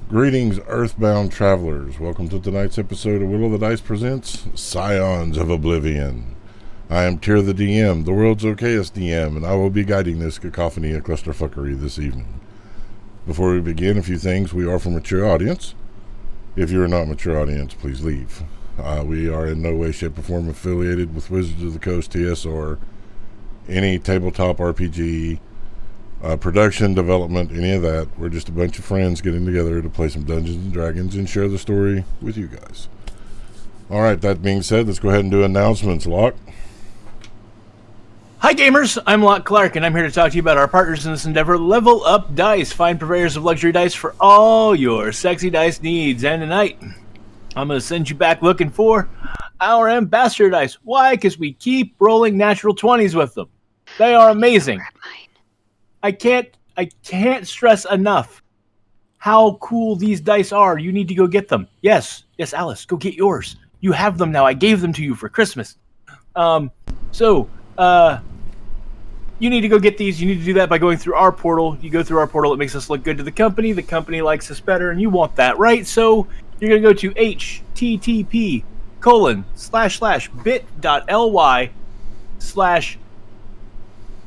Greetings, Earthbound travelers. Welcome to tonight's episode of Will of the Dice presents Scions of Oblivion. I am Tyr the DM, the world's okayest DM, and I will be guiding this cacophony of clusterfuckery this evening. Before we begin, a few things. We are for mature audience. If you are not a mature audience, please leave. We are in no way, shape, or form affiliated with Wizards of the Coast, TS, or any tabletop RPG, production, development, any of that. We're just a bunch of friends getting together to play some Dungeons and Dragons and share the story with you guys. Alright, that being said, let's go ahead and do announcements. Locke? Hi gamers, I'm Locke Clark, and I'm here to talk to you about our partners in this endeavor, Level Up Dice. Find purveyors of luxury dice for all your sexy dice needs. And tonight, I'm going to send you back looking for our ambassador dice. Why? Because we keep rolling natural 20s with them. They are amazing. I can't stress enough how cool these dice are. You need to go get them. Yes, Alice, go get yours. You have them now. I gave them to you for Christmas. You need to go get these. You need to do that by going through our portal. You go through our portal. It makes us look good to the company. The company likes us better, and you want that, right? So you're going to go to http://bit.ly/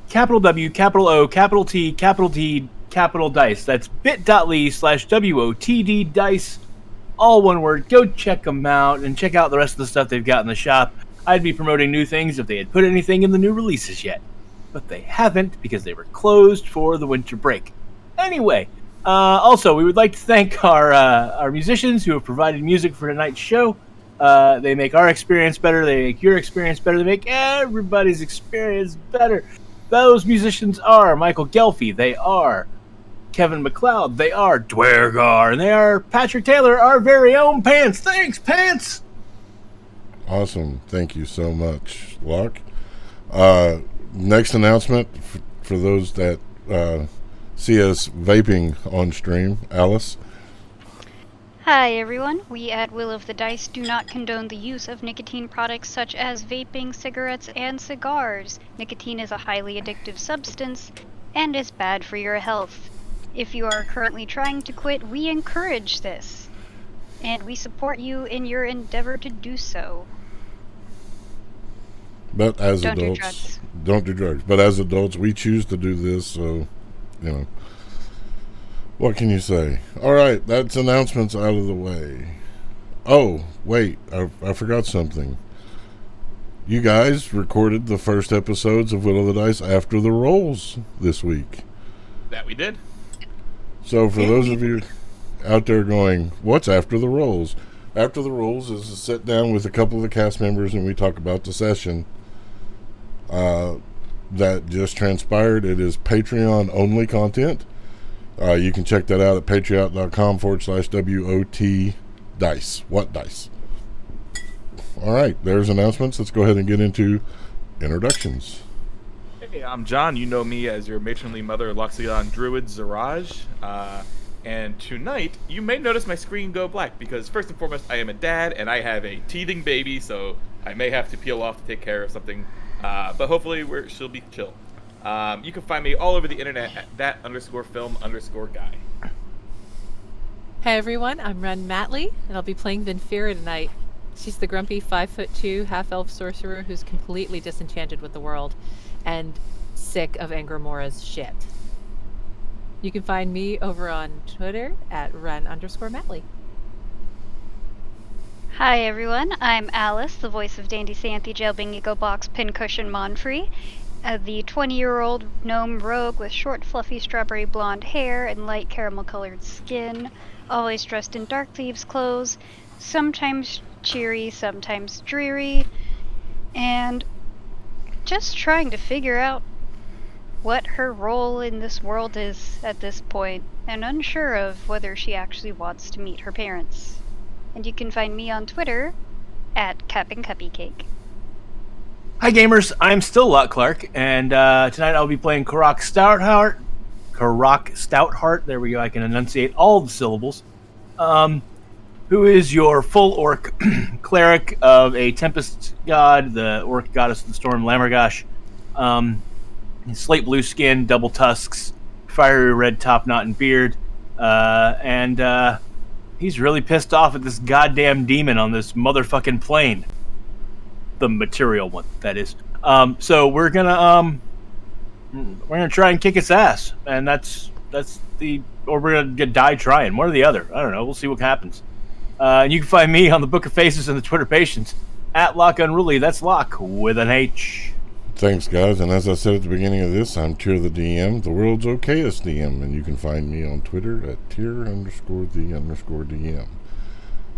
capital W, capital O, capital T, capital D, capital dice. That's bit.ly/WOTD dice. All one word. Go check them out and check out the rest of the stuff they've got in the shop. I'd be promoting new things if they had put anything in the new releases yet. But they haven't because they were closed for the winter break. Anyway, also, we would like to thank our musicians who have provided music for tonight's show. They make our experience better. They make your experience better. They make everybody's experience better. Those musicians are Michael Gelfi, they are Kevin MacLeod, they are Dwergar, and they are Patrick Taylor, our very own Pants. Thanks, Pants! Awesome. Thank you so much, Locke. Next announcement, for those that see us vaping on stream, Alice. Hi everyone, we at Will of the Dice do not condone the use of nicotine products such as vaping, cigarettes, and cigars. Nicotine is a highly addictive substance and is bad for your health. If you are currently trying to quit, we encourage this, and we support you in your endeavor to do so. But as Don't adults, don't do drugs. But as adults, we choose to do this, so, you know. What can you say? All right, that's announcements out of the way. Oh, wait, I forgot something. You guys recorded the first episodes of Will of the Dice after the rolls this week. That we did. So for those of you out there going, what's after the rolls? After the rolls is a sit down with a couple of the cast members and we talk about the session that just transpired. It is Patreon only content. You can check that out at patreon.com/WOT dice. What dice? All right, there's announcements. Let's go ahead and get into introductions. Hey, I'm John. You know me as your matronly mother, Loxion Druid Zaraj. And tonight, you may notice my screen go black because, first and foremost, I am a dad and I have a teething baby, so I may have to peel off to take care of something. But hopefully, she'll be chill. You can find me all over the internet at that_film_guy. Hey everyone, I'm Ren Matley, and I'll be playing Vinfira tonight. She's the grumpy 5'2" half-elf sorcerer who's completely disenchanted with the world and sick of Angramora's shit. You can find me over on Twitter at Ren_Matley. Hi everyone, I'm Alice, the voice of Dandy Santhy, Jail Bingo Box, Pincushion Monfrey. The 20-year-old gnome rogue with short, fluffy, strawberry blonde hair and light caramel-colored skin, always dressed in dark thieves' clothes, sometimes cheery, sometimes dreary, and just trying to figure out what her role in this world is at this point, and unsure of whether she actually wants to meet her parents. And you can find me on Twitter at CapandCuppyCake. Hi gamers, I'm still Locke Clark, and tonight I'll be playing Karak Stoutheart. There we go, I can enunciate all the syllables. Who is your full orc cleric of a Tempest god, the orc goddess of the storm, Lamergash. Slate blue skin, double tusks, fiery red top knot and beard, and He's really pissed off at this goddamn demon on this motherfucking plane. The material one, that is. So we're gonna try and kick its ass, and or we're gonna die trying. One or the other. I don't know. We'll see what happens. And you can find me on the Book of Faces and the Twitter Patience at Lock Unruly. That's Lock with an H. Thanks, guys. And as I said at the beginning of this, I'm Tier the DM, the world's okayest DM, and you can find me on Twitter at Tier_the_DM.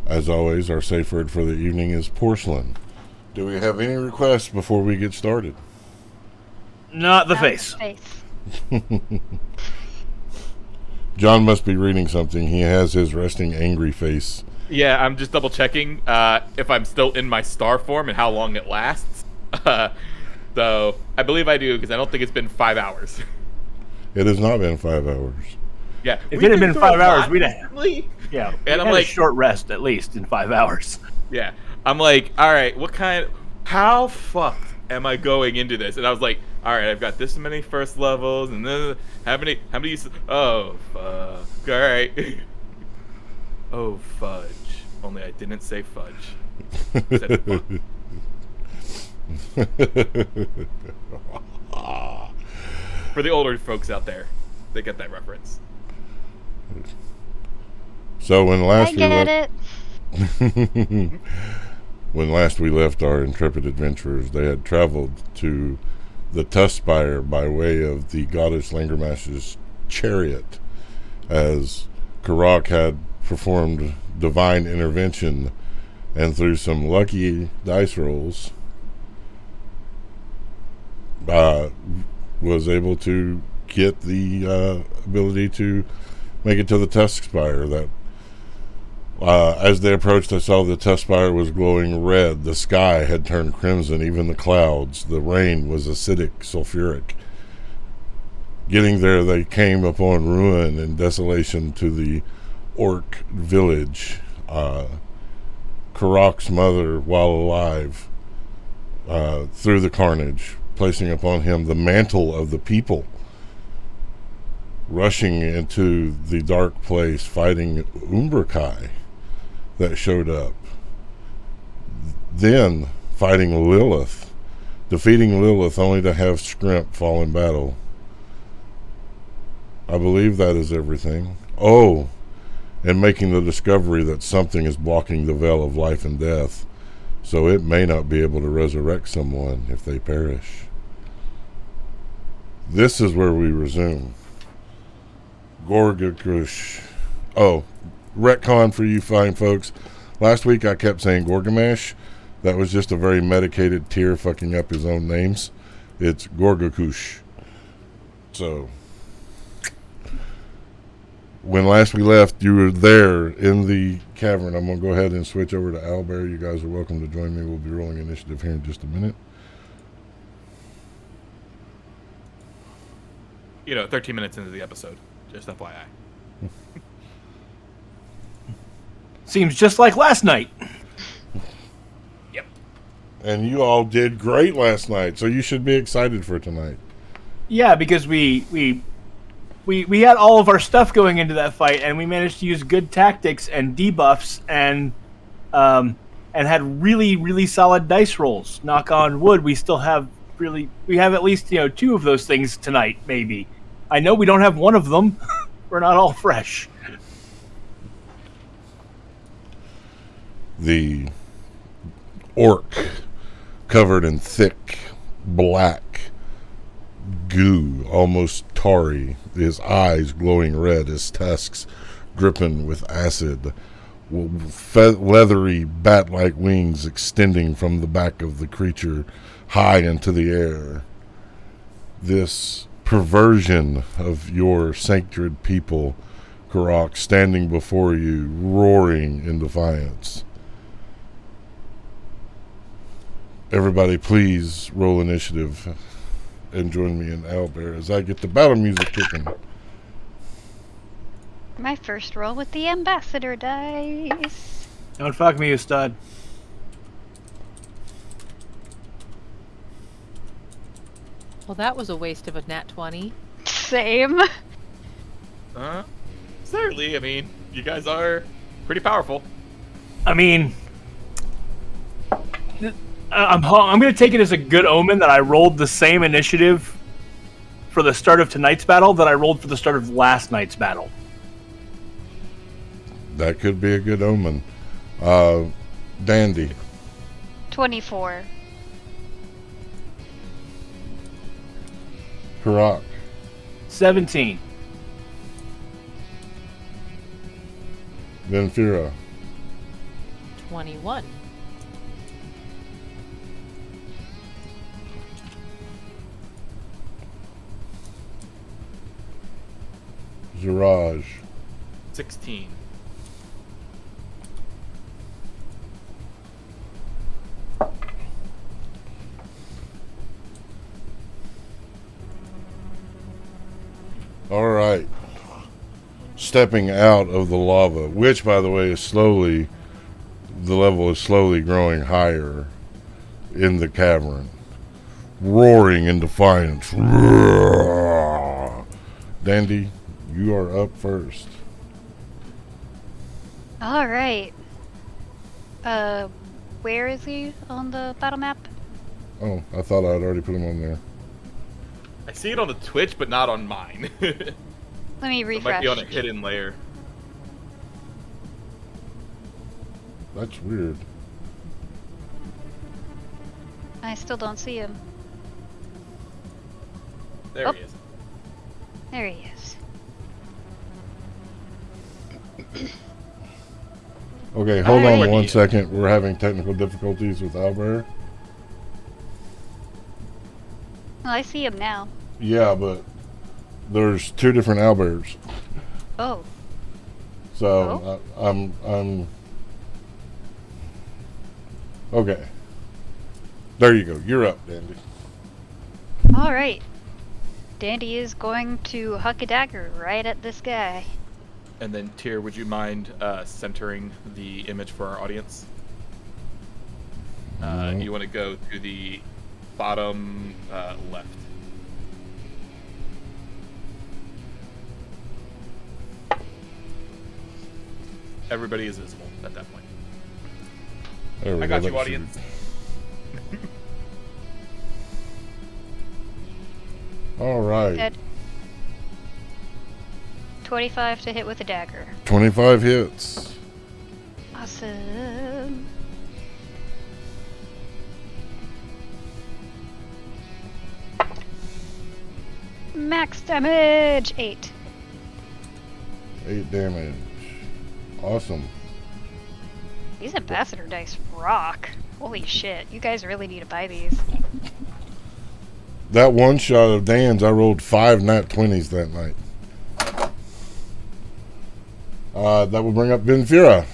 As always, our safe word for the evening is porcelain. Do we have any requests before we get started? Not the face. John must be reading something. He has his resting angry face. Yeah, I'm just double checking if I'm still in my star form and how long it lasts. So I believe I do because I don't think it's been 5 hours. It has not been 5 hours. Yeah, if it had been 5 hours, we'd have. Yeah, and I'm had like a short rest at least in 5 hours. Yeah, I'm like, all right, how fucked am I going into this? And I was like, all right, I've got this many first levels, and then how many? Oh fuck! All right. Oh fudge! Only I didn't say fudge. I said fuck. For the older folks out there, they get that reference. So when last when last we left our intrepid adventurers, they had traveled to the Tuskspire by way of the goddess Langermash's chariot, as Karak had performed divine intervention, and through some lucky dice rolls was able to get the ability to make it to the Tuskspire. That as they approached, I saw the Tuskspire was glowing red. The sky had turned crimson, even the clouds. The rain was acidic, sulfuric. Getting there, they came upon ruin and desolation to the orc village. Karak's mother, while alive, through the carnage, placing upon him the mantle of the people, rushing into the dark place, fighting Umbrakai that showed up. Then fighting Lilith, defeating Lilith only to have Scrimp fall in battle. I believe that is everything. Oh, and making the discovery that something is blocking the veil of life and death, so it may not be able to resurrect someone if they perish. This is where we resume. Gorgacush. Oh, retcon for you fine folks. Last week I kept saying Gorgamesh. That was just a very medicated Tyr fucking up his own names. It's Gorgacush. So, when last we left, you were there in the cavern. I'm going to go ahead and switch over to Owlbear. You guys are welcome to join me. We'll be rolling initiative here in just a minute. 13 minutes into the episode. Just FYI. Seems just like last night. Yep. And you all did great last night, so you should be excited for tonight. Yeah, because we had all of our stuff going into that fight, and we managed to use good tactics and debuffs, and had really, really solid dice rolls. Knock on wood, we still have we have at least 2 of those things tonight, maybe. I know we don't have one of them. We're not all fresh. The orc, covered in thick, black goo, almost tarry, his eyes glowing red, his tusks dripping with acid, leathery bat-like wings extending from the back of the creature high into the air. This perversion of your sacred people, Karak, standing before you, roaring in defiance. Everybody please roll initiative and join me in Owlbear as I get the battle music kicking. My first roll with the ambassador dice. Don't fuck me, you stud. Well, that was a waste of a nat 20. Same. Certainly, I mean, you guys are Pretty powerful. I mean, I'm going to take it as a good omen that I rolled the same initiative for the start of tonight's battle that I rolled for the start of last night's battle. That could be a good omen. Dandy. 24. Karak. 17. Venfira. 21. Ziraj. 16. All right. Stepping out of the lava, which, by the way, is slowly, the level is slowly growing higher in the cavern, roaring in defiance. Dandy, you are up first. All right. Where is he on the battle map? Oh, I thought I'd already put him on there. I see it on the Twitch, but not on mine. It Let me might refresh. be on a hidden layer. That's weird. I still don't see him. There Oh. he is. There he is. Okay, hold on Alright. 1 second. We're having technical difficulties with Albert. Well, I see him now. Yeah, but there's 2 different Alberts. Oh. So I'm okay. There you go. You're up, Dandy. All right. Dandy is going to huck a dagger right at this guy. And then, Tyr, would you mind centering the image for our audience? You want to go to the bottom left. Everybody is visible at that point. There we I go. got you, That audience. should- All right. Dead. 25 to hit with a dagger. 25 hits. Awesome. Max damage 8. 8 damage. Awesome. These ambassador dice rock. Holy shit. You guys really need to buy these. That one shot of Dan's, I rolled 5 nat 20s that night. That will bring up Venfira.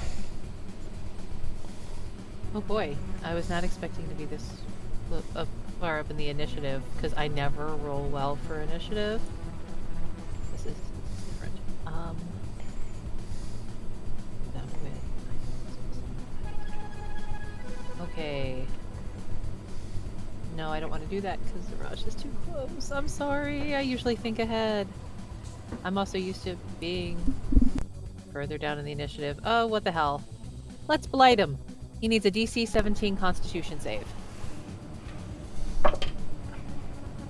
Oh boy, I was not expecting to be this far up in the initiative because I never roll well for initiative. This is different. Down with. Okay. No, I don't want to do that because the rush is too close. I'm sorry. I usually think ahead. I'm also used to being further down in the initiative. Oh, what the hell. Let's blight him. He needs a DC 17 Constitution save.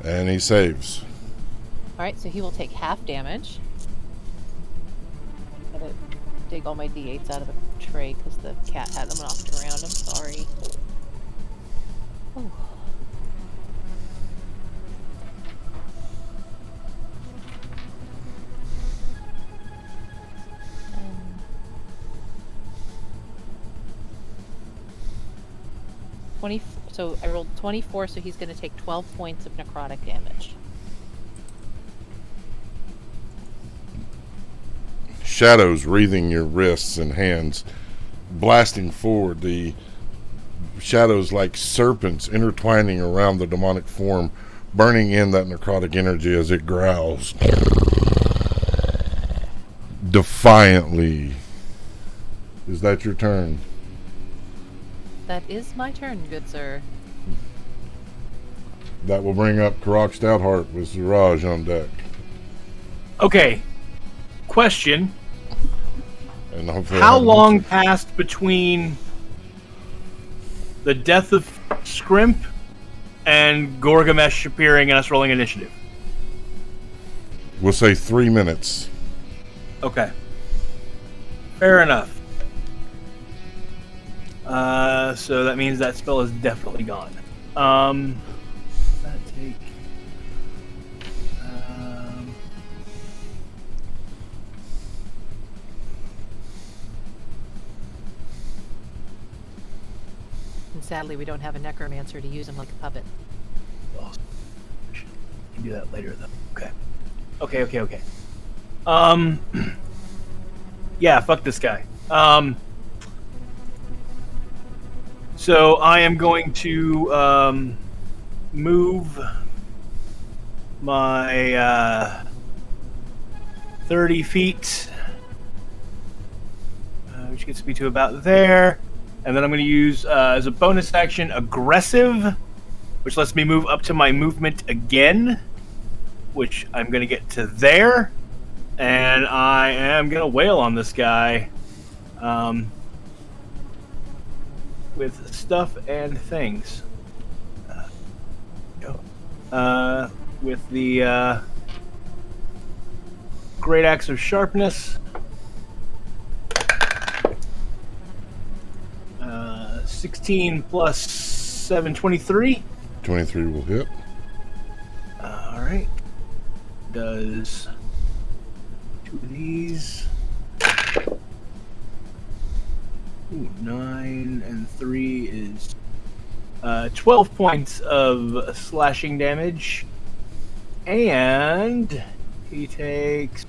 And he saves. Alright, so he will take half damage. Gotta dig all my D8s out of a tray because the cat had them knocked around. I'm sorry. Oh. 20, so I rolled 24, so he's going to take 12 points of necrotic damage. Shadows wreathing your wrists and hands, blasting forward. The shadows like serpents intertwining around the demonic form, burning in that necrotic energy as it growls defiantly. Is that your turn? That is my turn, good sir. That will bring up Karak Stoutheart with Ziraj on deck. Okay. Question. And hopefully How long passed between the death of Scrimp and Gorgamesh appearing and us rolling initiative? We'll say 3 minutes. Okay. Fair enough. So that means that spell is definitely gone. That take. And sadly, we don't have a necromancer to use him like a puppet. Well, we can do that later, though. Okay. Yeah, fuck this guy. So I am going to move my 30 feet, which gets me to about there, and then I'm going to use as a bonus action aggressive, which lets me move up to my movement again, which I'm going to get to there, and I am going to wail on this guy. With stuff and things. With the Great Axe of Sharpness. 16 plus 7, 23. 23 will hit. Alright. Does 2 of these. Ooh, 9 and 3 is 12 points of slashing damage. And he takes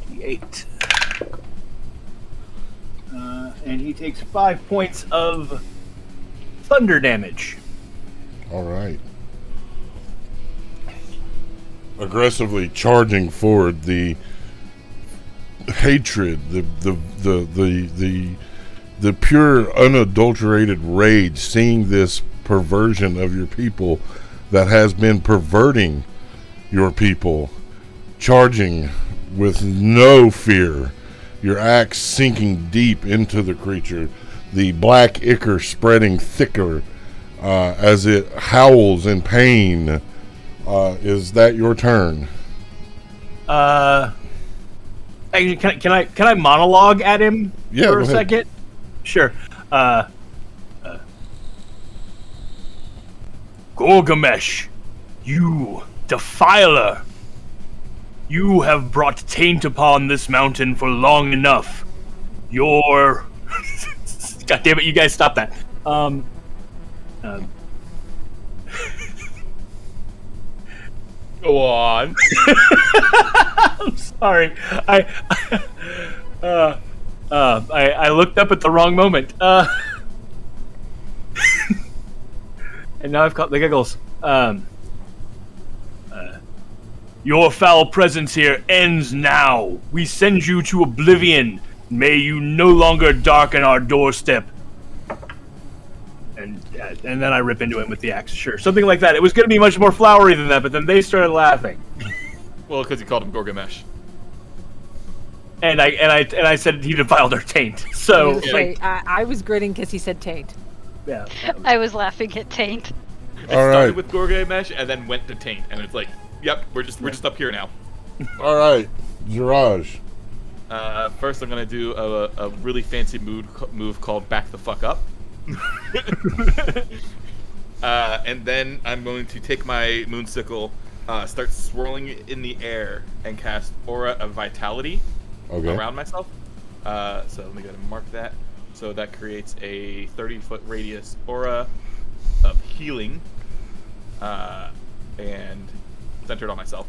D8. And he takes 5 points of thunder damage. All right. Aggressively charging forward, the hatred, the pure unadulterated rage, seeing this perversion of your people that has been perverting your people, charging with no fear, your axe sinking deep into the creature, the black ichor spreading thicker as it howls in pain. Is that your turn? Actually, can I monologue at him for a second? Sure. Gorgamesh, you defiler! You have brought taint upon this mountain for long enough. Your God damn it! You guys stop that. Go on. I'm sorry. I looked up at the wrong moment. And now I've caught the giggles. Your foul presence here ends now. We send you to Oblivion. May you no longer darken our doorstep. And then I rip into him with the axe. Sure, something like that. It was going to be much more flowery than that, but then they started laughing. Well, because he called him Gorgamesh. And I said he defiled our taint. So I was grinning because he said taint. Yeah. I was laughing at taint. It started with Gorgamesh and then went to taint, and it's like, yep, we're just up here now. All right, Ziraj. First, I'm gonna do a really fancy move called "Back the Fuck Up," and then I'm going to take my moonsickle, start swirling it in the air, and cast Aura of Vitality around myself. So let me go ahead and mark that. So that creates a 30-foot radius aura of healing, and centered on myself.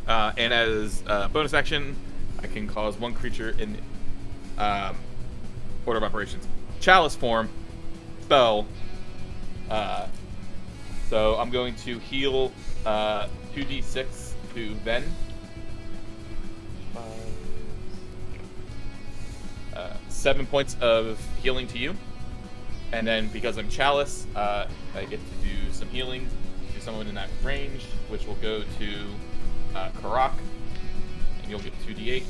And as a bonus action, I can cause one creature in order of operations chalice form spell. So I'm going to heal 2d6 to Ven. 7 points of healing to you. And then because I'm Chalice, I get to do some healing to someone in that range, which will go to Karak, and you'll get 2d8.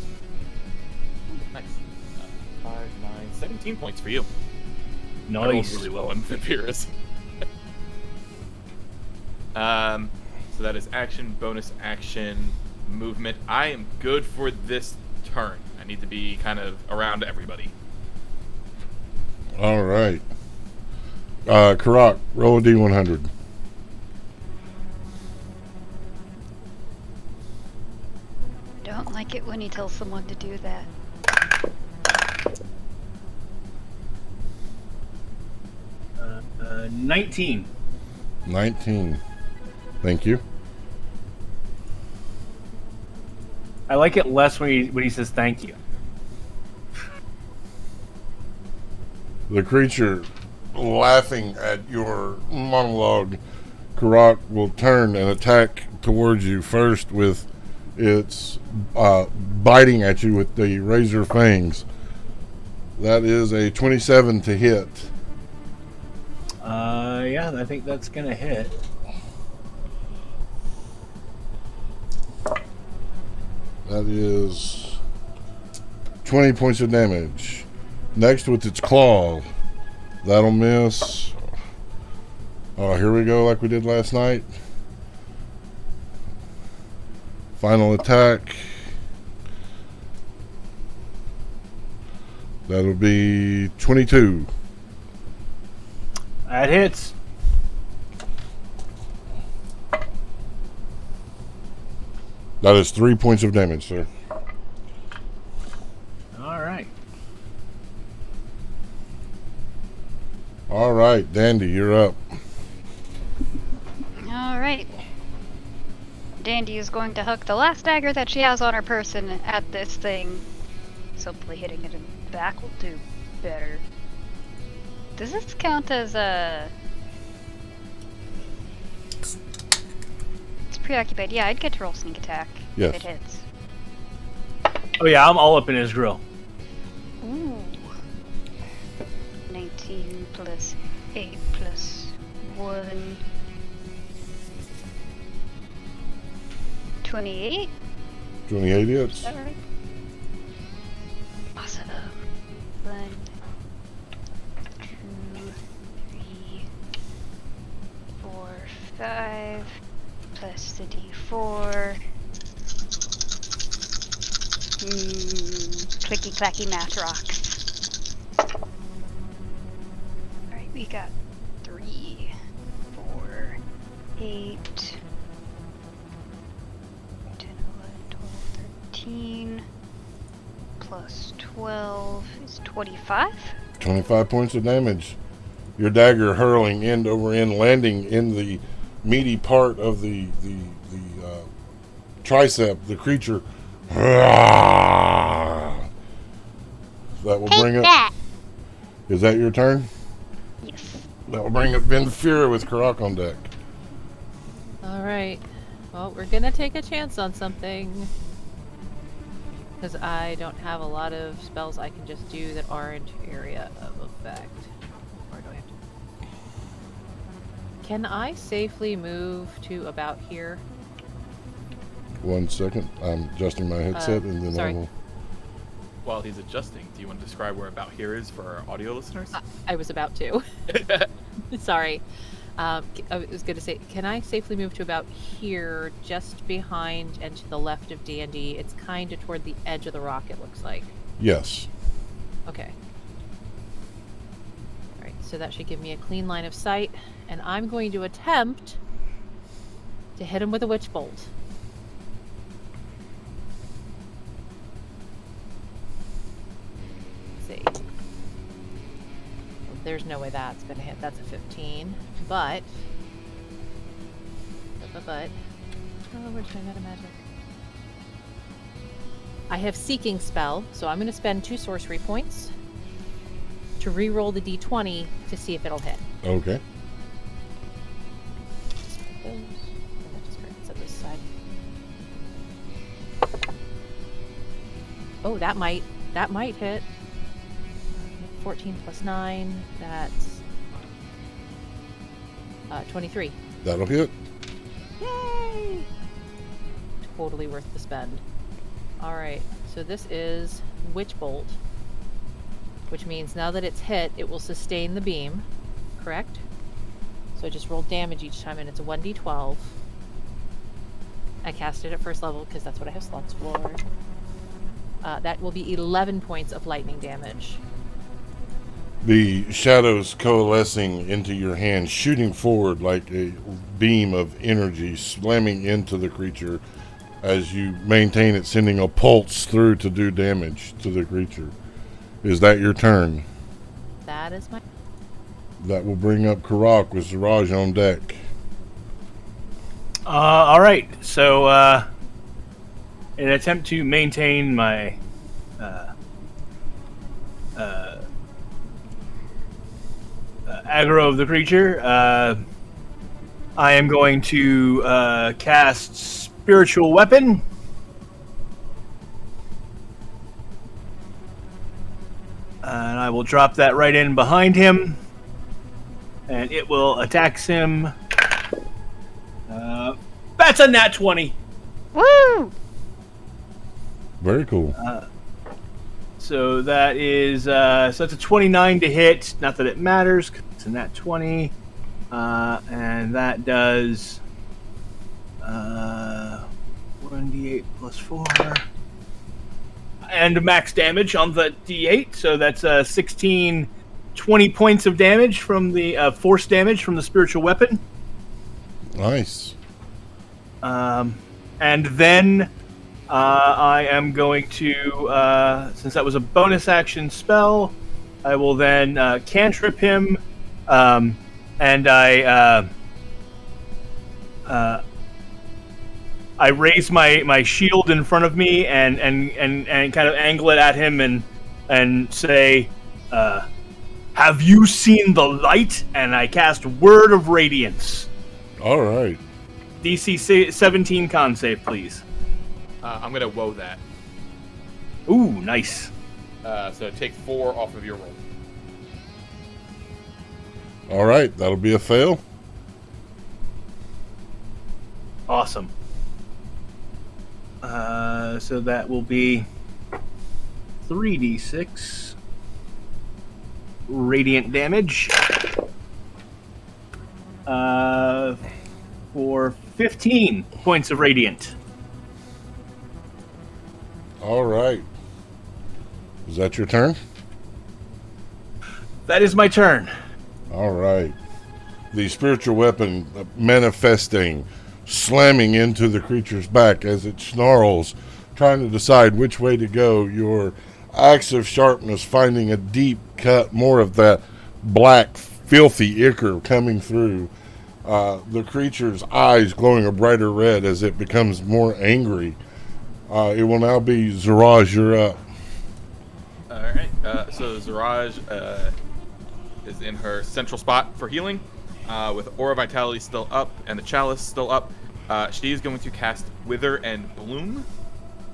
Nice. 5, 9, 17 points for you. I rolled Nice. really low on Vampirus. So that is action, bonus action, movement. I am good for this turn. I need to be kind of around everybody. All right. Karak, roll a D100. Don't like it when you tell someone to do that. Uh, 19. 19. Thank you. I like it less when he says thank you. The creature, laughing at your monologue, Karak will turn and attack towards you first with its biting at you with the razor fangs. That is a 27 to hit. Yeah, I think that's gonna hit. That is 20 points of damage. Next with its claw. That'll miss. Oh, here we go like we did last night. Final attack. That'll be 22. That hits. That is 3 points of damage, sir. All right. All right, Dandy, you're up. Alright. Dandy is going to hook the last dagger that she has on her person at this thing. So hopefully hitting it in the back will do better. Does this count as a... It's preoccupied. Yeah, I'd get to roll sneak attack Yes. if it hits. Oh yeah, I'm all up in his grill. Ooh. 19 plus 8 plus 1. 28? 28 hits. Alright. Awesome. 1, 2, 3, 4, 5. Plus the D4. Clicky clacky math rocks. Alright, we got 3, 4, 8, 10, 11, 12, 13, plus 12 is 25. 25 points of damage. Your dagger hurling end over end, landing in the meaty part of the tricep, the creature. That will bring up. That. Is that your turn? Yes. That will bring up Venfira with Karak on deck. Alright. Well, we're gonna take a chance on something. Because I don't have a lot of spells I can just do that aren't area of effect. Or do I have to? Can I safely move to about here? 1 second. I'm adjusting my headset and then sorry. I will. While he's adjusting, do you want to describe where about here is for our audio listeners? I was about to. Sorry. I was going to say, can I safely move to about here, just behind and to the left of D&D? It's kind of toward the edge of the rock, it looks like. Yes. Okay. Alright, so that should give me a clean line of sight. And I'm going to attempt to hit him with a witch bolt. Let's see. Well, there's no way that's going to hit. That's a 15. But... Oh, where's my meta magic? I have Seeking Spell, so I'm going to spend 2 sorcery points to re-roll the d20 to see if it'll hit. Okay. Just put those, and that just brings it this side. Oh, that might hit. 14 plus 9, that's 23. That'll hit. Yay! Totally worth the spend. Alright, so this is Witch Bolt, which means now that it's hit, it will sustain the beam, correct? So I just roll damage each time, and it's a 1d12. I cast it at first level because that's what I have slots for. That will be 11 points of lightning damage. The shadows coalescing into your hand, shooting forward like a beam of energy, slamming into the creature as you maintain it, sending a pulse through to do damage to the creature. Is that your turn? That is my... That will bring up Karak with Ziraj on deck. All right. So, in an attempt to maintain my aggro of the creature, I am going to cast Spiritual Weapon. And I will drop that right in behind him. And it will attack him. That's a nat 20. Woo! Very cool. So that is so that's a 29 to hit. Not that it matters, 'cause it's a nat 20. And that does 1d8 plus 4. And max damage on the d8. So that's 16, 20 points of damage from the force damage from the spiritual weapon. Nice. And then I am going to, since that was a bonus action spell, I will then cantrip him, and I raise my shield in front of me and kind of angle it at him and say, "Have you seen the light?" And I cast Word of Radiance. All right. DC 17 con save, please. I'm gonna woe that. Ooh, nice. So take 4 off of your roll. All right. That'll be a fail. Awesome. So that will be 3d6 radiant damage for 15 points of radiant. All right. Is that your turn? That is my turn. All right. The spiritual weapon manifesting, slamming into the creature's back as it snarls, trying to decide which way to go. Your axe of sharpness finding a deep cut, more of that black, filthy ichor coming through. The creature's eyes glowing a brighter red as it becomes more angry. It will now be Ziraj, you're up. Alright, so Ziraj is in her central spot for healing, with Aura Vitality still up and the Chalice still up. She is going to cast Wither and Bloom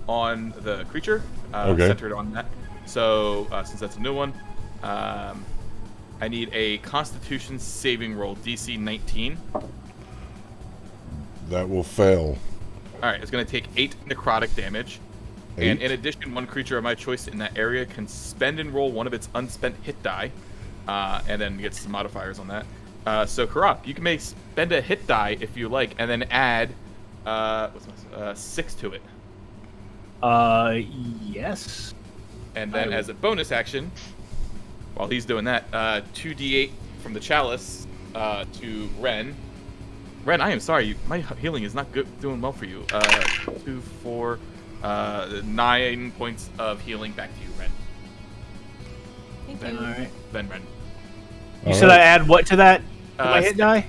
on the creature, centered on that. So, since that's a new one, I need a Constitution saving roll, DC 19. That will fail. Alright, it's going to take 8 necrotic damage. 8? And in addition, one creature of my choice in that area can spend and roll one of its unspent hit die, and then get some modifiers on that. So, Karak, you can spend a hit die if you like, and then add 6 to it. Yes. And then as a bonus action, while he's doing that, 2d8 from the Chalice to Ren. Ren, I am sorry, my healing is not doing well for you. 2, 4, 9 points of healing back to you, Ren. Thank Then, you. all right. Then Ren. You said I add what to that? To my hit die?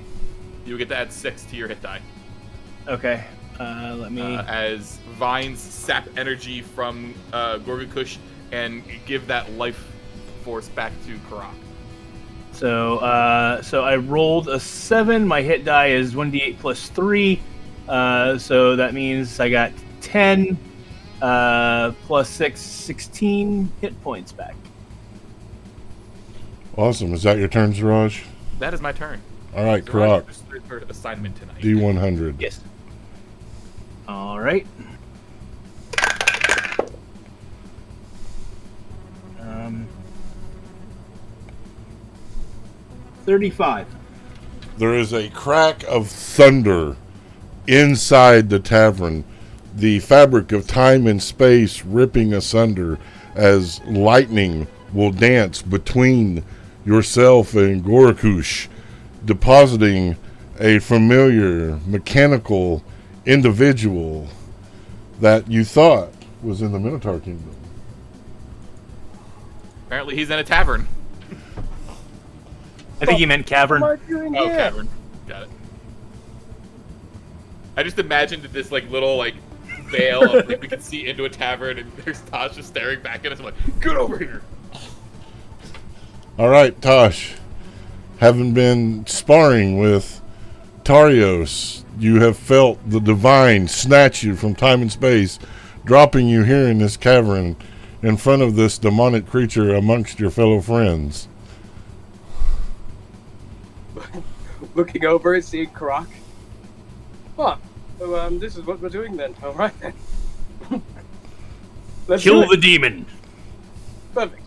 You get to add 6 to your hit die. Okay. Let me. As vines sap energy from Gorgacush and give that life force back to Karak. So I rolled a 7. My hit die is 1d8 plus 3. So that means I got 10 plus 6, 16 hit points back. Awesome. Is that your turn, Ziraj? That is my turn. All right, Zaraj, Croc. this is your third assignment tonight. D100. Yes. All right. 35. There is a crack of thunder inside the tavern, the fabric of time and space ripping asunder as lightning will dance between yourself and Gorgacush, depositing a familiar mechanical individual that you thought was in the Minotaur Kingdom. Apparently he's in a tavern. I think he meant cavern. What am I doing Oh, here? cavern. Got it. I just imagined this like little like veil of like we could see into a tavern and there's Tosh just staring back at us. I'm like, get over here. All right, Tosh. Having been sparring with Tarios, you have felt the divine snatch you from time and space, dropping you here in this cavern in front of this demonic creature amongst your fellow friends. Looking over and seeing Croc. Huh. So, this is what we're doing then. All right then. Let's do Kill it. the demon. Perfect.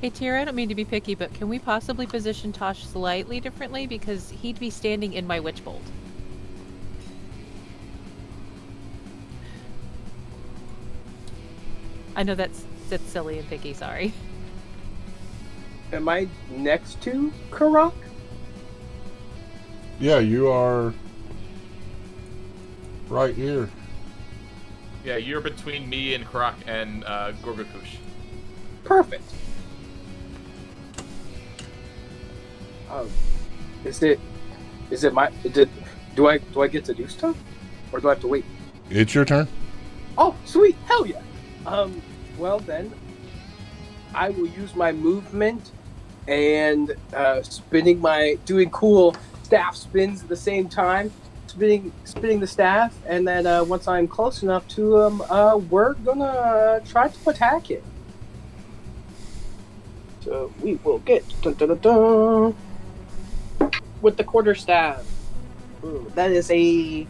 Hey, Tira, I don't mean to be picky, but can we possibly position Tosh slightly differently? Because he'd be standing in my witch bolt. I know that's silly and picky, sorry. Am I next to Croc? Yeah, you are right here. Yeah, you're between me and Croc and Gorgacush. Perfect. Is it my? Do I get to do stuff, or do I have to wait? It's your turn. Oh, sweet! Hell yeah! Well then, I will use my movement and doing cool staff spins at the same time, spinning the staff, and then once I'm close enough to him, we're gonna try to attack it. So we will get with the quarterstaff. Ooh, that is a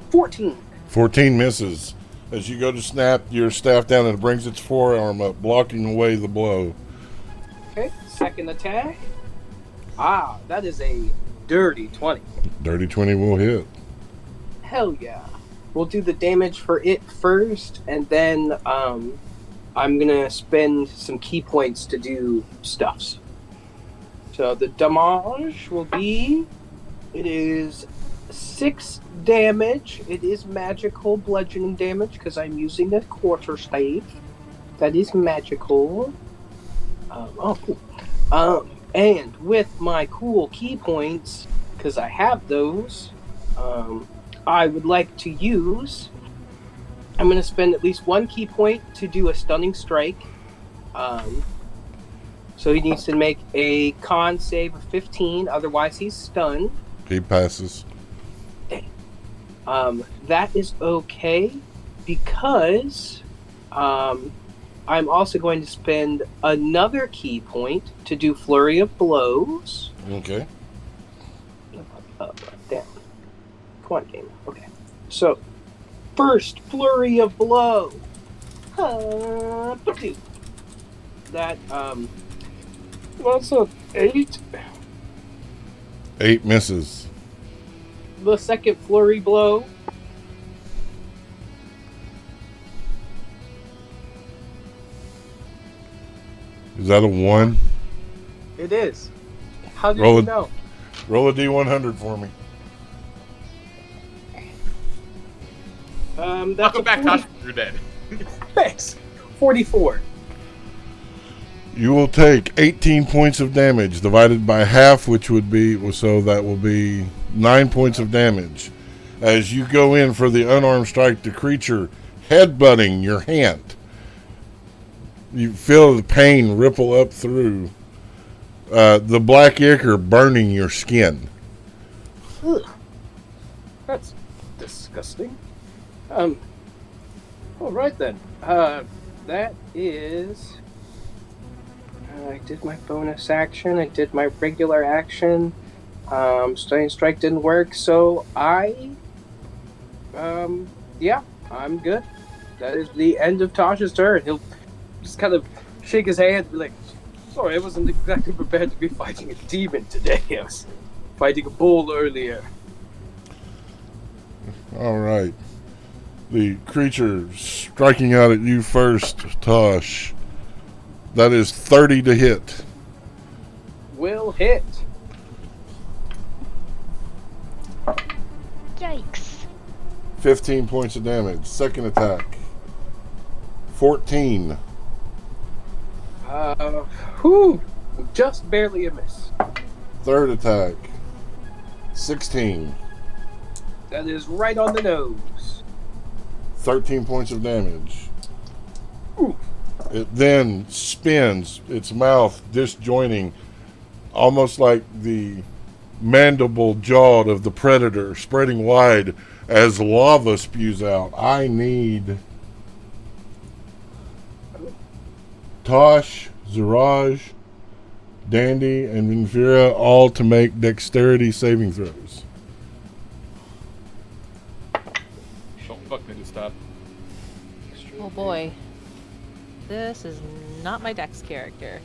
14. 14 misses. As you go to snap your staff down, and it brings its forearm up, blocking away the blow. Okay, second attack. That is a dirty 20. Dirty 20 will hit. Hell yeah. We'll do the damage for it first, and then I'm gonna spend some key points to do stuffs. So the damage will be, it is 6 damage. It is magical bludgeoning damage because I'm using the quarterstaff. That is magical. Cool. And with my cool key points, because I have those, I would like to use. I'm going to spend at least 1 key point to do a stunning strike. So he needs to make a con save of 15, otherwise he's stunned. He passes. That is okay because I'm also going to spend another key point to do Flurry of Blows. Okay. Up, down. Come on, game. Okay. So, first Flurry of Blow. That, what's up? 8. 8 misses. The second Flurry Blow. Is that a 1? It is. How did Roll you it. know? Roll a D100 for me. That's Welcome a back, 40 Tosh. You're dead. Thanks. 44. You will take 18 points of damage divided by half, which would be, so that will be 9 points of damage. As you go in for the unarmed strike, the creature headbutting your hand. You feel the pain ripple up through. The black ichor burning your skin. Ugh. That's disgusting. All right then. that is... I did my bonus action. I did my regular action. Stunning Strike didn't work, so yeah, I'm good. That is the end of Tosh's turn. He'll just kind of shake his hand and be like, sorry, I wasn't exactly prepared to be fighting a demon today. I was fighting a bull earlier. All right. The creature striking out at you first, Tosh. That is 30 to hit. Will hit. Yikes. 15 points of damage. Second attack. 14. Just barely a miss. Third attack. 16. That is right on the nose. 13 points of damage. Ooh. It then spins, its mouth disjoining, almost like the mandible jaw of the predator, spreading wide as lava spews out. I need Tosh, Ziraj, Dandy, and Vinfira all to make dexterity saving throws. Don't fuck me to stop. Oh boy. This is not my Dex character.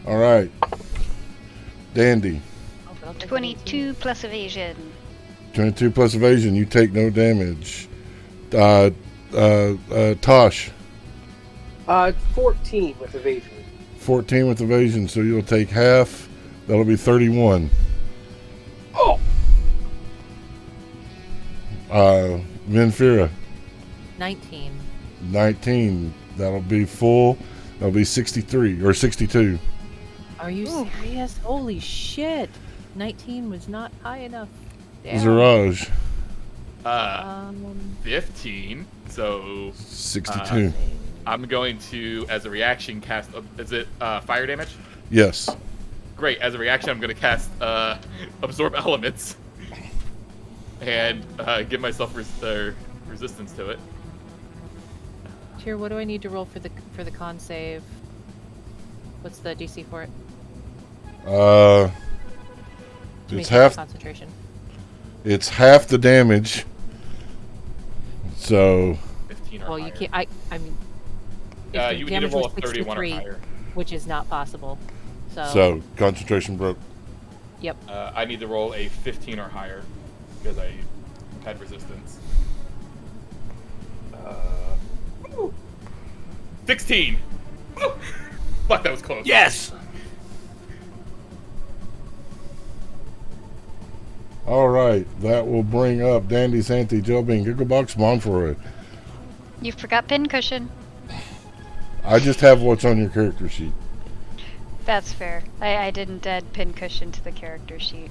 All right. Dandy. 22 plus evasion. 22 plus evasion. You take no damage. Tosh. 14 with evasion. 14 with evasion, so you'll take half. That'll be 31. Oh! Vinfira. 19. 19. That'll be full. That'll be 63 or 62. Are you serious? Holy shit. 19 was not high enough. Damn. Ziraj. 15. So 62. I'm going to, as a reaction, cast. Is it fire damage? Yes. Great. As a reaction, I'm going to cast absorb elements and give myself resistance to it. Tyr, what do I need to roll for the con save? What's the DC for it? It's half concentration. It's half the damage. So 15 or Well, higher. you can't. I mean, if the you would need to damage roll was a 31 or 63, higher. which is not possible. so concentration broke. Yep. I need to roll a 15 or higher because I had resistance. 16. Fuck, that was close. Yes! All right, that will bring up Dandy, Santy, Jelbing, Gigglebox, Monfroy. You forgot pincushion. I just have what's on your character sheet. That's fair. I didn't add pincushion to the character sheet.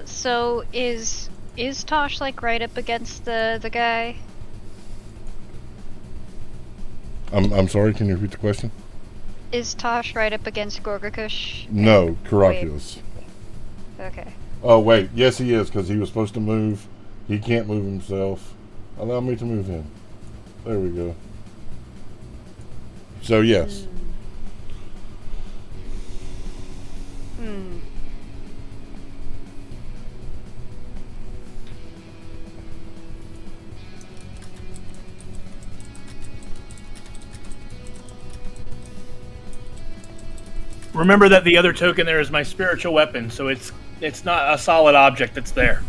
So is Tosh like right up against the guy? I'm sorry, can you repeat the question? Is Tosh right up against Gorgacush? No, Karakios. Okay. Oh, wait. Yes, he is, because he was supposed to move. He can't move himself. Allow me to move him. There we go. So, yes. Hmm. Remember that the other token there is my spiritual weapon, so it's not a solid object that's there.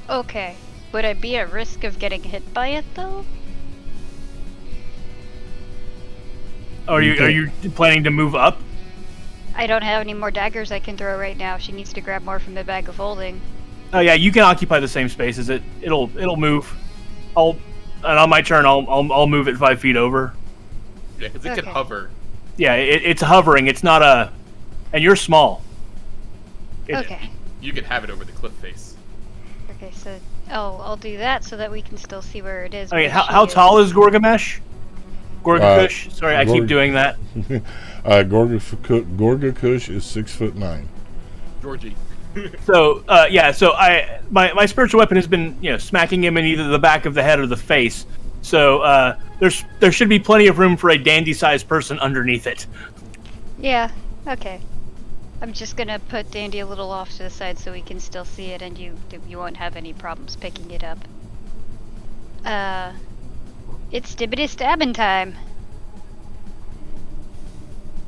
Okay. Would I be at risk of getting hit by it though? Are you planning to move up? I don't have any more daggers I can throw right now. She needs to grab more from the bag of holding. Oh yeah, you can occupy the same space as it. It'll move. And on my turn, I'll move it 5 feet over. Yeah, because it can Okay. hover. Yeah, it's hovering. It's not a, and you're small. Okay. You can have it over the cliff face. Okay, so I'll do that so that we can still see where it is. I mean, where she how is. tall is Gorgamesh? Gorgacush. Sorry, I keep Gorg- doing that. Gorgacush is 6'9". Georgie. So my spiritual weapon has been smacking him in either the back of the head or the face. So there should be plenty of room for a dandy-sized person underneath it. Yeah, okay. I'm just gonna put Dandy a little off to the side so we can still see it, and you won't have any problems picking it up. It's stibbity stabbing time.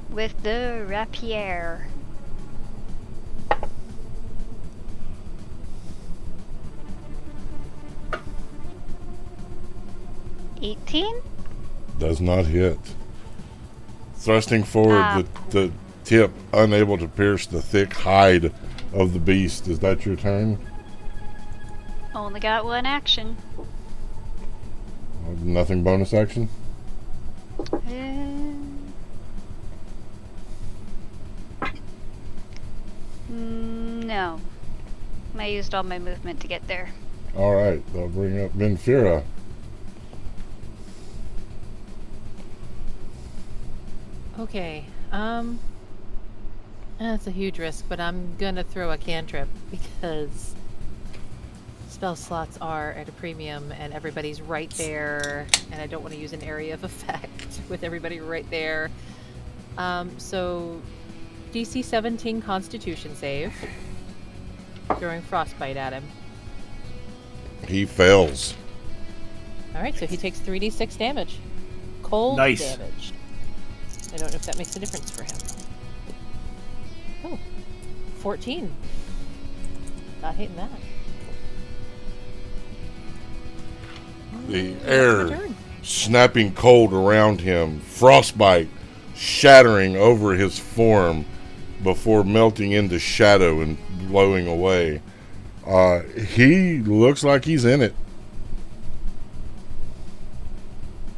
With the rapier. $18? Does not hit. Thrusting forward, the tip unable to pierce the thick hide of the beast. Is that your turn? Only got one action. Nothing bonus action? No. I used all my movement to get there. Alright, they'll bring up Benfira. Okay. That's a huge risk, but I'm gonna throw a cantrip because spell slots are at a premium and everybody's right there, and I don't want to use an area of effect with everybody right there. So DC 17 Constitution save. Throwing frostbite at him. He fails. Alright, so he takes 3d6 damage. Cold Nice. damage. I don't know if that makes a difference for him. Oh, 14. Not hitting that. The That's air my turn. snapping cold around him, frostbite shattering over his form before melting into shadow and blowing away. He looks like he's in it.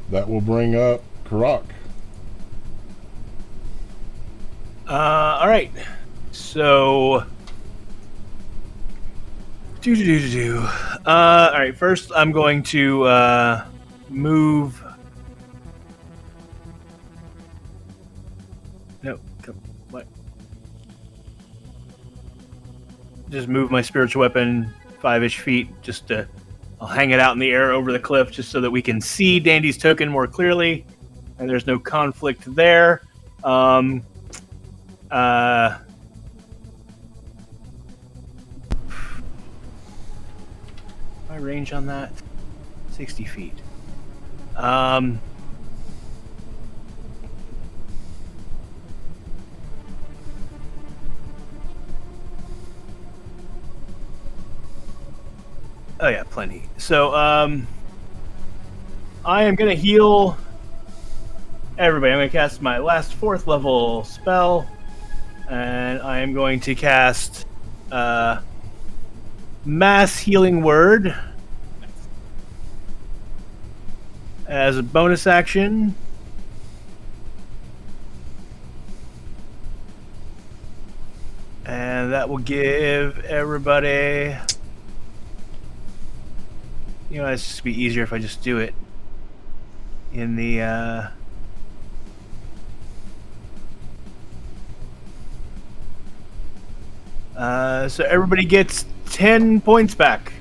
That will bring up Karak. All right. So, all right. First, I'm going to move. No, what? Just move my spiritual weapon 5-ish feet. I'll hang it out in the air over the cliff, just so that we can see Dandy's token more clearly, and there's no conflict there. My range on that 60 feet. Oh yeah, plenty. So I am gonna heal everybody. I'm gonna cast my last 4th level spell. And I am going to cast Mass Healing Word as a bonus action. And that will give everybody... it's just be easier if I just do it in the... So everybody gets 10 points back.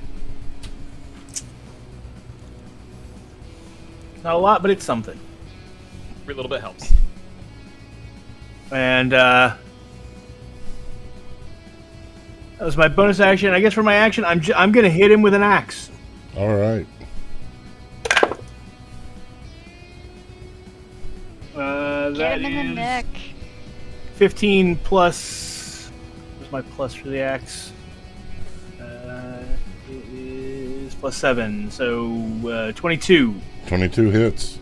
Not a lot, but it's something. Every little bit helps. And that was my bonus action. I guess for my action, I'm gonna hit him with an axe. All right. Get him in the neck. 15 plus. My plus for the axe it is plus 7, so 22. 22 hits.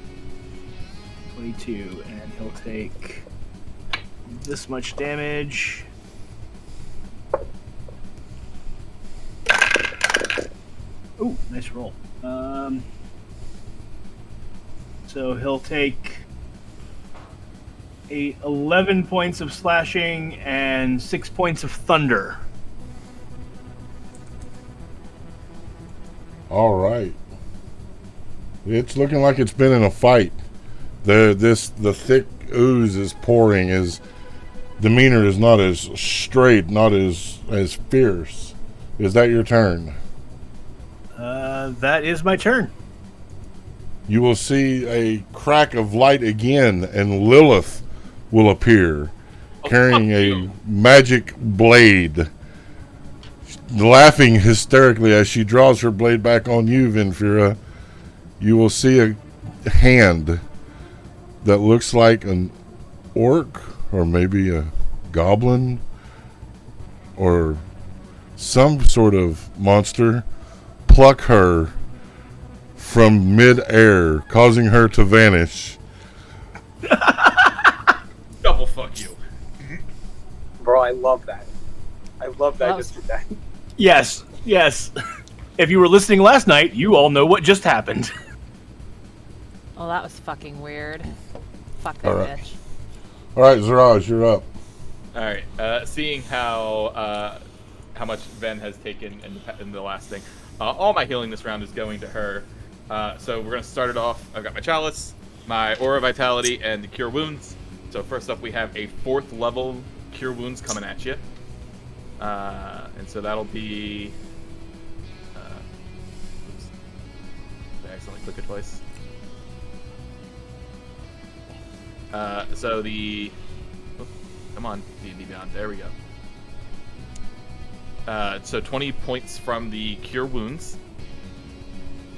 22, and he'll take this much damage. Ooh, nice roll. So he'll take 11 points of slashing and 6 points of thunder. All right. It's looking like it's been in a fight. The thick ooze is pouring as demeanor is not as straight, not as fierce. Is that your turn? That is my turn. You will see a crack of light again, and Lilith will appear, carrying a magic blade, laughing hysterically as she draws her blade back on you, Vinfira. You will see a hand that looks like an orc, or maybe a goblin, or some sort of monster, pluck her from mid-air, causing her to vanish. Double fuck you. Bro, I love that. I love that I just did that. Yes. If you were listening last night, you all know what just happened. Oh, that was fucking weird. Fuck that Alright. bitch. Alright, Ziraj, you're up. All right. Seeing how much Ven has taken in the last thing, all my healing this round is going to her. So we're gonna start it off. I've got my chalice, my aura vitality, and the cure wounds. So first up, we have a 4th level cure wounds coming at you, and so that'll be. Oops. Did I accidentally click it twice? So the. Oh, come on, D&D Beyond. There we go. So 20 points from the cure wounds.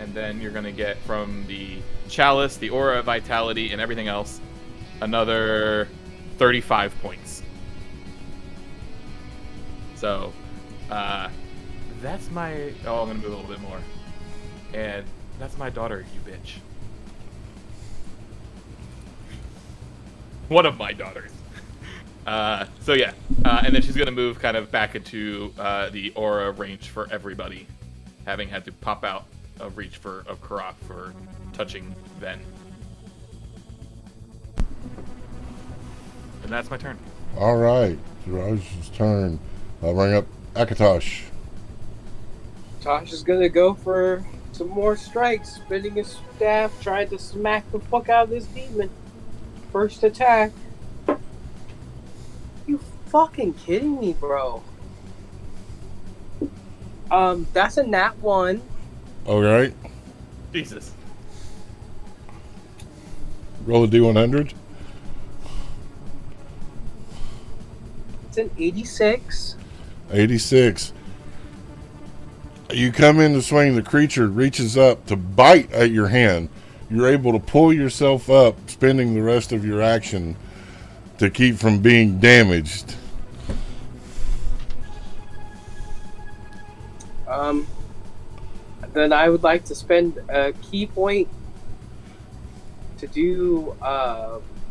And then you're going to get from the chalice, the aura vitality, and everything else, another 35 points. So, that's my... Oh, I'm going to move a little bit more. And that's my daughter, you bitch. One of my daughters. So yeah, and then she's going to move kind of back into the aura range for everybody, having had to pop out of reach of Karak for touching Ven. And that's my turn. Alright, Ziraj's turn. I'll bring up Akatosh. Tosh is gonna go for some more strikes, spinning his staff, trying to smack the fuck out of this demon. First attack. You fucking kidding me, bro? That's a nat 1. Alright, Jesus. roll a D100. It's an 86. 86. You come in to swing, the creature reaches up to bite at your hand. You're able to pull yourself up, spending the rest of your action to keep from being damaged. Then I would like to spend a key point to do,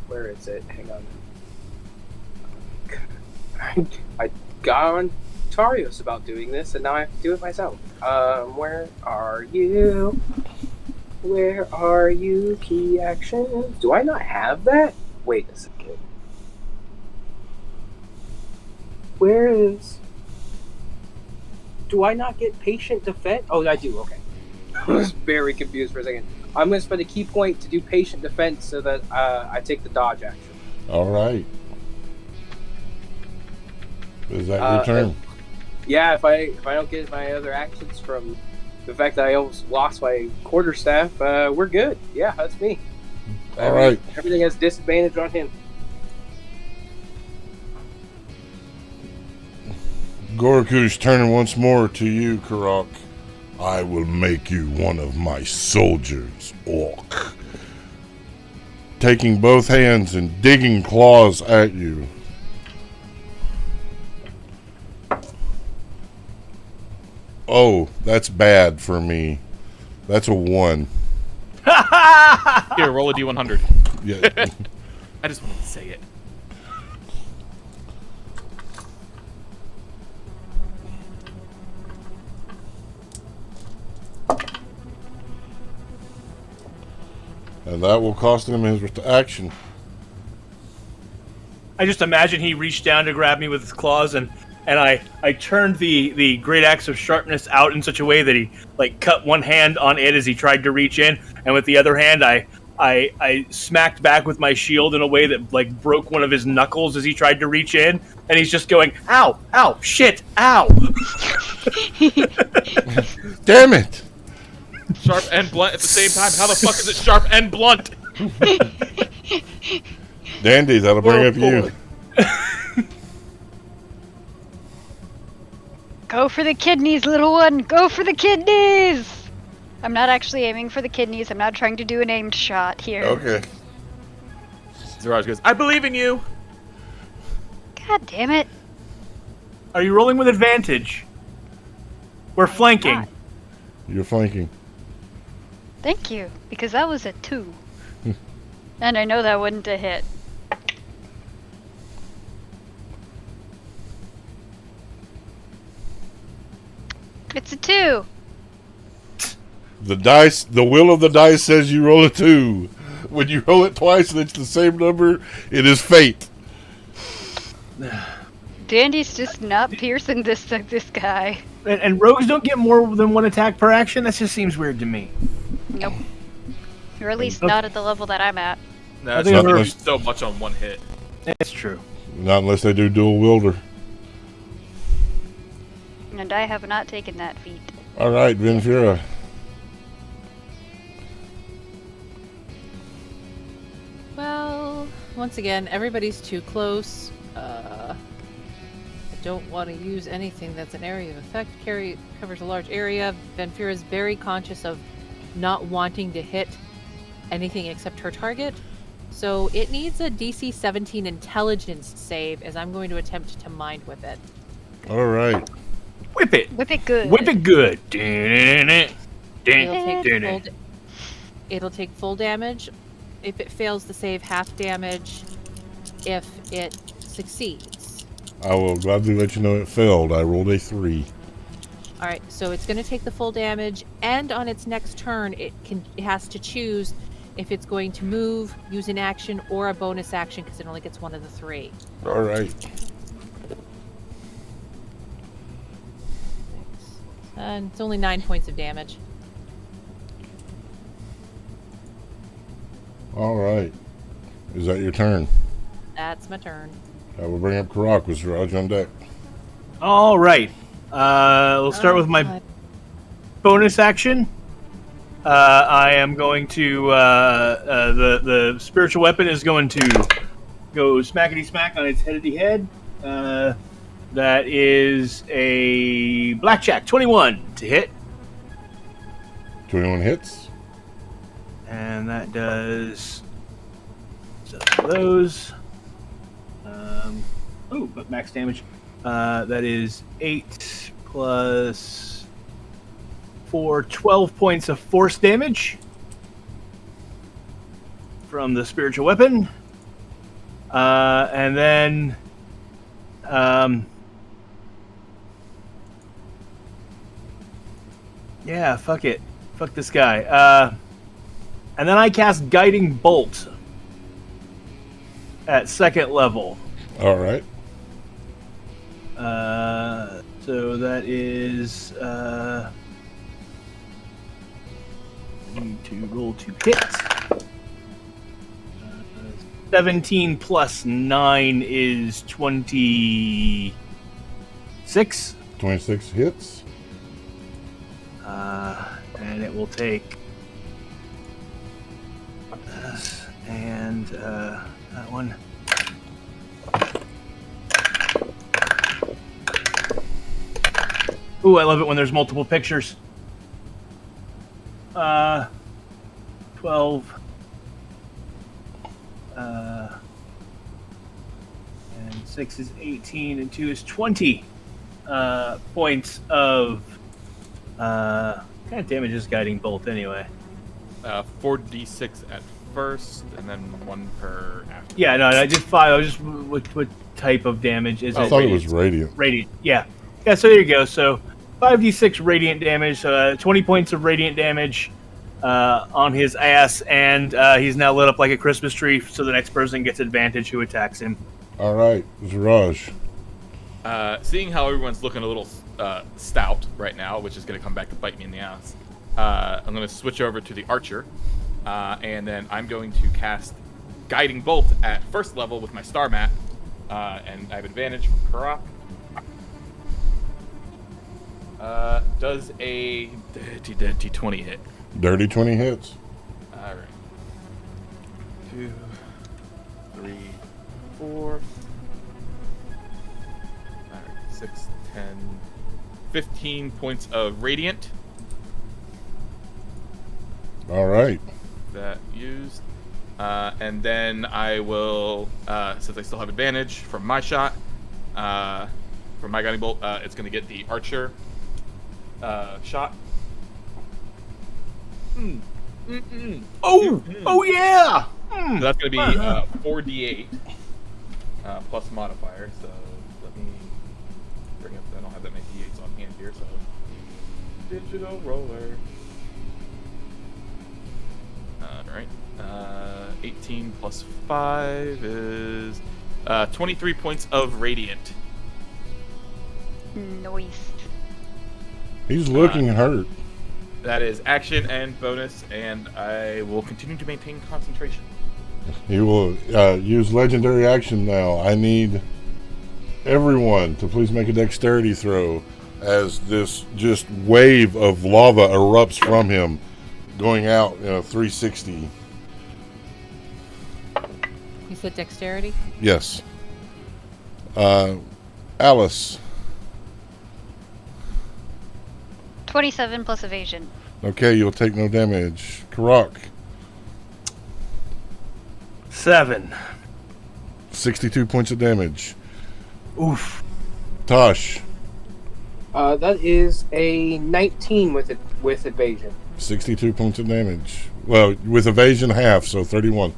where is it? Hang on. I got on Tarios about doing this, and now I have to do it myself. Where are you? Where are you? Key actions. Do I not have that? Wait a second. Where is... Do I not get patient defense? Oh, I do, okay. I was very confused for a second. I'm going to spend a key point to do patient defense so that I take the dodge action. Alright. Is that your turn? Yeah, if I don't get my other actions from the fact that I almost lost my quarterstaff, we're good. Yeah, that's me. Alright. Everything has disadvantage on him. Gorgacush turning once more to you, Karak. I will make you one of my soldiers, orc. Taking both hands and digging claws at you. Oh, that's bad for me. That's a 1. Here, roll a D100. Yeah. I just wanted to say it. And that will cost him his action. I just imagine he reached down to grab me with his claws, and I turned the great axe of sharpness out in such a way that he like cut one hand on it as he tried to reach in, and with the other hand I I smacked back with my shield in a way that like broke one of his knuckles as he tried to reach in, and he's just going, "Ow! Ow! Shit! Ow!" Damn it! Sharp and blunt at the same time. How the fuck is it sharp and blunt? Dandy, that'll bring up you. Go for the kidneys, little one. Go for the kidneys. I'm not actually aiming for the kidneys. I'm not trying to do an aimed shot here. Okay. Ziraj goes, I believe in you. God damn it. Are you rolling with advantage? We're flanking. God. You're flanking. Thank you, because that was a 2. And I know that wasn't a hit. It's a 2. The will of the dice says you roll a 2. When you roll it twice and it's the same number, it is fate. Dandy's just not piercing this guy. And rogues don't get more than one attack per action? That just seems weird to me. Nope. Or at least not at the level that I'm at. No, I it's think not I've gonna heard- do so much on one hit. It's true. Not unless they do dual wielder. And I have not taken that feat. All right, Venfira. Well, once again, everybody's too close. I don't want to use anything that's an area of effect. Covers a large area. Venfira is very conscious of not wanting to hit anything except her target. So it needs a DC 17 intelligence save, as I'm going to attempt to mind whip it. All right. Whip it. Whip it good. Whip it good. It'll take full damage. If it fails the save, half damage. If it succeeds. I will gladly let you know it failed. I rolled a 3. Alright, so it's going to take the full damage, and on its next turn, it has to choose if it's going to move, use an action, or a bonus action, because it only gets one of the 3. All right. And it's only 9 points of damage. All right. Is that your turn? That's my turn. I will bring up Karak with Siraj on deck. All right. We'll start with my God. bonus action. I am going to the spiritual weapon is going to go smackety smack on its headedy head. That is a blackjack 21 to hit, 21 hits. and that does 7 of those. But max damage. That is 8 plus 4, 12 points of force damage from the spiritual weapon. And then yeah, fuck it. Fuck this guy. And then I cast Guiding Bolt at 2nd level. All right. So that is I need to roll to hit. 17 plus 9 is 26. 26 hits. And it will take this and that one. Ooh, I love it when there's multiple pictures. 12. And 6 is 18, and 2 is 20 points of kind of damage is Guiding Bolt anyway. 4d6 at first, and then 1 per after. Yeah, no, I did 5. I was just what type of damage is I it? thought it was radiant. Radiant. Yeah, so there you go. So 5d6 radiant damage, 20 points of radiant damage on his ass, and he's now lit up like a Christmas tree, so the next person gets advantage who attacks him. All right, Siraj. Seeing how everyone's looking a little stout right now, which is going to come back to bite me in the ass, I'm going to switch over to the archer And then I'm going to cast Guiding Bolt at first level with my star map. And I have advantage from Karak. Does a dirty 20 hit? Dirty 20 hits. Alright. 2, 3, 4. Alright, 6, 10, 15 points of Radiant. All right. That used. And then I will, since I still have advantage from my shot, from my Guiding Bolt, it's going to get the Archer shot. Oh yeah! So that's going to be 4d8 plus modifier. So let me bring up. I don't have that many d8s on hand here. So digital roller. All right. 18 plus 5 is 23 points of radiant. Nice. He's looking hurt. That is action and bonus, and I will continue to maintain concentration. He will use legendary action now. I need everyone to please make a dexterity throw as this just wave of lava erupts from him, going out in a 360. You said dexterity? Yes. Alice. 27 plus evasion. Okay, you'll take no damage. Karak. 7. 62 points of damage. Oof. Tosh. That is a 19 with evasion. 62 points of damage. Well, with evasion half, so 31.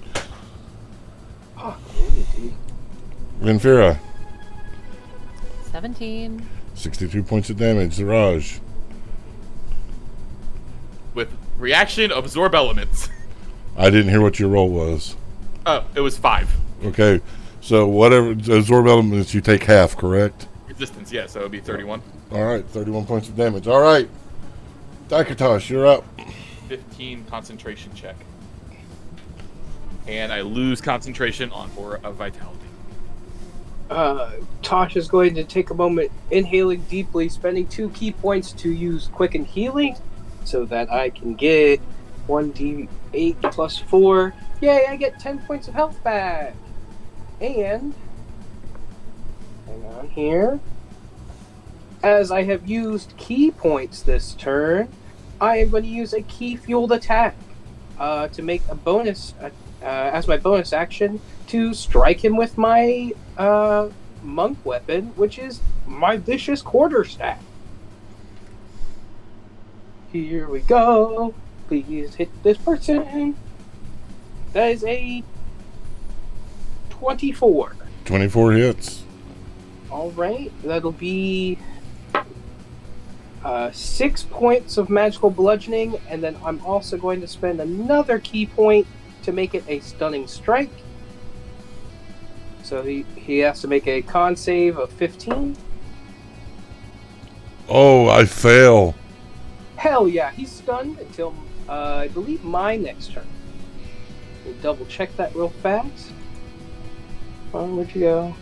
Oh, dude. Vinfira. 17. 62 points of damage. Ziraj. With reaction, absorb elements. I didn't hear what your roll was. Oh, it was 5. Okay, so whatever absorb elements, you take half, correct? Resistance, yeah, so it would be 31. All right, 31 points of damage. All right, Daikatosh, you're up. 15 concentration check. And I lose concentration on Aura of Vitality. Tosh is going to take a moment, inhaling deeply, spending 2 key points to use Quicken Healing, so that I can get 1d8 plus 4. Yay, I get 10 points of health back! And, hang on here, as I have used key points this turn, I am going to use a key-fueled attack to make a bonus, as my bonus action, to strike him with my monk weapon, which is my Vicious Quarterstaff. Here we go. Please hit this person. That is a 24. 24 hits. Alright, that'll be 6 points of magical bludgeoning, and then I'm also going to spend another key point to make it a stunning strike. So he has to make a con save of 15. Oh, I fail. Hell yeah, he's stunned until, I believe, my next turn. We'll double check that real fast. Oh, where'd you go?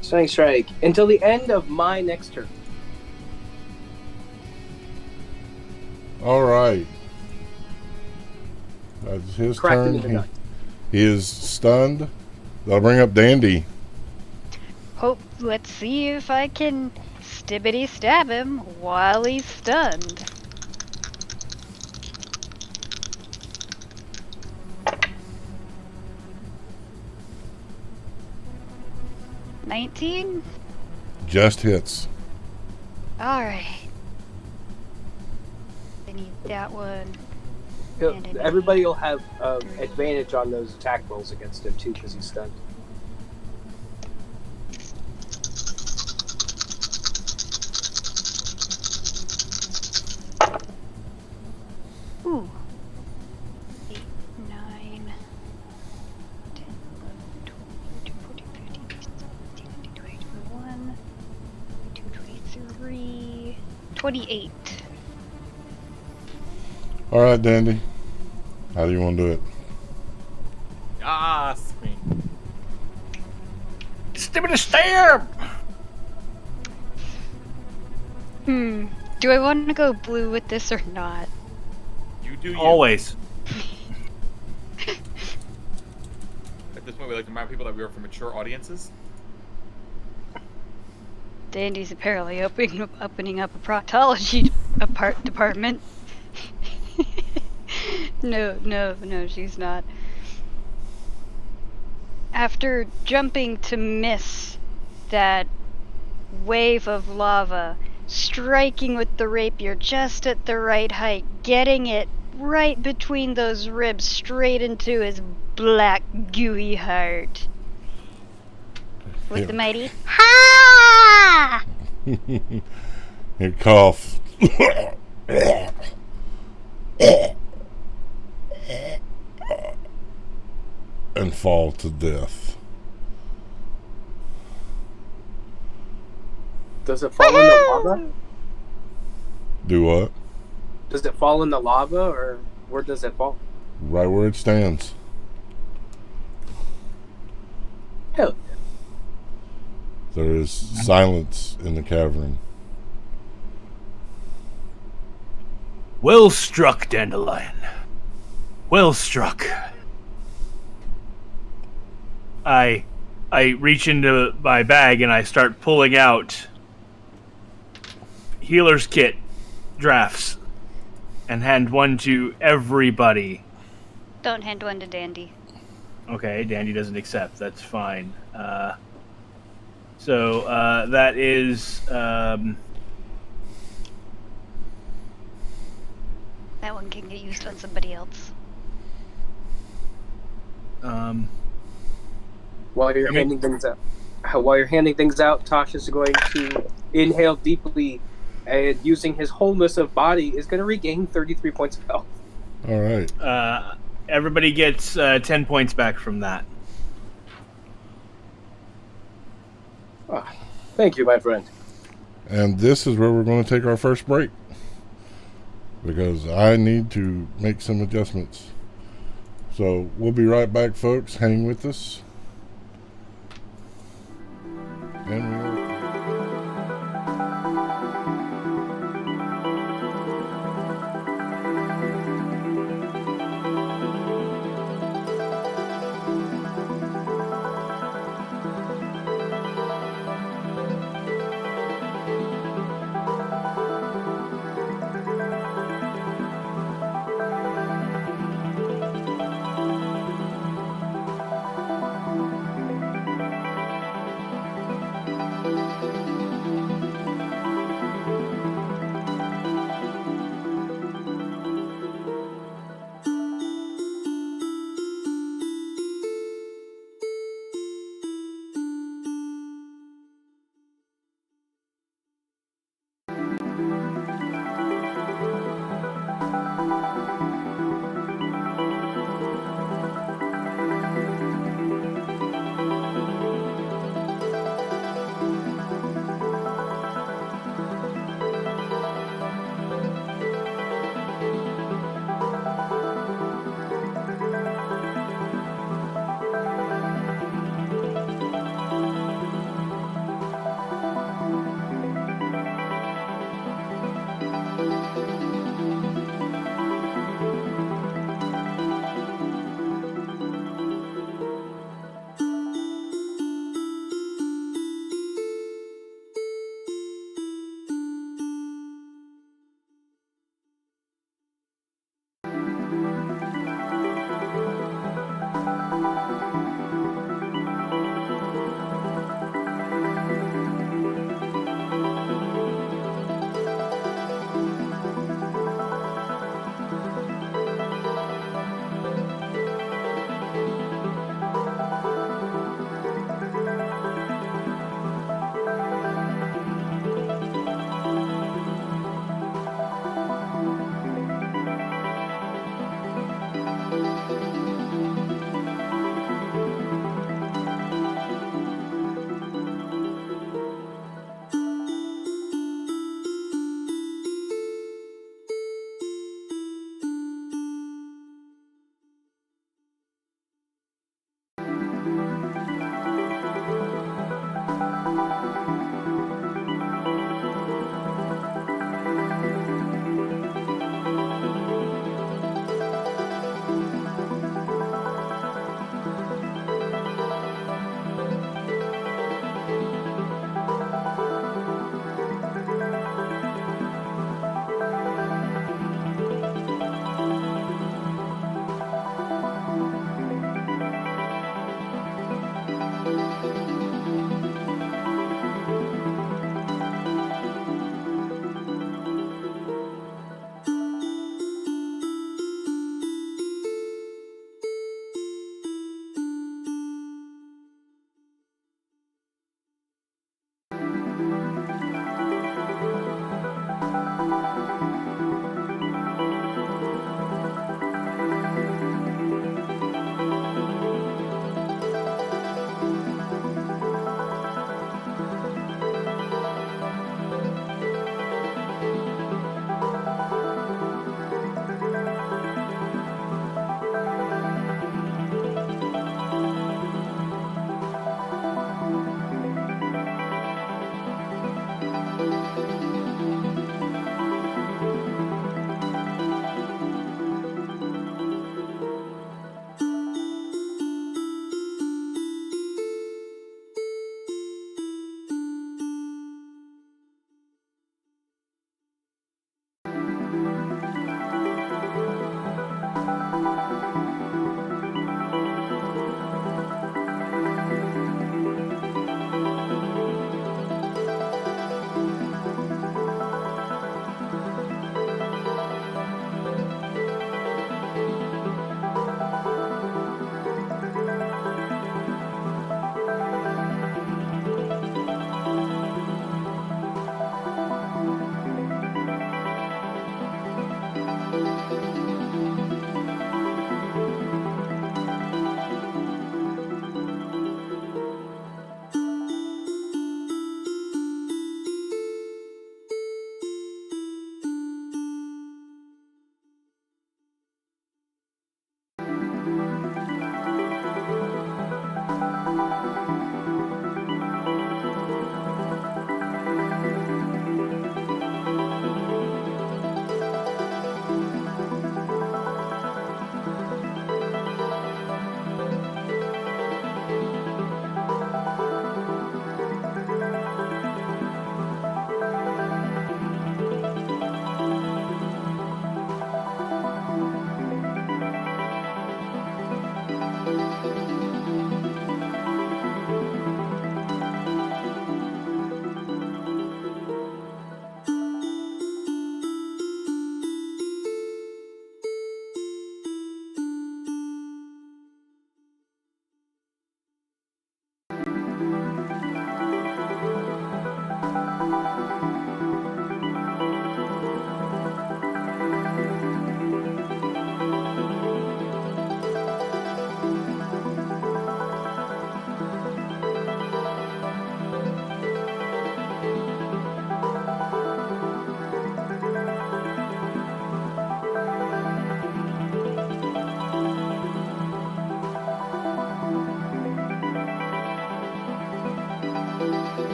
Stunning strike. Until the end of my next turn. All right. That's his Cracking in the turn. gut. He is stunned. That'll bring up Dandy. Let's see if I can stibbity stab him while he's stunned. $19? Just hits. Alright. I need that one. Everybody will have advantage on those attack rolls against him too, because he's stunned. Ooh. 8, 9, 10, 11, 12, 14, 15, 16, 20, 21, 22, 23, 28. All right, Dandy. How do you want to do it? Ah, screen. Stimmy to stab! Do I want to go blue with this or not? You do you. Always. At this point, we like to remind people that we are for mature audiences. Dandy's apparently opening up a proctology department. No, she's not. After jumping to miss that wave of lava, striking with the rapier just at the right height, getting it right between those ribs straight into his black gooey heart. With the mighty ha! You cough. And fall to death. Does it fall in the lava? Do what? Does it fall in the lava, or where does it fall? Right where it stands. Hell yeah. There is silence in the cavern. Well struck, Dandelion. Well struck. I reach into my bag and I start pulling out healer's kit drafts and hand one to everybody. Don't hand one to Dandy. Okay, Dandy doesn't accept. That's fine. So that is That one can get used on somebody else. While you're handing things out, Tosh is going to inhale deeply, and using his wholeness of body, is going to regain 33 points of health. All right. everybody gets 10 points back from that. Thank you, my friend. And this is where we're going to take our first break, because I need to make some adjustments. So we'll be right back, folks. Hang with us. And we'll...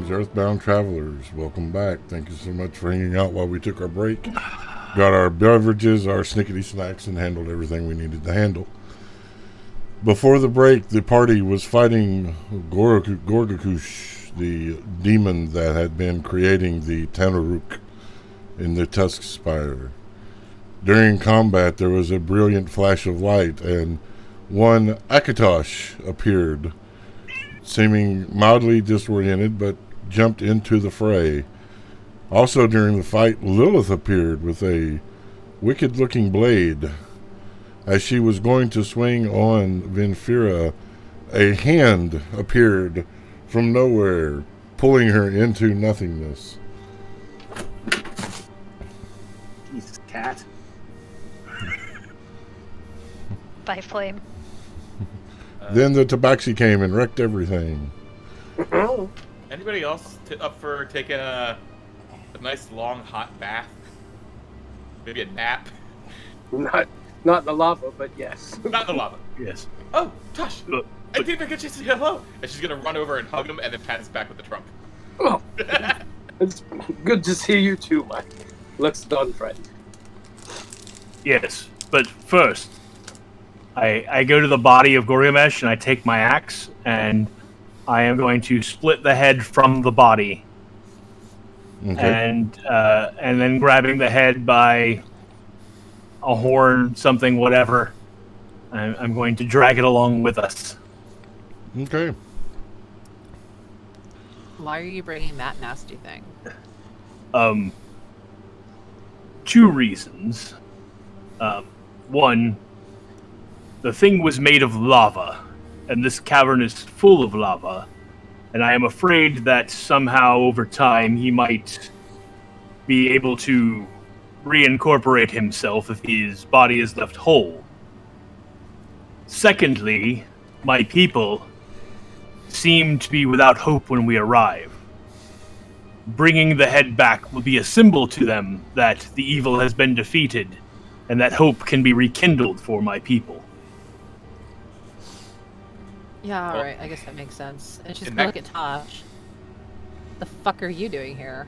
Greetings, Earthbound travelers. Welcome back. Thank you so much for hanging out while we took our break. Got our beverages, our snickety snacks, and handled everything we needed to handle. Before the break, the party was fighting Gorgacush, the demon that had been creating the Tanaruk in the Tuskspire. During combat, there was a brilliant flash of light, and one Akatosh appeared, seeming mildly disoriented, but jumped into the fray. Also during the fight, Lilith appeared with a wicked-looking blade. As she was going to swing on Vinfira, a hand appeared from nowhere, pulling her into nothingness. Jesus, cat. By flame. Then the tabaxi came and wrecked everything. Anybody else up for taking a nice long hot bath? Maybe a nap? Not in the lava, but yes. Not in the lava. Yes. Oh, Tosh! I didn't even get you to say hello! And she's gonna run over and hug him and then pat his back with the trunk. Oh, it's good to see you too, my looks done, friend. Yes, but first, I go to the body of Gorgacush and I take my axe and I am going to split the head from the body. Okay. And then grabbing the head by a horn, something, whatever, I'm going to drag it along with us. Okay. Why are you bringing that nasty thing? Two reasons. One, the thing was made of lava, and this cavern is full of lava, and I am afraid that somehow over time he might be able to reincorporate himself if his body is left whole. Secondly, my people seem to be without hope when we arrive. Bringing the head back will be a symbol to them that the evil has been defeated, and that hope can be rekindled for my people. Yeah, Well, alright, I guess that makes sense. And she's in gonna that- look at Tosh. The fuck are you doing here?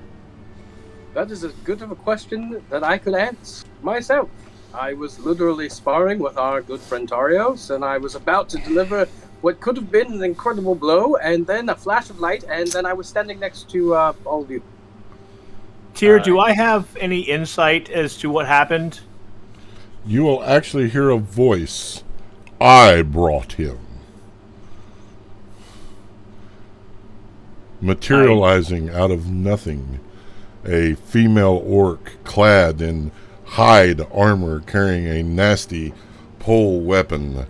That is as good of a question that I could answer myself. I was literally sparring with our good friend Tarios, and I was about to deliver what could have been an incredible blow, and then a flash of light, and then I was standing next to all of you. Tyr, do I have any insight as to what happened? You will actually hear a voice. I brought him. Materializing out of nothing, a female orc clad in hide armor carrying a nasty pole weapon.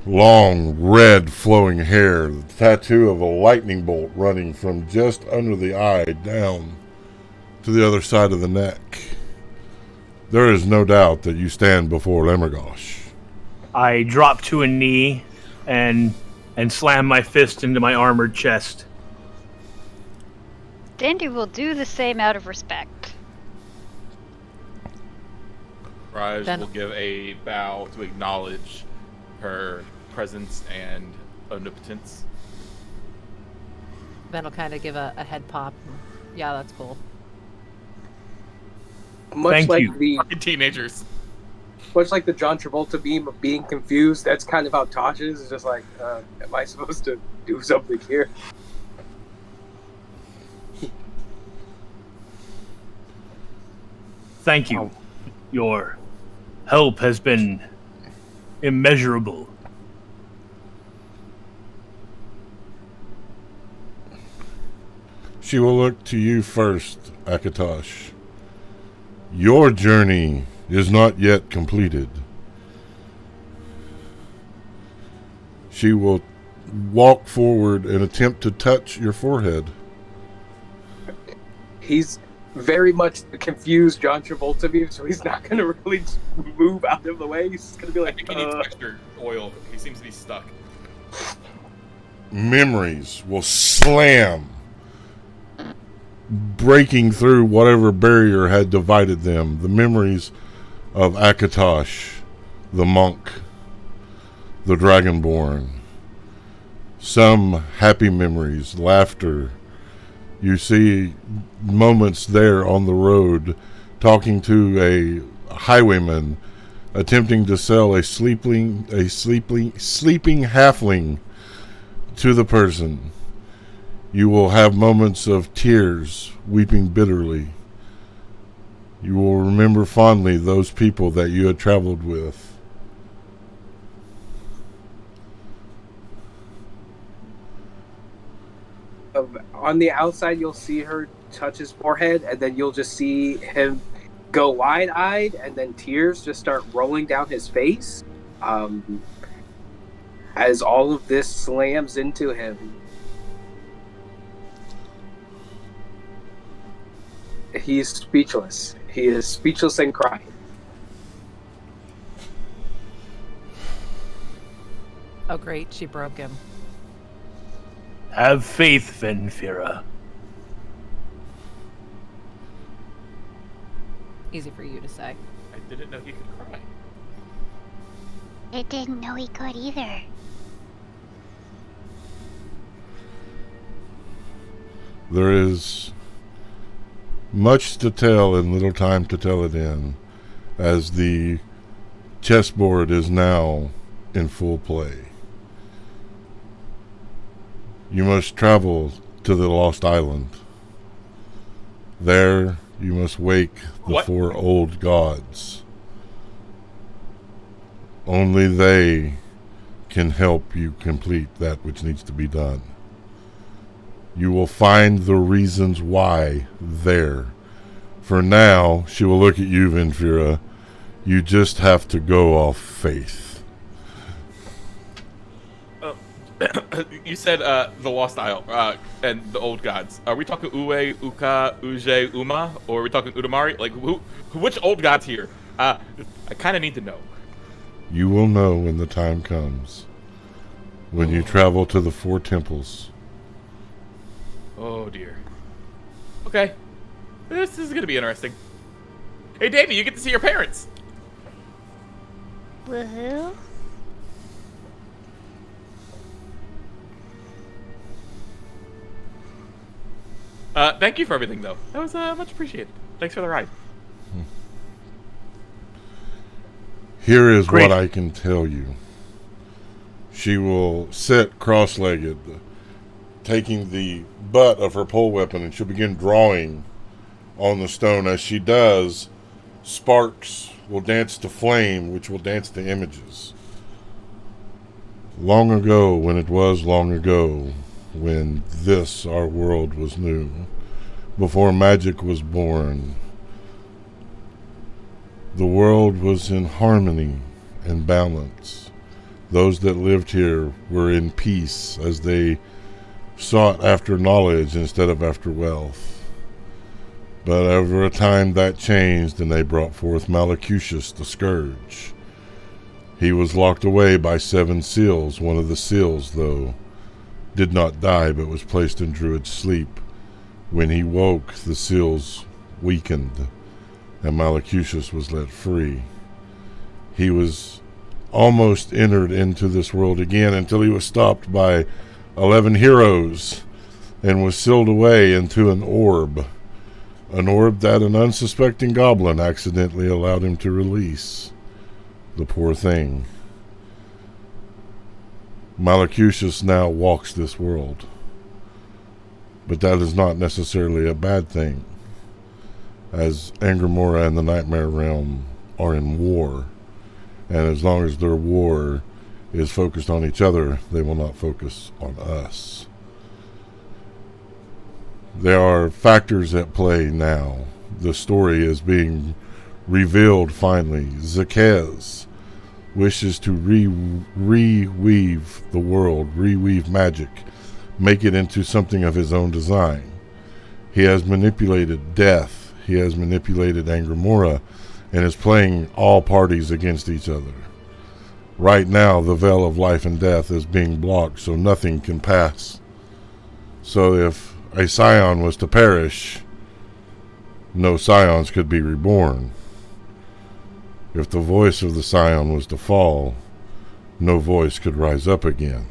Long, red, flowing hair, the tattoo of a lightning bolt running from just under the eye down to the other side of the neck. There is no doubt that you stand before Lemergosh. I drop to a knee and slam my fist into my armored chest. Dandy will do the same out of respect. Raj Then- will give a bow to acknowledge her presence and omnipotence. Then I'll kind of give a head pop. Yeah, that's cool. Much Thank like you. Fucking teenagers. Much like the John Travolta meme of being confused, that's kind of how Tosh is. It's just like, am I supposed to do something here? Thank you. Your help has been immeasurable. She will look to you first, Akatosh. Your journey is not yet completed. She will walk forward and attempt to touch your forehead. He's very much the confused John Travolta meme, so he's not going to really move out of the way. He's just going to be I like, think he needs extra oil. He seems to be stuck. Memories will slam, breaking through whatever barrier had divided them. The memories of Akatosh, the monk, the dragonborn. Some happy memories, laughter, You see moments there on the road talking to a highwayman attempting to sell a sleeping halfling to the person. You will have moments of tears, weeping bitterly. You will remember fondly those people that you had traveled with. On the outside, you'll see her touch his forehead, and then you'll just see him go wide-eyed, and then tears just start rolling down his face as all of this slams into him. He's speechless. He is speechless and crying. Oh, great. She broke him. Have faith, Venfira. Easy for you to say. I didn't know he could cry. I didn't know he could either. There is much to tell and little time to tell it in, as the chessboard is now in full play. You must travel to the Lost Island. There you must wake the What? 4 old gods. Only they can help you complete that which needs to be done. You will find the reasons why there. For now, she will look at you, Venfira. You just have to go off faith. You said the Lost Isle and the old gods. Are we talking Uwe, Uka, Uje, Uma, or are we talking Udamari? Like, which old gods here? I kind of need to know. You will know when the time comes. When you travel to the 4 temples. Oh dear. Okay, this is gonna be interesting. Hey, Davey, you get to see your parents. Woohoo. Thank you for everything, though. That was much appreciated. Thanks for the ride. Here is Great. what I can tell you. She will sit cross-legged, taking the butt of her pole weapon, and she'll begin drawing on the stone. As she does, sparks will dance to flame, which will dance to images. Long ago, when it was long ago, when this, our world, was new, before magic was born, the world was in harmony and balance. Those that lived here were in peace as they sought after knowledge instead of after wealth. But over a time that changed, and they brought forth Malacushus the Scourge. He was locked away by 7 seals. One of the seals, though, did not die, but was placed in Druid's sleep. When he woke, the seals weakened, and Malacushus was let free. He was almost entered into this world again until he was stopped by 11 heroes and was sealed away into an orb that an unsuspecting goblin accidentally allowed him to release. The poor thing. Malacushus now walks this world. But that is not necessarily a bad thing, as Angramora and the Nightmare Realm are in war, and as long as their war is focused on each other, they will not focus on us. There are factors at play now. The story is being revealed finally. Zacchaeus wishes to reweave the world, reweave magic, make it into something of his own design. He has manipulated death. He has manipulated Angramora and is playing all parties against each other. Right now, the veil of life and death is being blocked, so nothing can pass. So if a Scion was to perish, no Scions could be reborn. If the voice of the Scion was to fall, no voice could rise up again.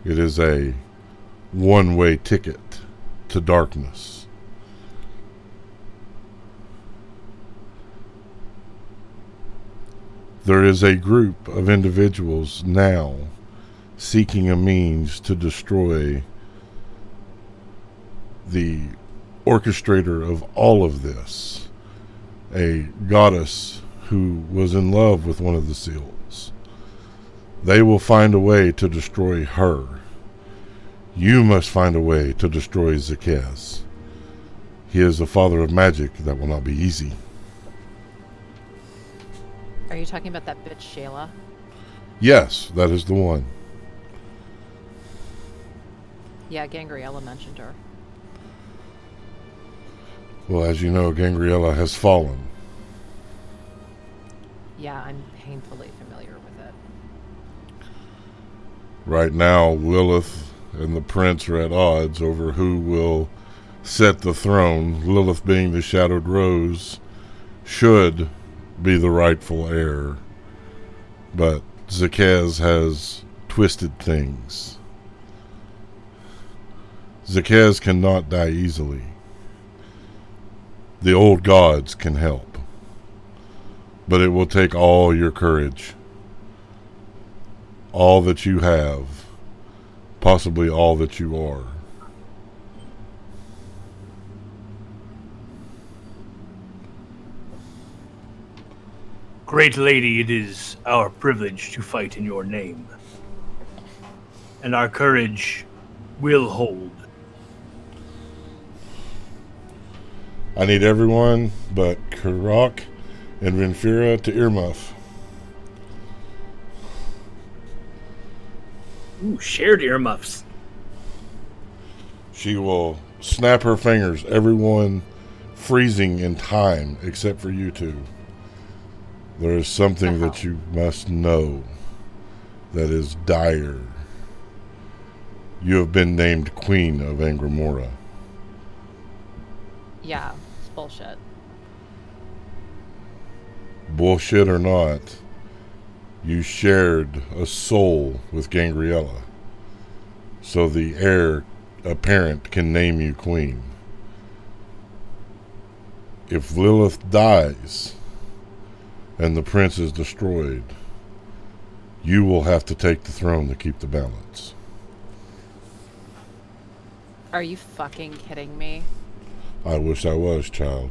It is a one-way ticket to darkness. There is a group of individuals now seeking a means to destroy the orchestrator of all of this, a goddess who was in love with one of the seals. They will find a way to destroy her. You must find a way to destroy Zacchaeus. He is the father of magic. That will not be easy. Are you talking about that bitch Shayla? Yes, that is the one. Yeah, Gangriella mentioned her. Well, as you know, Gangriella has fallen. Yeah, I'm painfully familiar with it. Right now, Lilith and the prince are at odds over who will set the throne. Lilith, being the Shadowed Rose, should be the rightful heir. But Zacchaeus has twisted things. Zacchaeus cannot die easily. The old gods can help. But it will take all your courage. All that you have. Possibly all that you are. Great lady, it is our privilege to fight in your name. And our courage will hold. I need everyone but Karak and Renfira to earmuff. Ooh, shared earmuffs. She will snap her fingers, everyone freezing in time except for you two. There is something that you must know that is dire. You have been named Queen of Angramora. Yeah, it's bullshit. Bullshit or not, you shared a soul with Gangriella. So the heir apparent can name you queen. If Lilith dies and the prince is destroyed, you will have to take the throne to keep the balance. Are you fucking kidding me? I wish I was, child.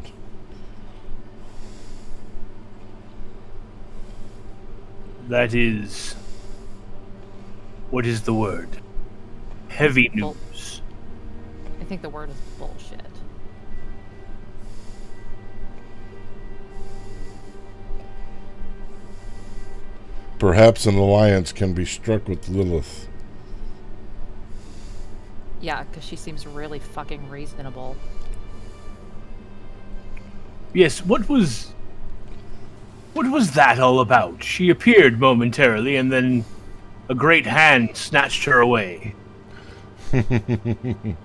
That is... What is the word? Heavy news. I think the word is bullshit. Perhaps an alliance can be struck with Lilith. Yeah, because she seems really fucking reasonable. Yes, what was that all about? She appeared momentarily, and then a great hand snatched her away. The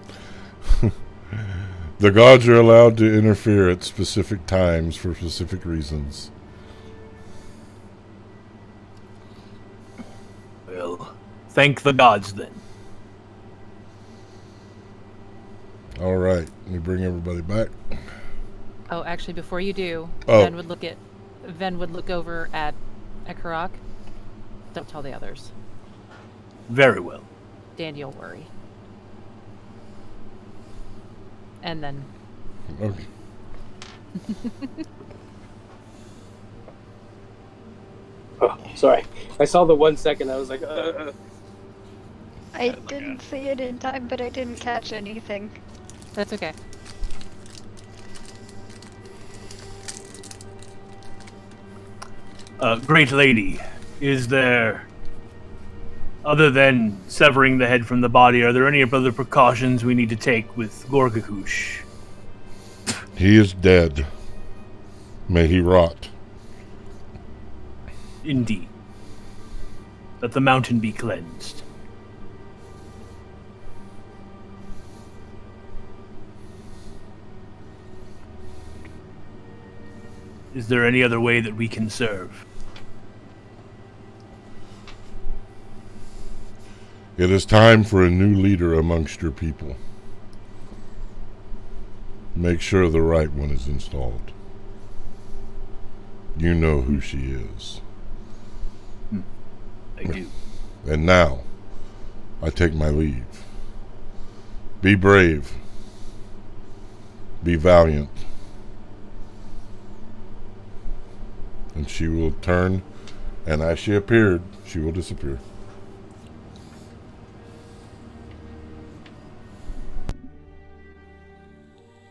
gods are allowed to interfere at specific times for specific reasons. Well, thank the gods then. All right, let me bring everybody back. Oh, actually, before you do, Oh. Ven would look over at Karak. Don't tell the others. Very well. Dandy will worry. And then... Okay. Oh, sorry. I saw the 1 second. I was like, I didn't see it in time, but I didn't catch anything. That's okay. Great lady, is there, other than severing the head from the body, are there any other precautions we need to take with Gorgacush? He is dead. May he rot. Indeed. Let the mountain be cleansed. Is there any other way that we can serve? It is time for a new leader amongst your people. Make sure the right one is installed. You know who she is. I do. And now, I take my leave. Be brave. Be valiant. And she will turn, and as she appeared, she will disappear.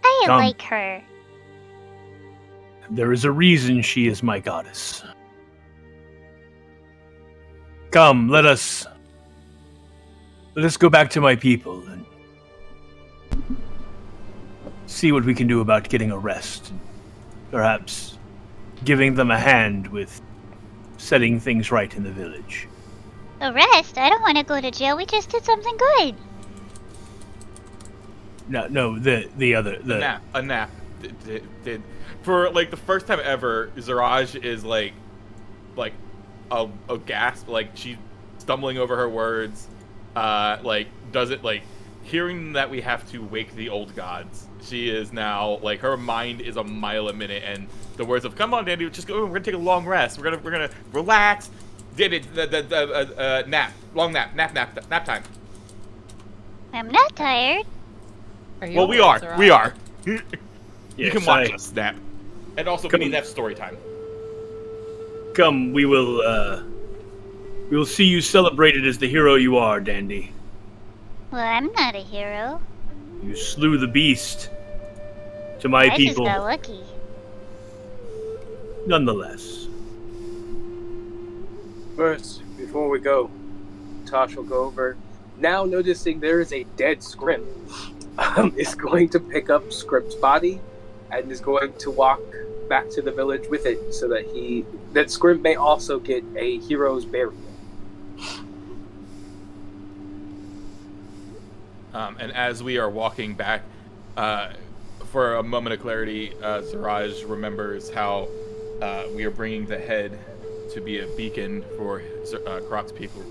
I Come. like her. There is a reason she is my goddess. Come, let us go back to my people and see what we can do about getting a rest. Perhaps giving them a hand with setting things right in the village. A rest? I don't want to go to jail. We just did something good. No, the other A nap. For like the first time ever, Zaraj is like a gasp, like she's stumbling over her words, like does it like hearing that we have to wake the old gods. She is now like her mind is a mile a minute, and the words of "Come on, Dandy, just go. We're gonna take a long rest. We're gonna relax." Dandy, nap, long nap time. I'm not tired. Are you Well, we are. Zaraj? We are. You Yes, can watch us nap, and also Come we need to on. have story time. Come, we will see you celebrated as the hero you are, Dandy. Well, I'm not a hero. You slew the beast to my I just people. got lucky. Nonetheless. First, before we go, Tosh will go over. Now noticing there is a dead Scrimp, is going to pick up Scrimp's body and is going to walk back to the village with it so that Scrimp may also get a hero's burial. And as we are walking back, for a moment of clarity, Zaraj remembers how we are bringing the head to be a beacon for Croc's people.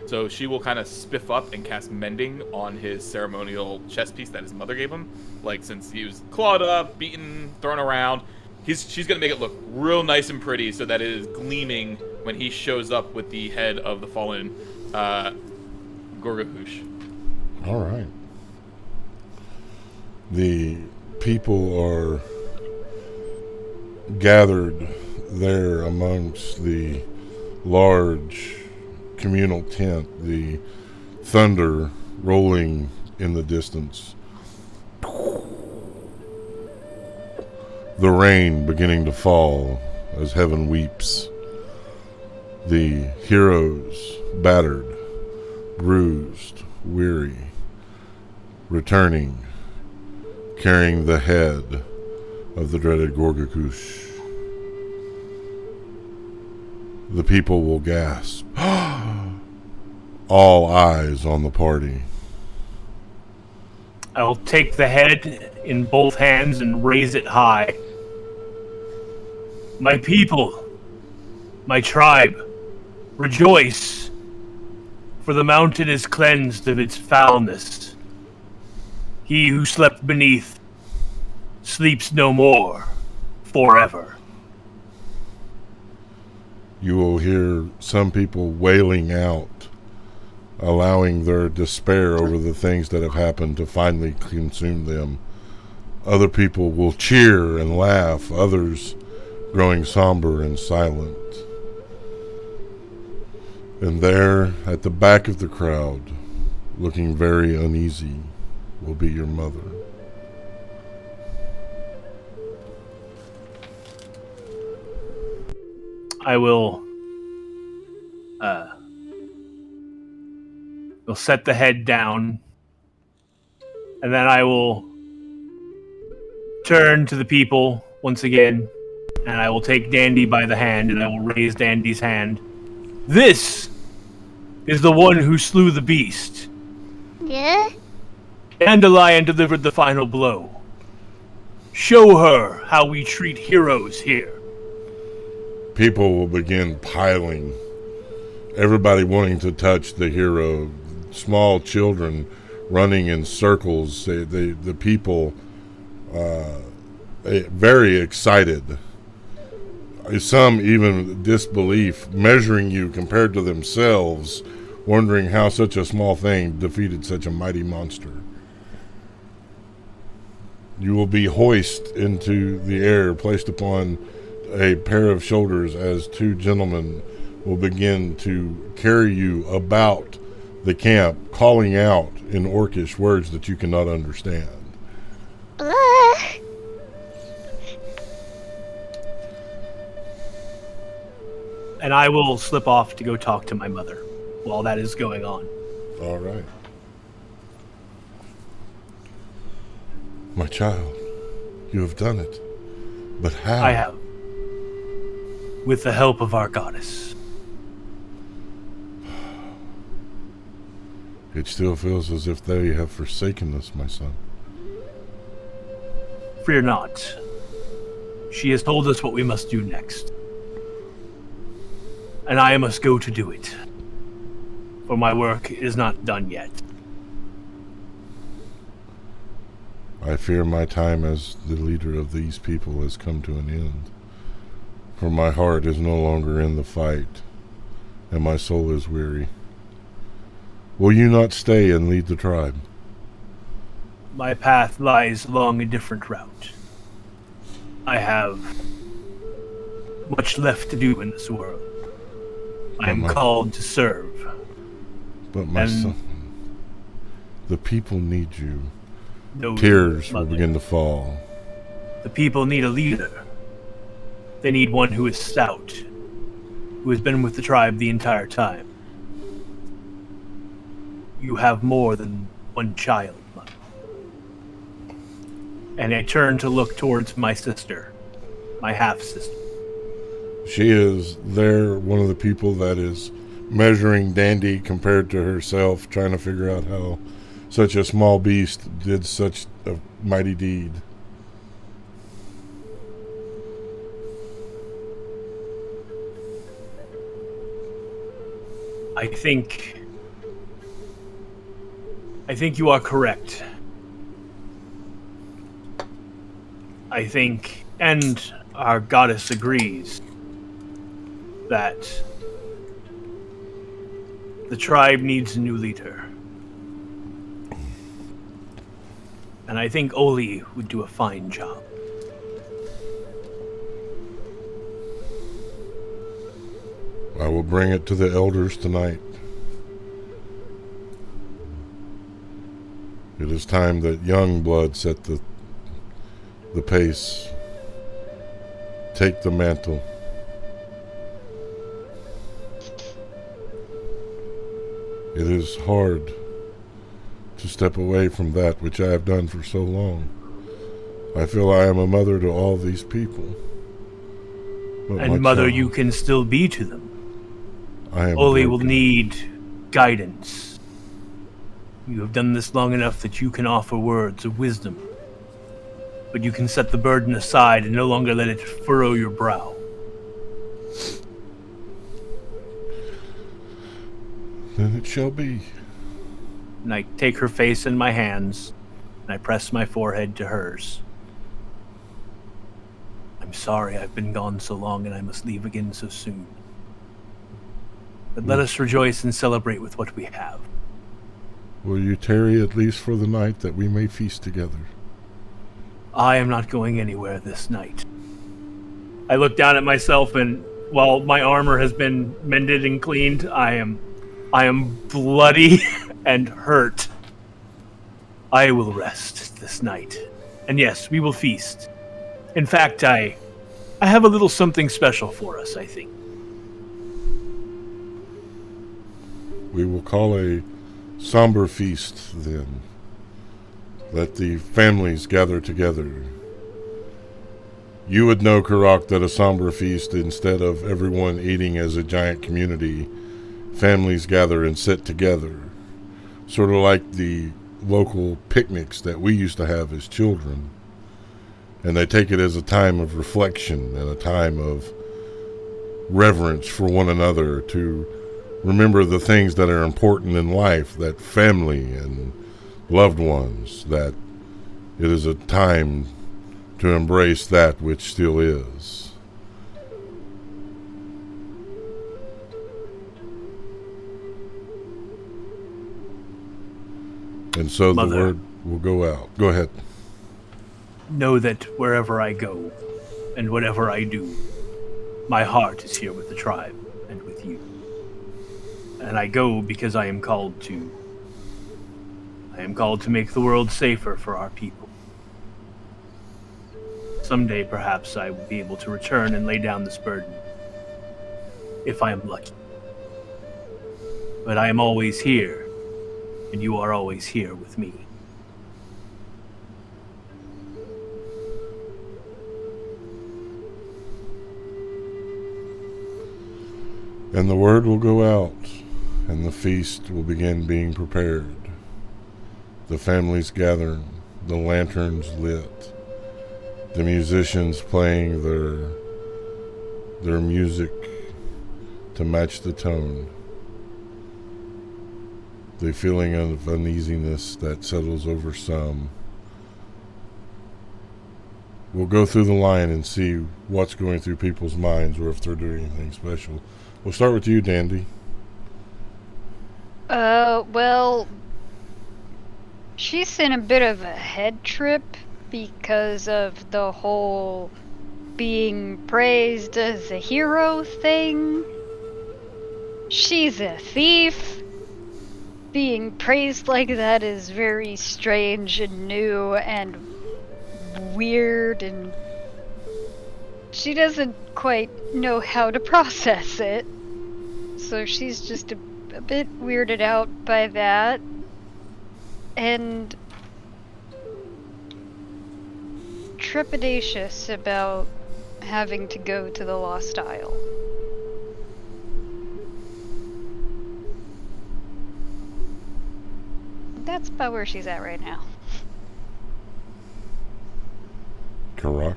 So she will kind of spiff up and cast Mending on his ceremonial chest piece that his mother gave him. Like, since he was clawed up, beaten, thrown around, she's going to make it look real nice and pretty so that it is gleaming when he shows up with the head of the fallen Gorgacush. All right. The people are gathered there amongst the large communal tent, the thunder rolling in the distance, the rain beginning to fall as heaven weeps, the heroes battered, bruised, weary, returning, carrying the head of the dreaded Gorgacush. The people will gasp. All eyes on the party. I will take the head in both hands and raise it high. My people, my tribe, rejoice, for the mountain is cleansed of its foulness. He who slept beneath sleeps no more, forever. You will hear some people wailing out, allowing their despair over the things that have happened to finally consume them. Other people will cheer and laugh, others growing somber and silent. And there, at the back of the crowd, looking very uneasy, will be your mother. I will set the head down, and then I will turn to the people once again, and I will take Dandy by the hand, and I will raise Dandy's hand. This is the one who slew the beast. Yeah? Dandelion delivered the final blow. Show her how we treat heroes here. People will begin piling, everybody wanting to touch the hero, small children running in circles. The people very excited. Some even disbelief, measuring you compared to themselves, wondering how such a small thing defeated such a mighty monster. You will be hoisted into the air, placed upon a pair of shoulders as two gentlemen will begin to carry you about the camp, calling out in Orcish words that you cannot understand. And I will slip off to go talk to my mother while that is going on. All right. My child, you have done it. But how? I have. With the help of our goddess. It still feels as if they have forsaken us, my son. Fear not. She has told us what we must do next. And I must go to do it. For my work is not done yet. I fear my time as the leader of these people has come to an end. For my heart is no longer in the fight, and my soul is weary. Will you not stay and lead the tribe? My path lies along a different route. I have much left to do in this world. I am called to serve. But my son, the people need you. No, Tears will mother. begin to fall. The people need a leader. They need one who is stout, who has been with the tribe the entire time. You have more than one child, mother. And I turn to look towards my sister, my half-sister. She is there, one of the people that is measuring Dandy compared to herself, trying to figure out how such a small beast did such a mighty deed. I think you are correct. I think, and our goddess agrees, that the tribe needs a new leader. And I think Oli would do a fine job. I will bring it to the elders tonight. It is time that young blood set the pace. Take the mantle. It is hard to step away from that which I have done for so long. I feel I am a mother to all these people. But And mother, you can still be to them. Oli will need guidance. You have done this long enough that you can offer words of wisdom. But you can set the burden aside and no longer let it furrow your brow. Then it shall be. And I take her face in my hands, and I press my forehead to hers. I'm sorry I've been gone so long and I must leave again so soon. But let us rejoice and celebrate with what we have. Will you tarry at least for the night that we may feast together? I am not going anywhere this night. I look down at myself, and while my armor has been mended and cleaned, I am bloody and hurt. I will rest this night. And yes, we will feast. In fact, I have a little something special for us, I think. We will call a somber feast then. Let the families gather together. You would know, Karak, that a somber feast, instead of everyone eating as a giant community, families gather and sit together. Sort of like the local picnics that we used to have as children. And they take it as a time of reflection and a time of reverence for one another, to remember the things that are important in life, that family and loved ones, that it is a time to embrace that which still is. And so Mother. the word will go out. Go ahead. Know that wherever I go and whatever I do, my heart is here with the tribe and with you. And I go because I am called to. I am called to make the world safer for our people. Someday, perhaps, I will be able to return and lay down this burden, if I am lucky. But I am always here, and you are always here with me. And the word will go out, and the feast will begin being prepared. The families gather, the lanterns lit, the musicians playing their music to match the tone. The feeling of uneasiness that settles over some. We'll go through the line and see what's going through people's minds, or if they're doing anything special. We'll start with you, Dandy. Well, she's in a bit of a head trip because of the whole being praised as a hero thing. She's a thief. Being praised like that is very strange and new and weird, and she doesn't quite know how to process it. So she's just a bit weirded out by that. And trepidatious about having to go to the Lost Isle. That's about where she's at right now. Karak.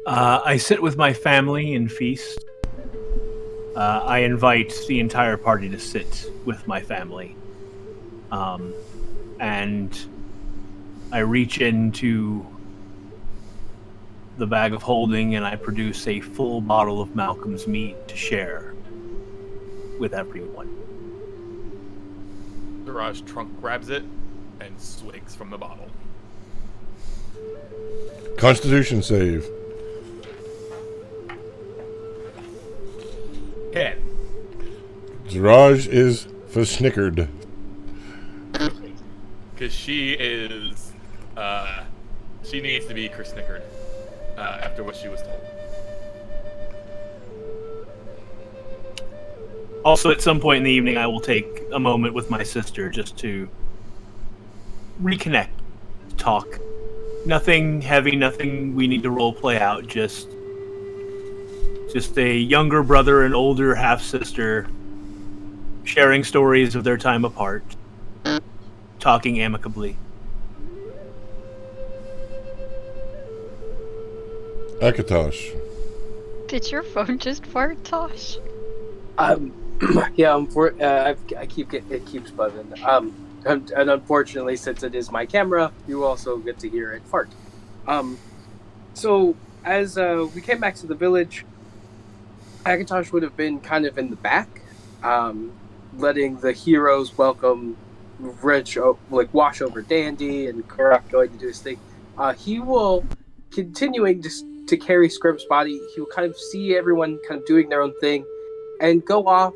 I sit with my family and feast. I invite the entire party to sit with my family. And I reach into the bag of holding and I produce a full bottle of Malcolm's mead to share with everyone. Siraj trunk grabs it and swigs from the bottle. Constitution save. 10. Ziraj is versnickered. Because she is, she needs to be versnickered after what she was told. Also, at some point in the evening, I will take a moment with my sister just to reconnect, talk. Nothing heavy, nothing we need to role play out, just a younger brother and older half-sister sharing stories of their time apart, talking amicably. Akatosh. Did your phone just fart, Tosh? Yeah, it keeps buzzing. And unfortunately, since it is my camera, you also get to hear it fart. So as we came back to the village, Akatosh would have been kind of in the back, letting the heroes welcome Rich, wash over Dandy and Karak going to do his thing. He will, continuing to carry Scrimp's body, he will kind of see everyone kind of doing their own thing and go off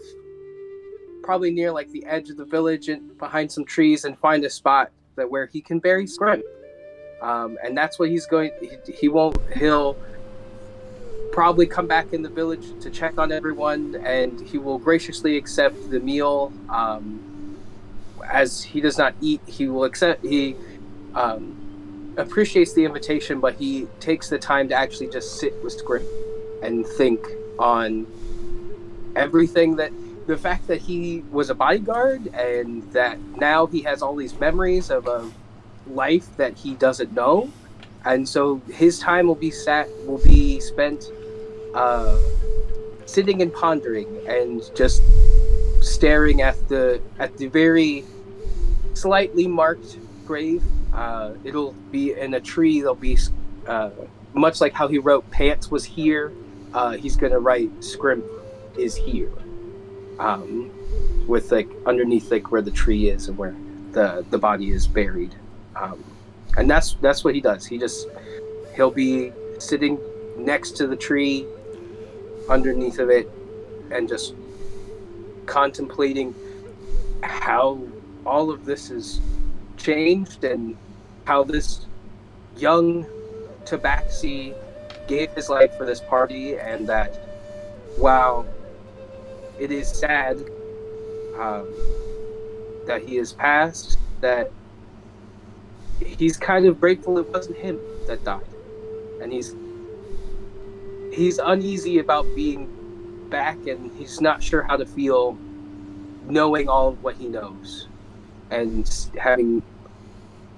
probably near like the edge of the village and behind some trees and find a spot where he can bury Scrimp. And that's what he's going. He'll probably come back in the village to check on everyone, and he will graciously accept the meal. As he does not eat, he will accept. He appreciates the invitation, but he takes the time to actually just sit with Scrimp and think on everything the fact that he was a bodyguard and that now he has all these memories of a life that he doesn't know, and so his time will be spent sitting and pondering and just staring at the very slightly marked grave. It'll be in a tree. There'll be much like how he wrote "Pants was here." He's gonna write "Scrimp is here," with like underneath like where the tree is and where the body is buried. And that's what he does. He'll be sitting next to the tree, underneath of it, and just contemplating how all of this has changed and how this young tabaxi gave his life for this party, and that while it is sad that he has passed, that he's kind of grateful it wasn't him that died, and he's uneasy about being back, and he's not sure how to feel knowing all of what he knows and having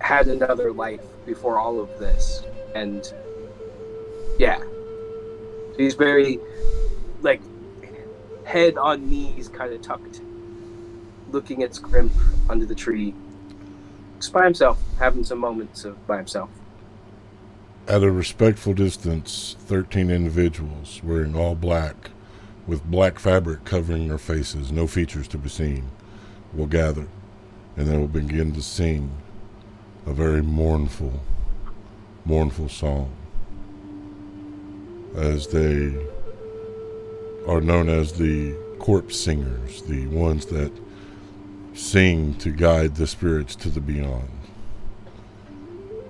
had another life before all of this. And yeah, he's very like head on knees, kind of tucked, looking at Scrimp under the tree, just by himself, having some moments of by himself. At a respectful distance, 13 individuals wearing all black, with black fabric covering their faces, no features to be seen, will gather, and they will begin to sing a very mournful song, as they are known as the corpse singers, the ones that sing to guide the spirits to the beyond.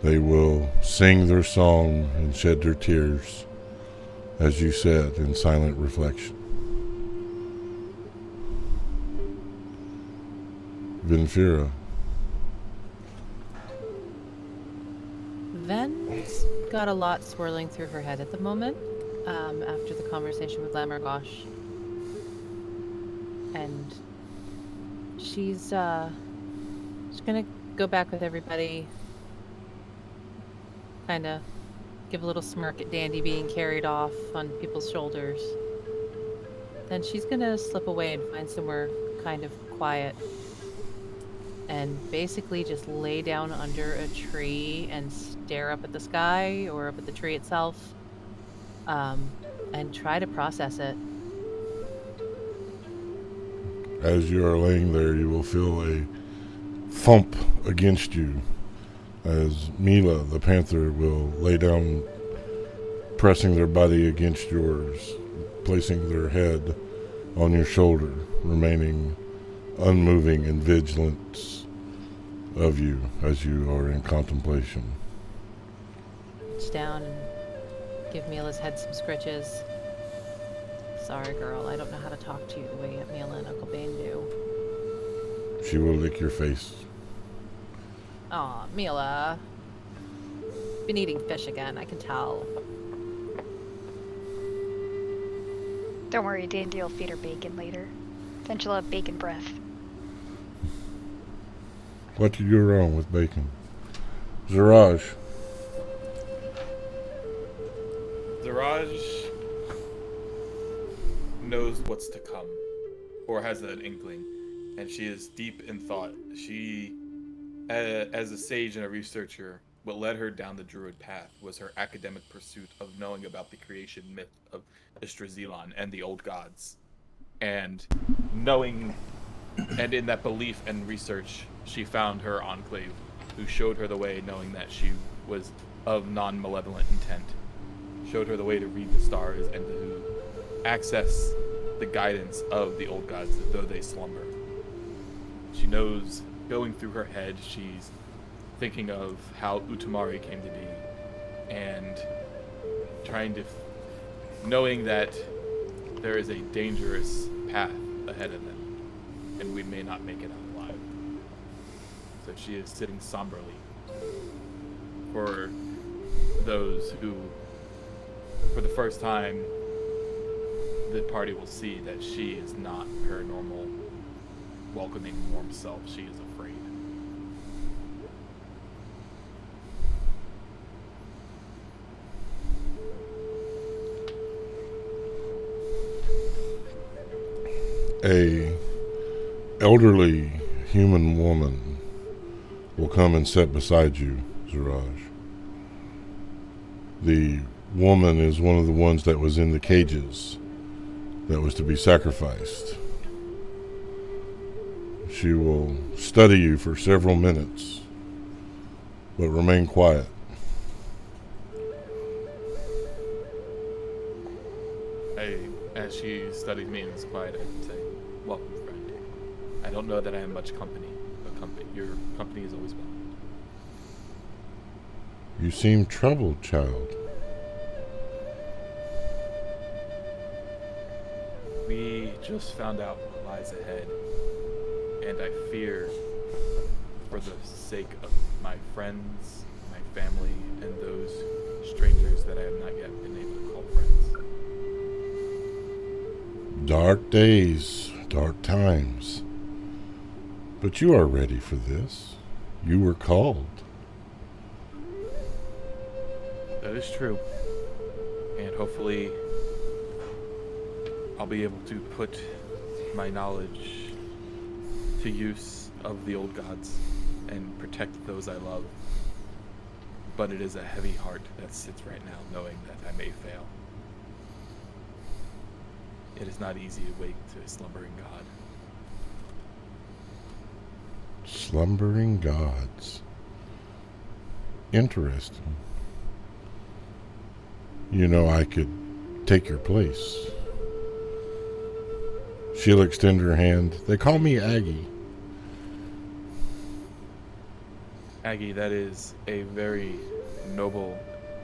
They will sing their song and shed their tears, as you said, in silent reflection. Vinfira. Ven's got a lot swirling through her head at the moment, after the conversation with Lamergosh. And she's gonna go back with everybody, kind of give a little smirk at Dandy being carried off on people's shoulders. Then she's gonna slip away and find somewhere kind of quiet and basically just lay down under a tree and stare up at the sky or up at the tree itself, and try to process it. As you are laying there, you will feel a thump against you as Mila, the panther, will lay down, pressing their body against yours, placing their head on your shoulder, remaining unmoving in vigilance of you as you are in contemplation. Reach down and give Mila's head some scritches. Sorry, girl, I don't know how to talk to you the way Mila and Uncle Bane do. She will lick your face. Aw, Mila. Been eating fish again, I can tell. Don't worry, Dandy will feed her bacon later. Then she'll have bacon breath. What could go wrong with bacon? Zaraj. Zaraj knows what's to come, or has an inkling, and she is deep in thought. She, as a sage and a researcher, what led her down the druid path was her academic pursuit of knowing about the creation myth of Yggdrasil and the old gods. And knowing, and in that belief and research, she found her enclave, who showed her the way, knowing that she was of non-malevolent intent. Showed her the way to read the stars and to access the guidance of the old gods, though they slumber. She knows, going through her head, she's thinking of how Utamari came to be, and trying to, knowing that there is a dangerous path ahead of them, and we may not make it out alive. So she is sitting somberly for those who, for the first time, the party will see that she is not her normal, welcoming, warm self. She is afraid. A elderly human woman will come and sit beside you, Ziraj. The woman is one of the ones that was in the cages that was to be sacrificed. She will study you for several minutes, but remain quiet. As she studies me and is quiet, I say, "Welcome, friend. I don't know that I have much company, but your company is always welcome." You seem troubled, child. We just found out what lies ahead, and I fear for the sake of my friends, my family, and those strangers that I have not yet been able to call friends. Dark days, dark times. But you are ready for this. You were called. That is true. And hopefully I'll be able to put my knowledge to use of the old gods and protect those I love. But it is a heavy heart that sits right now knowing that I may fail. It is not easy to wake to a slumbering god. Slumbering gods. Interesting. You know, I could take your place. She'll extend her hand. They call me Aggie. Aggie, that is a very noble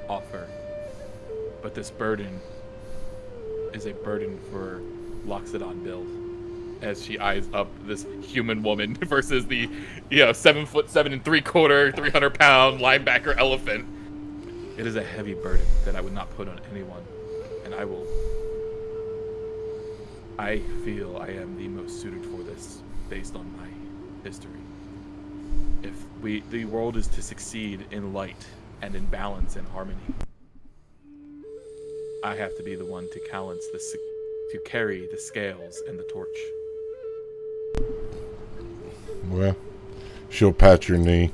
offer. But this burden is a burden for Loxodon build. As she eyes up this human woman versus the 7'7" 3/4, 300-pound linebacker elephant. It is a heavy burden that I would not put on anyone, and I feel I am the most suited for this based on my history. If the world is to succeed in light and in balance and harmony, I have to be the one to carry the scales and the torch. Well, she'll pat your knee.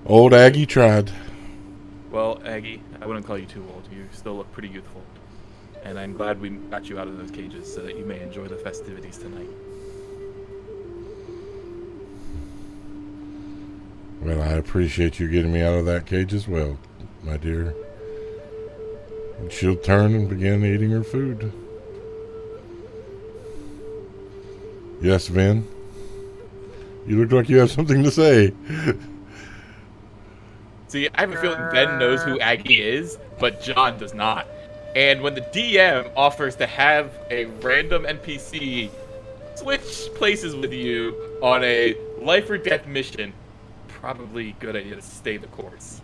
Old Aggie tried. Well, Aggie, I wouldn't call you too old. You still look pretty youthful. And I'm glad we got you out of those cages so that you may enjoy the festivities tonight. Well, I appreciate you getting me out of that cage as well, my dear. And she'll turn and begin eating her food. Yes, Vin? You look like you have something to say. See, I have a feeling Ben knows who Aggie is, but John does not. And when the DM offers to have a random NPC switch places with you on a life or death mission, probably good idea to stay the course.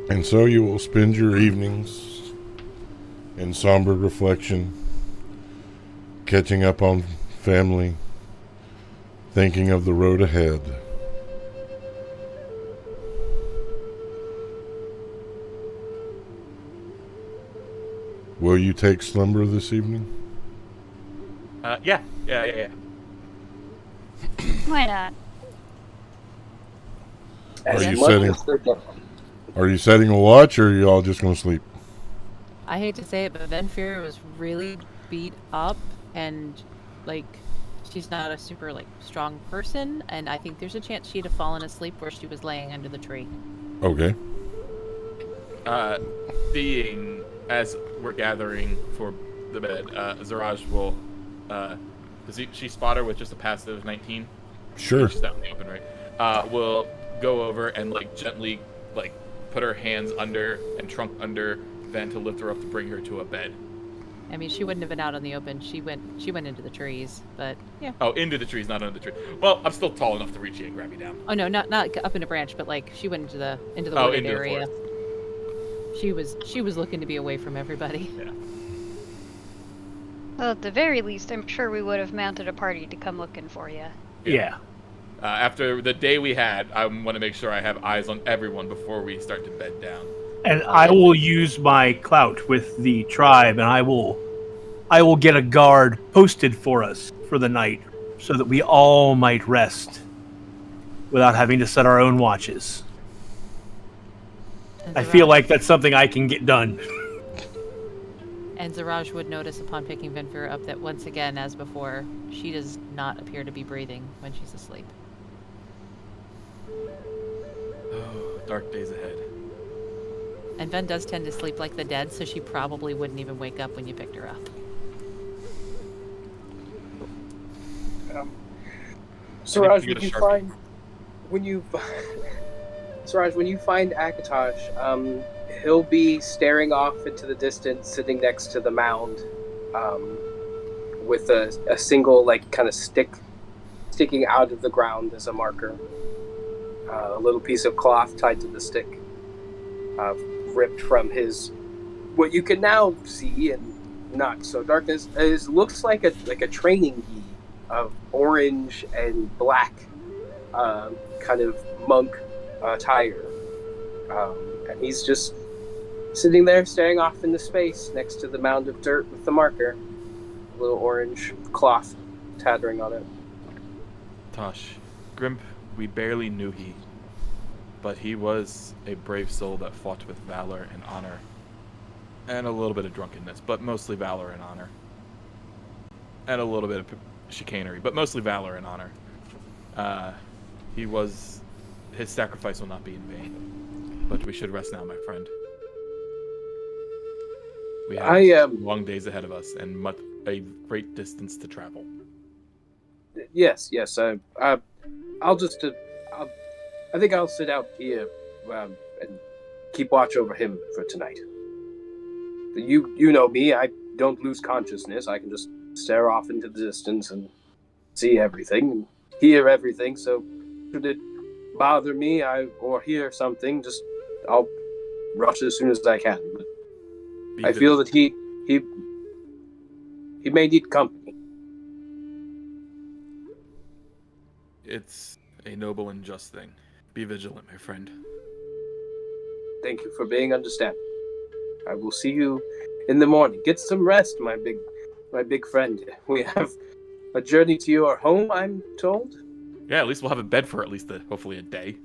And so you will spend your evenings in somber reflection, catching up on family, thinking of the road ahead. Will you take slumber this evening? Yeah. Why not? Are you setting a watch, or are you all just going to sleep? I hate to say it, but Venfira was really beat up, and she's not a super strong person, and I think there's a chance she'd have fallen asleep where she was laying under the tree. Okay. Seeing as we're gathering for the bed, Ziraj will does she spot her with just a passive 19? Sure. She's out in the open, right? Will go over and gently put her hands under and trunk under Ven to lift her up to bring her to a bed. I mean, she wouldn't have been out on the open. She went into the trees, but yeah. Oh, into the trees, not under the tree. Well, I'm still tall enough to reach you and grab you down. Oh no, not up in a branch, but she went into the wooded area. She was looking to be away from everybody. Yeah. Well, at the very least, I'm sure we would have mounted a party to come looking for you. Yeah. After the day we had, I want to make sure I have eyes on everyone before we start to bed down. And I will use my clout with the tribe, and I will get a guard posted for us for the night, so that we all might rest without having to set our own watches. And I feel Zaraj- like that's something I can get done. And Zaraj would notice upon picking Vinfir up that once again, as before, she does not appear to be breathing when she's asleep. Oh, dark days ahead. And Ven does tend to sleep like the dead, so she probably wouldn't even wake up when you picked her up. Siraj, you when get a you Sharpie. find Siraj, when you find Akatosh, he'll be staring off into the distance, sitting next to the mound, with a single kind of stick sticking out of the ground as a marker. A little piece of cloth tied to the stick, ripped from his what you can now see and not so dark is looks like a training gi of orange and black, kind of monk attire, and he's just sitting there staring off into space next to the mound of dirt with the marker, a little orange cloth tattering on it. Tosh, Grimp, we barely knew he, but he was a brave soul that fought with valor and honor, and a little bit of drunkenness, but mostly valor and honor, and a little bit of chicanery, but mostly valor and honor. His sacrifice will not be in vain, but we should rest now, my friend. We have long days ahead of us and a great distance to travel. Yes. I think I'll sit out here and keep watch over him for tonight. You know me. I don't lose consciousness. I can just stare off into the distance and see everything and hear everything. So, should it bother me or hear something, I'll rush as soon as I can. But I feel that he may need company. It's a noble and just thing. Be vigilant, my friend. Thank you for being understanding. I will see you in the morning. Get some rest, my big friend. We have a journey to your home, I'm told. Yeah, at least we'll have a bed for at least hopefully a day.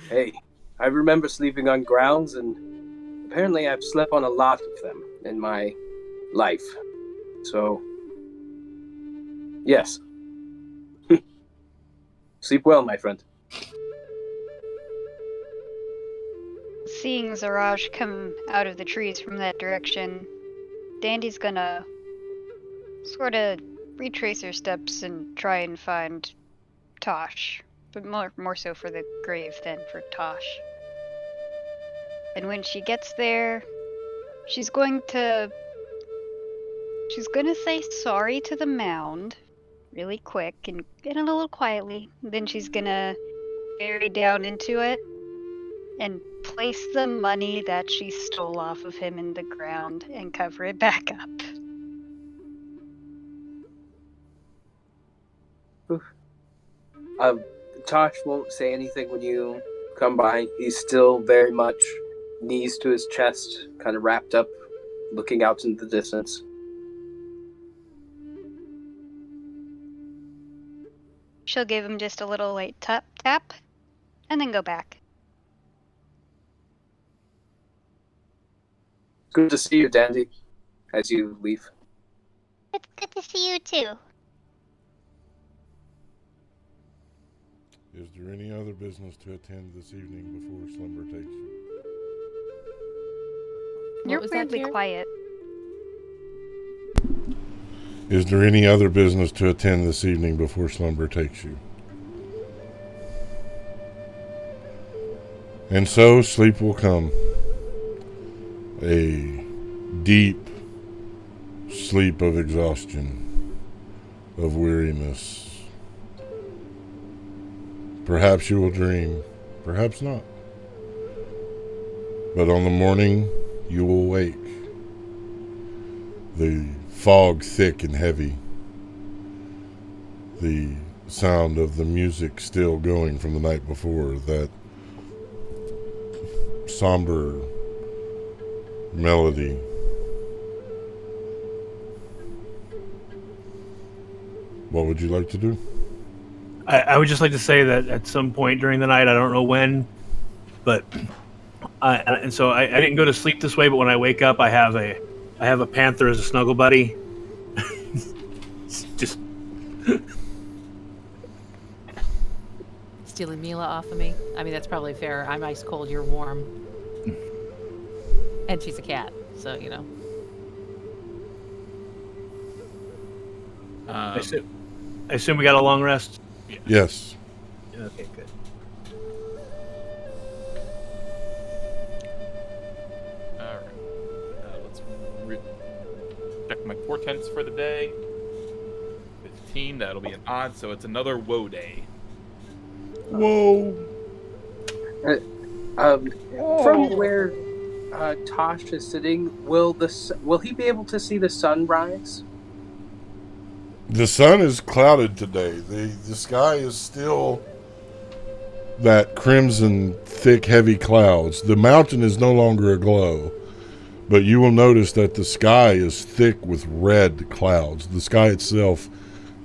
Hey, I remember sleeping on grounds, and apparently I've slept on a lot of them in my life. So, yes. Sleep well, my friend. Seeing Zaraj come out of the trees from that direction, Dandy's gonna sort of retrace her steps and try and find Tosh, but more so for the grave than for Tosh. And when she gets there, she's gonna say sorry to the mound really quick and a little quietly. Then she's gonna bury down into it and place the money that she stole off of him in the ground and cover it back up. Tosh won't say anything when you come by. He's still very much knees to his chest, kind of wrapped up, looking out into the distance. She'll give him just a little light tap, and then go back. Good to see you, Dandy, as you leave. It's good to see you too. Is there any other business to attend this evening before slumber takes you? You're was that, weirdly Jared? quiet. Is there any other business to attend this evening before slumber takes you? And so sleep will come. A deep sleep of exhaustion, of weariness. Perhaps you will dream, perhaps not. But on the morning, you will wake. The fog thick and heavy. The sound of the music still going from the night before, that somber melody. What would you like to do? I would just like to say that at some point during the night, I don't know when, but and so I didn't go to sleep this way. But when I wake up, I have a panther as a snuggle buddy. Just Stealing Mila off of me. I mean, that's probably fair. I'm ice cold, you're warm. And she's a cat, so, you know. I assume we got a long rest. Yes. Okay, good. All right. Let's check my portents for the day. 15. That'll be an odd, so it's another woe day. Whoa. From where Tosh is sitting, will he be able to see the sunrise? The sun is clouded today. The sky is still that crimson, thick, heavy clouds. The mountain is no longer aglow, but you will notice that the sky is thick with red clouds. The sky itself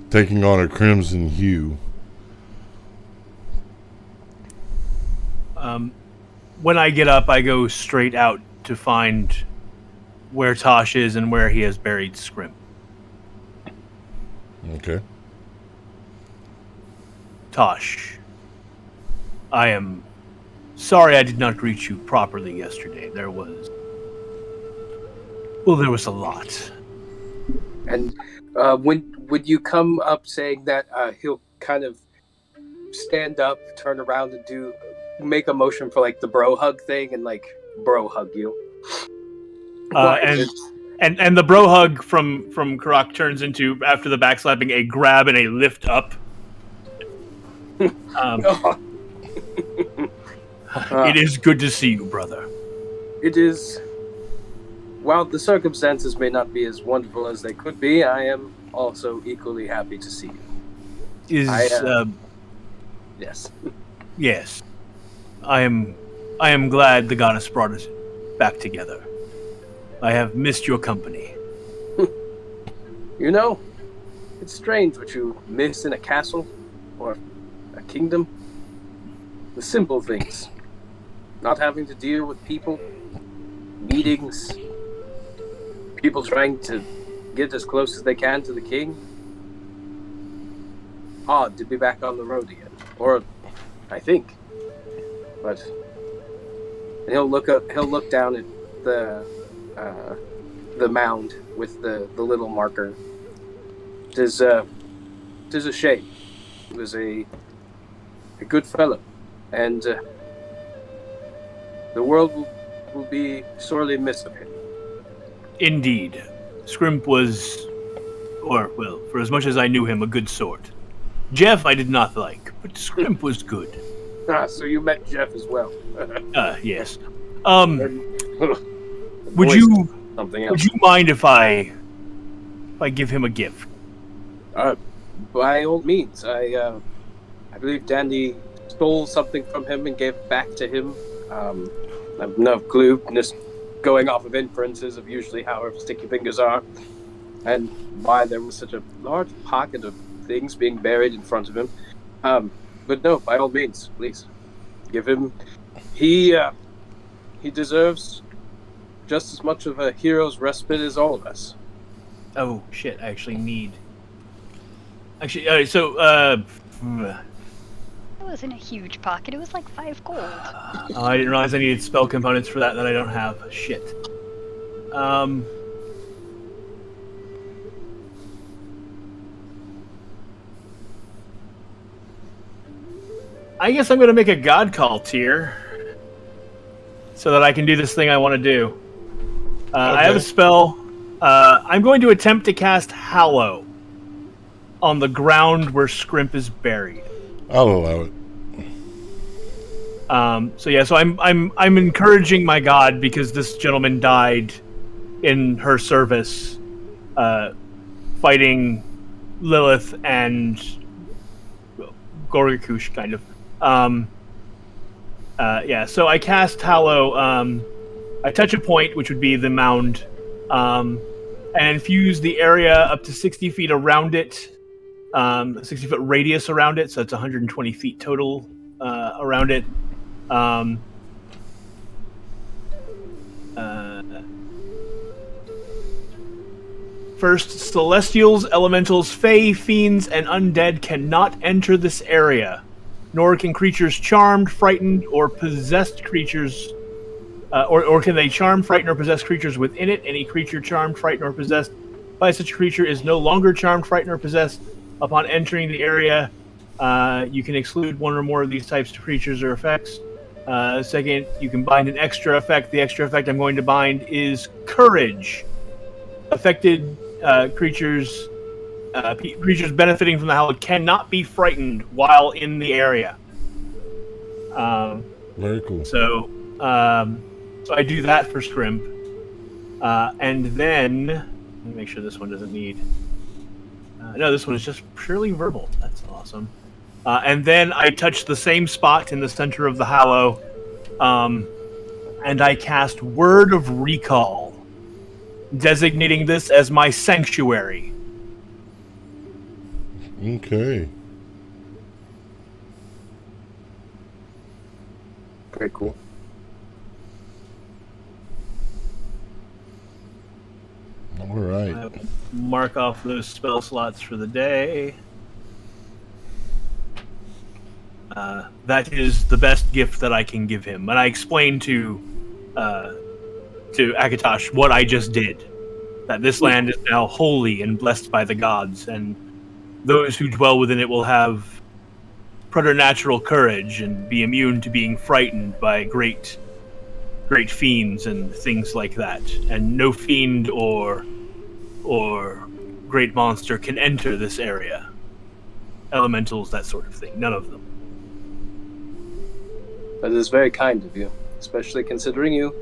taking on a crimson hue. When I get up, I go straight out to find where Tosh is and where he has buried Scrimp. Okay. Tosh, I am sorry I did not greet you properly yesterday. There was a lot. And would you come up saying that he'll kind of stand up, turn around, and make a motion for like the bro hug thing, and like bro hug you? And the bro hug from Karak turns into, after the backslapping, a grab and a lift up. It is good to see you, brother. It is. While the circumstances may not be as wonderful as they could be, I am also equally happy to see you. Yes. Yes. I am glad the goddess brought us back together. I have missed your company. You know, it's strange what you miss in a castle or a kingdom. The simple things. Not having to deal with people, meetings, people trying to get as close as they can to the king. Odd to be back on the road again. Or, I think. But he'll look down at the mound with the little marker. Tis a shame. He was a good fellow, and the world will be sorely missed of him. Indeed. Scrimp was, for as much as I knew him, a good sort. Jeff I did not like, but Scrimp was good. So you met Jeff as well. Yes. Would you mind if I give him a gift? By all means. I believe Dandy stole something from him and gave it back to him. I have no clue, just going off of inferences of usually how sticky fingers are, and why there was such a large pocket of things being buried in front of him. But no, by all means, please give him. He deserves just as much of a hero's respite as all of us. Oh shit! I actually need. It wasn't a huge pocket. It was like 5 gold. I didn't realize I needed spell components for that I don't have. Shit. I guess I'm going to make a god call tier so that I can do this thing I want to do. Okay. I have a spell. I'm going to attempt to cast Hallow on the ground where Scrimp is buried. I'll allow it. So I'm encouraging my god because this gentleman died in her service, fighting Lilith and Gorgacush, kind of. So I cast Hallow. I touch a point, which would be the mound, and infuse the area up to 60 feet around it, 60-foot radius around it, so it's 120 feet total around it. First, Celestials, Elementals, Fae, Fiends, and Undead cannot enter this area, nor can creatures charmed, frightened, or possessed creatures, or can they charm, frighten, or possess creatures within it. Any creature charmed, frightened, or possessed by such a creature is no longer charmed, frightened, or possessed upon entering the area. You can exclude one or more of these types of creatures or effects. Second, you can bind an extra effect. The extra effect I'm going to bind is Courage. Affected creatures benefiting from the Hallowed cannot be frightened while in the area. Very cool. So I do that for Scrimp. And then, let me make sure this one doesn't need... no, this one is just purely verbal. That's awesome. And then I touch the same spot in the center of the Hallow, and I cast Word of Recall, designating this as my sanctuary. Okay. Very cool. All right. I will mark off those spell slots for the day. That is the best gift that I can give him. And I explained to Akatosh what I just did. That this land is now holy and blessed by the gods, and those who dwell within it will have preternatural courage and be immune to being frightened by great fiends and things like that. And no fiend or great monster can enter this area. Elementals, that sort of thing. None of them. That is very kind of you, especially considering you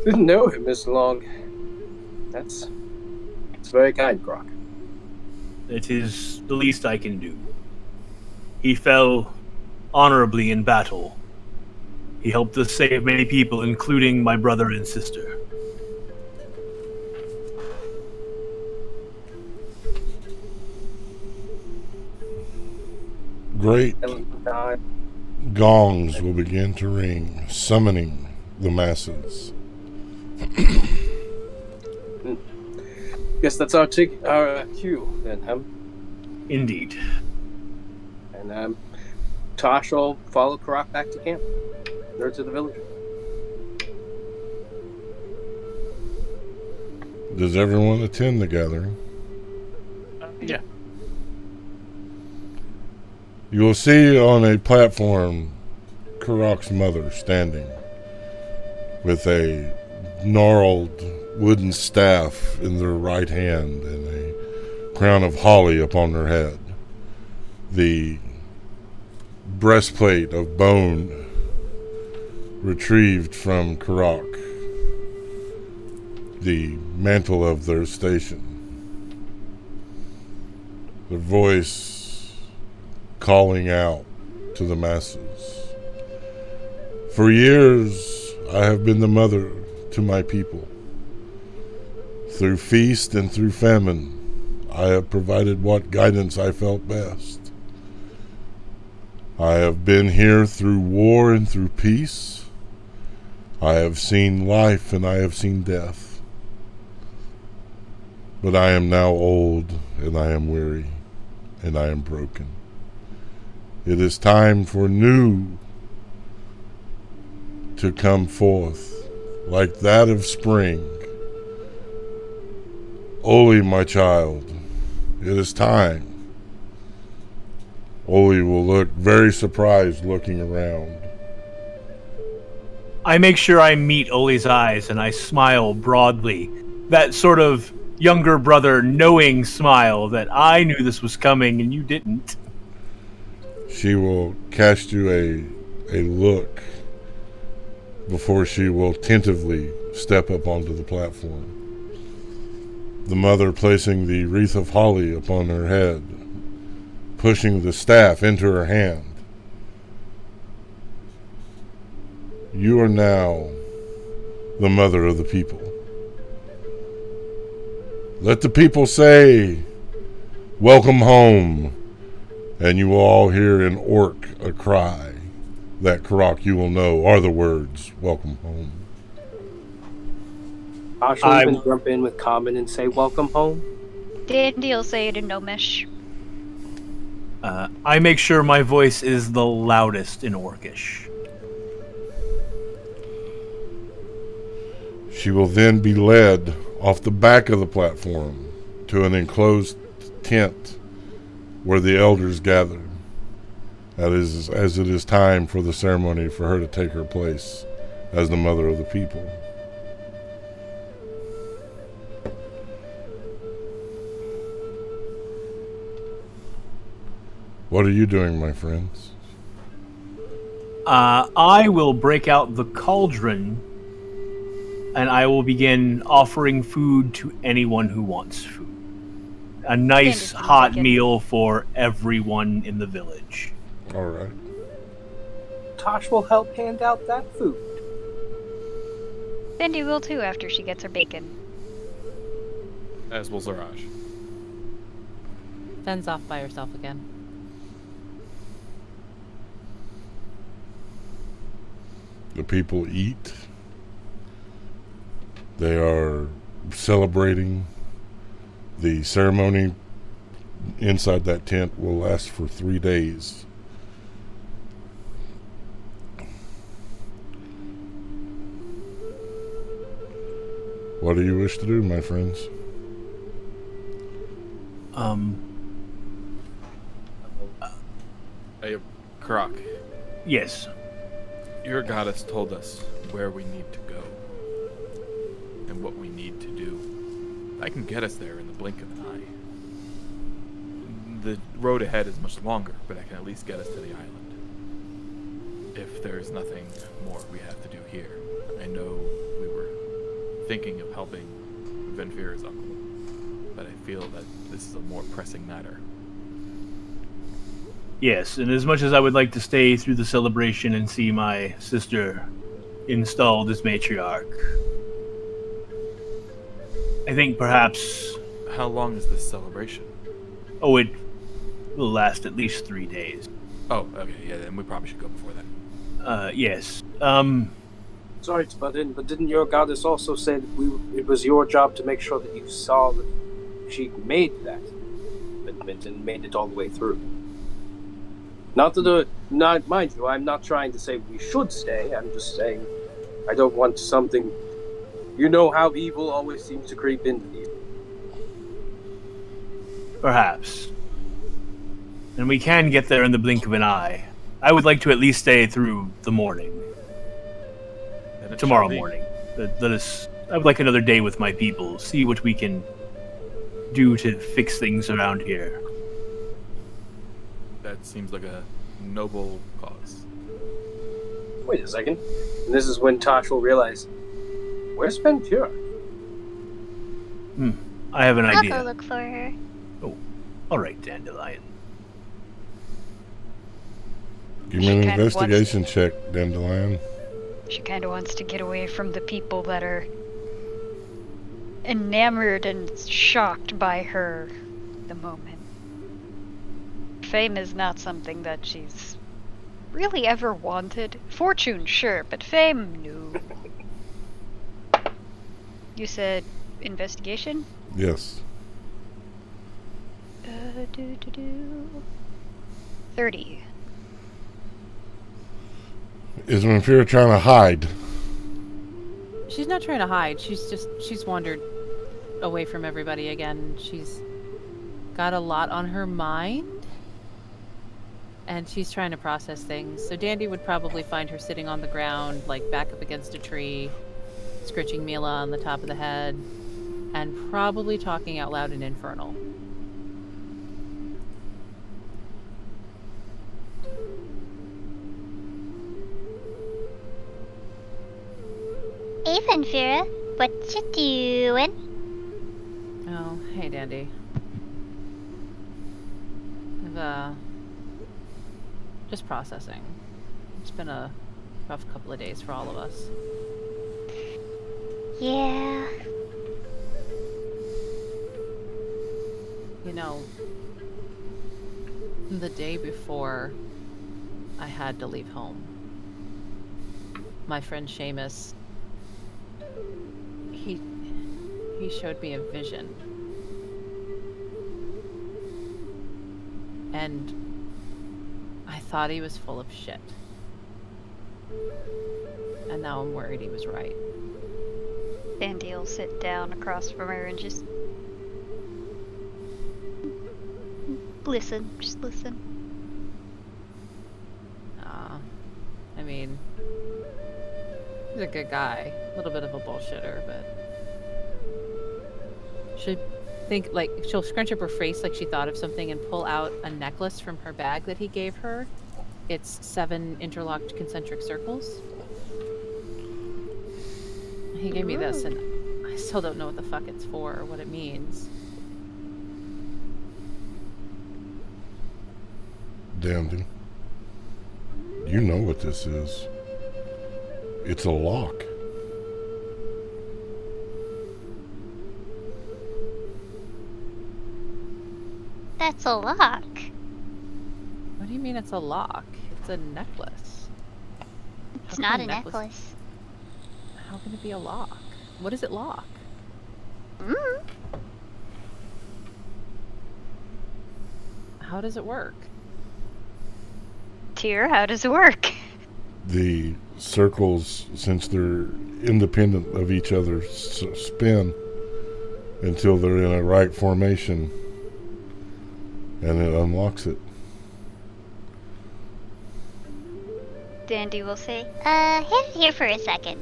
didn't know him as long. It's very kind, Grok. It is the least I can do. He fell honorably in battle. He helped us save many people, including my brother and sister. Great. Gongs will begin to ring, summoning the masses. Guess that's our cue then, huh? Indeed. And Tosh will follow Karak back to camp, or to the village. Does everyone attend the gathering? Yeah. You will see on a platform Karak's mother standing with a gnarled wooden staff in their right hand and a crown of holly upon her head. The breastplate of bone retrieved from Karak. The mantle of their station. Their voice calling out to the masses. For years, I have been the mother to my people. Through feast and through famine, I have provided what guidance I felt best. I have been here through war and through peace. I have seen life and I have seen death. But I am now old and I am weary and I am broken. It is time for new to come forth like that of spring. Oli, my child, it is time. Oli will look very surprised looking around. I make sure I meet Oli's eyes and I smile broadly. That sort of younger brother knowing smile that I knew this was coming and you didn't. She will cast you a look before she will tentatively step up onto the platform. The mother placing the wreath of holly upon her head, pushing the staff into her hand. You are now the mother of the people. Let the people say, welcome home. And you will all hear in Orc a cry that Karak you will know are the words, welcome home. Josh will even jump in with Common and say, welcome home. Dandy will say it in Gnomish. I make sure my voice is the loudest in Orcish. She will then be led off the back of the platform to an enclosed tent where the elders gather. That is, as it is time for the ceremony for her to take her place as the mother of the people. What are you doing, my friends? I will break out the cauldron, and I will begin offering food to anyone who wants food. A nice hot meal for everyone in the village. All right. Tosh will help hand out that food. Dandy will too after she gets her bacon. As will Zaraj. Fen's off by herself again. The people eat. They are celebrating. The ceremony inside that tent will last for 3 days. What do you wish to do, my friends? Hey, Karak. Yes. Your goddess told us where we need to go and what we need to do. I can get us there in the blink of an eye. The road ahead is much longer, but I can at least get us to the island. If there's nothing more we have to do here. I know we were thinking of helping Venfira's uncle, but I feel that this is a more pressing matter. Yes, and as much as I would like to stay through the celebration and see my sister installed as matriarch, I think perhaps... How long is this celebration? Oh, it will last at least 3 days. Oh, okay, yeah, then we probably should go before that. Yes. Sorry to butt in, but didn't your goddess also say that it was your job to make sure that you saw that she made that commitment and made it all the way through? Not mind you, I'm not trying to say we should stay. I'm just saying I don't want something. You know how evil always seems to creep into you. Perhaps. And we can get there in the blink of an eye. I would like to at least stay through the morning. Tomorrow morning. I would like another day with my people. See what we can do to fix things around here. That seems like a noble cause. Wait a second. And this is when Tosh will realize, where's Ventura? I have an idea. I'll go look for her. Oh, all right, Dandelion. Give me an investigation check, Dandelion. She kind of wants to get away from the people that are enamored and shocked by her at the moment. Fame is not something that she's really ever wanted. Fortune, sure, but fame, no. You said investigation? Yes. 30. Is Manfira trying to hide? She's not trying to hide. She's wandered away from everybody again. She's got a lot on her mind. And she's trying to process things. So Dandy would probably find her sitting on the ground, like back up against a tree, scritching Mila on the top of the head, and probably talking out loud in Infernal. Hey, Venfira. What you doing? Oh, hey, Dandy. I've, just processing. It's been a rough couple of days for all of us. Yeah. You know, the day before I had to leave home, my friend Seamus, he showed me a vision. And I thought he was full of shit. And now I'm worried he was right. Sandy will sit down across from her and just listen. Just listen. I mean, he's a good guy. A little bit of a bullshitter, but she'll scrunch up her face like she thought of something and pull out a necklace from her bag that he gave her. It's 7 interlocked concentric circles. He gave me this, and I still don't know what the fuck it's for or what it means. Dandy, you know what this is. It's a lock. That's a lock. What do you mean it's a lock? It's a necklace. It's How not can a necklace. How can it be a lock? What does it lock? Mm. How does it work? Tyr, how does it work? The circles, since they're independent of each other, spin until they're in a right formation, and it unlocks it. Dandy will say, Hand it here for a second.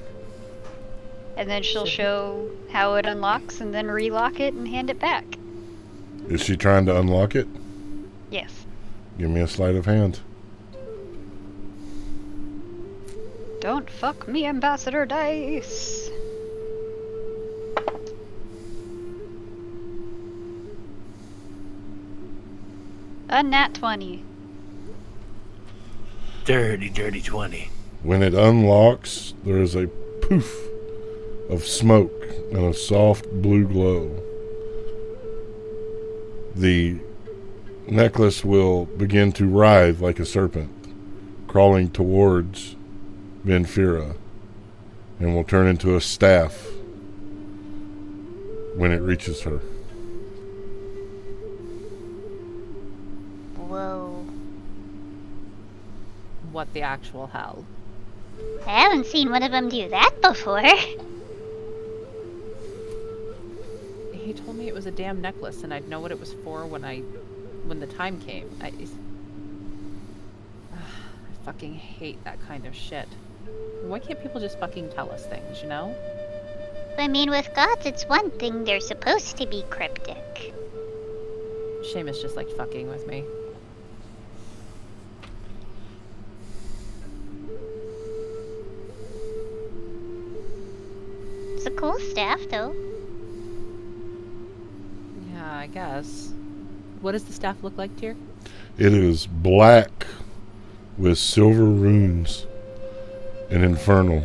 and then she'll show how it unlocks and then relock it and hand it back. Is she trying to unlock it? Yes. Give me a sleight of hand. Don't fuck me, Ambassador Dice. A nat 20. Dirty, dirty 20. When it unlocks, there is a poof of smoke and a soft blue glow. The necklace will begin to writhe like a serpent, crawling towards Venfira, and will turn into a staff when it reaches her. Whoa. What the actual hell? I haven't seen one of them do that before. He told me it was a damn necklace and I'd know what it was for when the time came. I fucking hate that kind of shit. Why can't people just fucking tell us things, you know? I mean, with gods, it's one thing. They're supposed to be cryptic. Seamus just liked fucking with me. It's a cool staff, though. Yeah, I guess. What does the staff look like, Tyr? It is black with silver runes and infernal.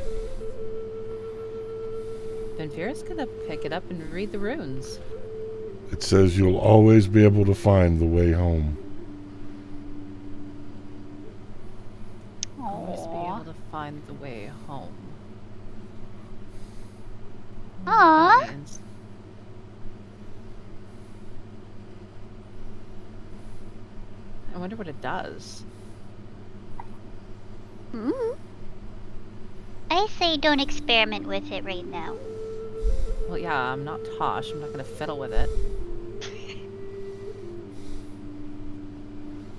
Venfira's gonna pick it up and read the runes. It says you'll always be able to find the way home. Always be able to find the way home. I wonder what that Aww. means. I wonder what it does. Hmm. I say don't experiment with it right now. Well, yeah, I'm not Tosh. I'm not gonna fiddle with it.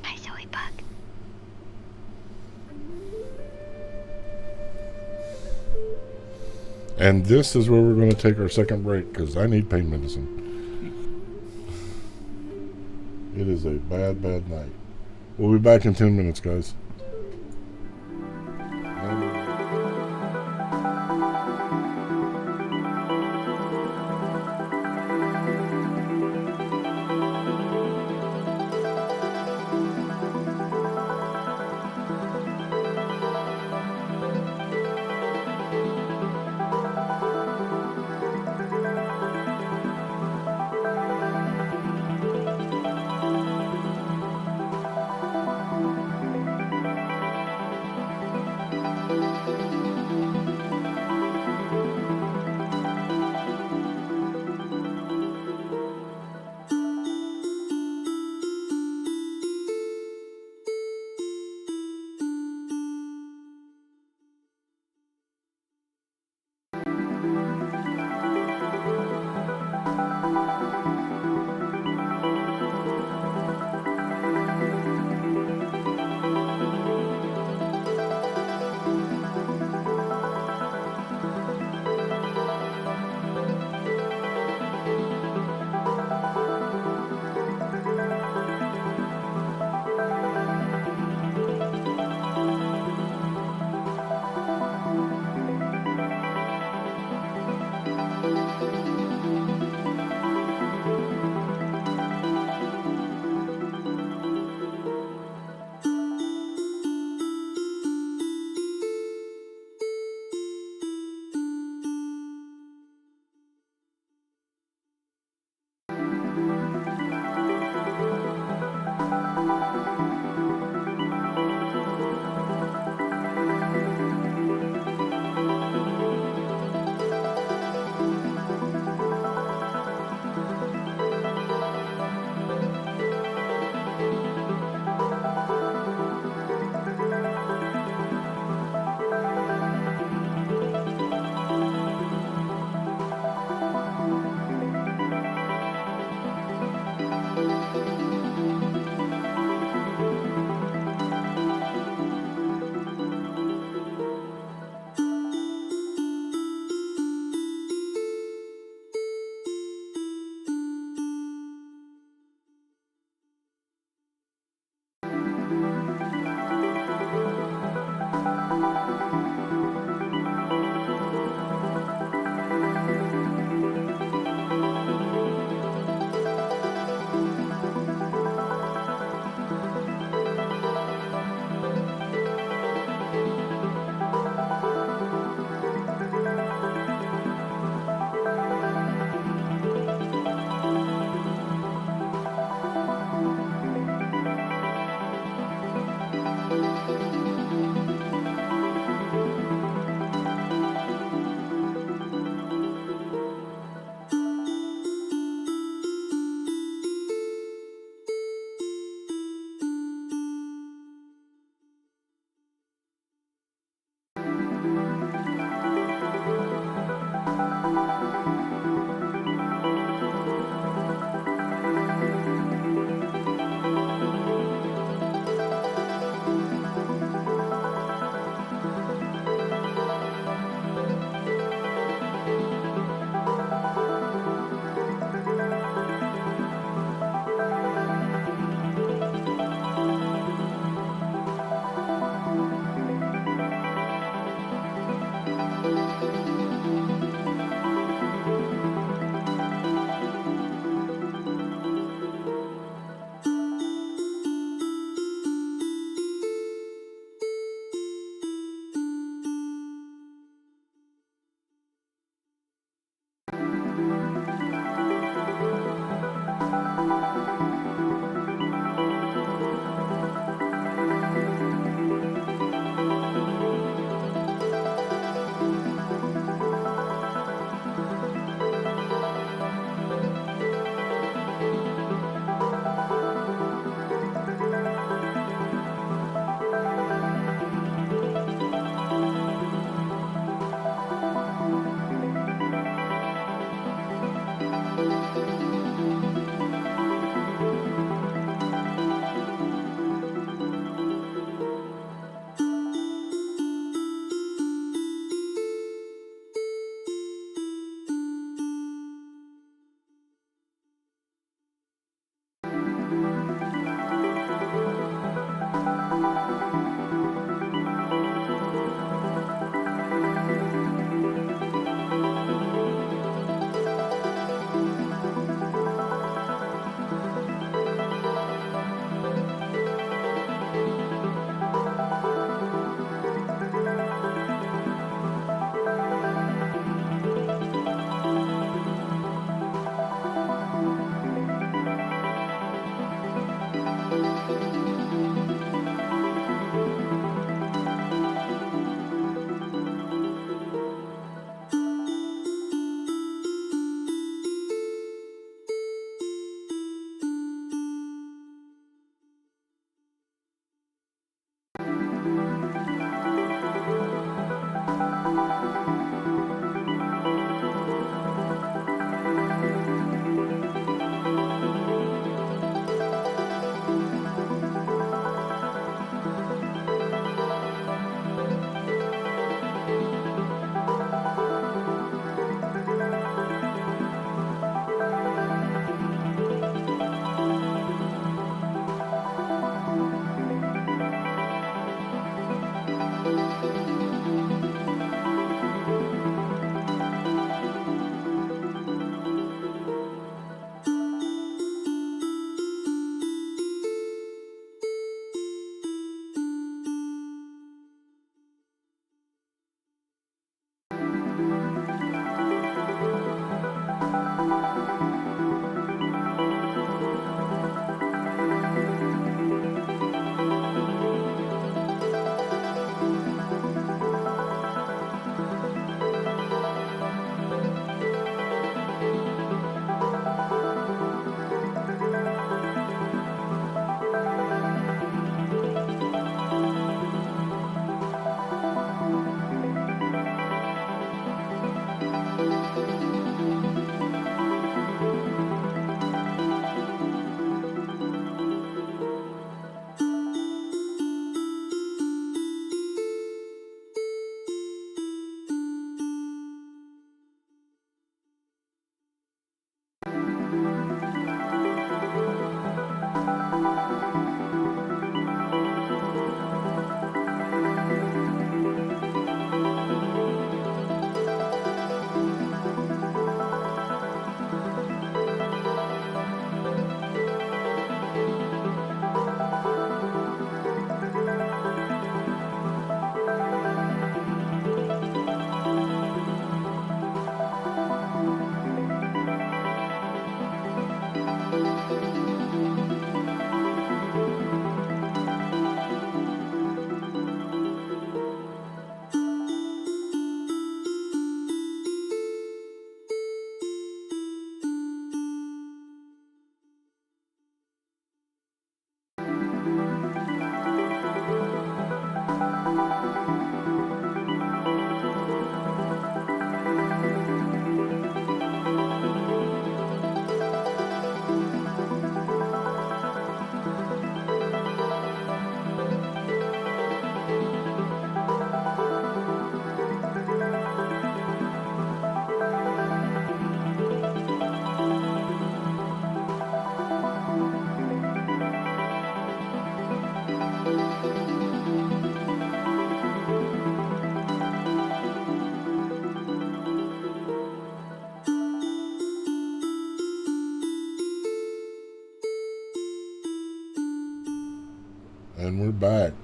Hi, Zoe Bug. And this is where we're going to take our second break because I need pain medicine. It is a bad, bad night. We'll be back in 10 minutes, guys.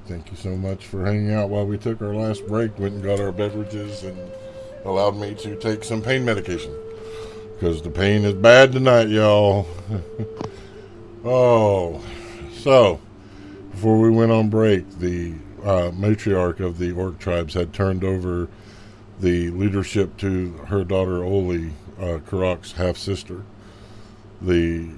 Thank you so much for hanging out while we took our last break, went and got our beverages, and allowed me to take some pain medication. Because the pain is bad tonight, y'all. Oh, so before we went on break, the matriarch of the orc tribes had turned over the leadership to her daughter Oli, Karok's half-sister. The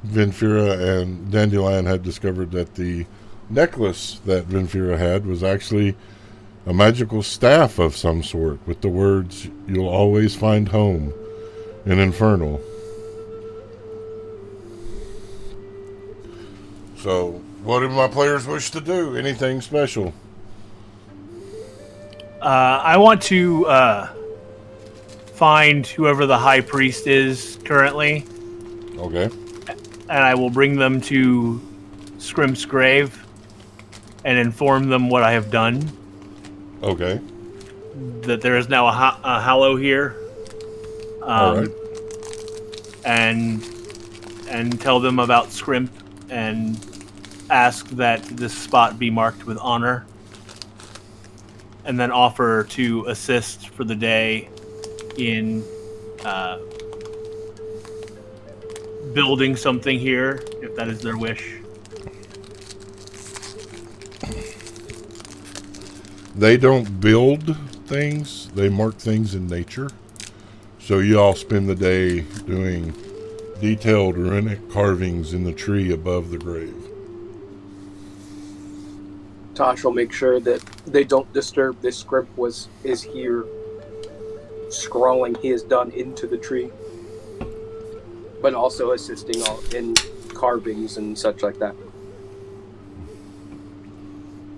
Vinfira and Dandelion had discovered that the necklace that Vinfira had was actually a magical staff of some sort with the words, "You'll always find home" in Infernal. So, what do my players wish to do? Anything special? I want to find whoever the high priest is currently, Okay. and I will bring them to Scrimp's grave and inform them what I have done. Okay. That there is now a hallow here. All right. And tell them about Scrimp and ask that this spot be marked with honor. And then offer to assist for the day in building something here, if that is their wish. They don't build things, they mark things in nature. So you all spend the day doing detailed runic carvings in the tree above the grave. Tosh will make sure that they don't disturb this script is here scrawling he has done into the tree, but also assisting in carvings and such like that.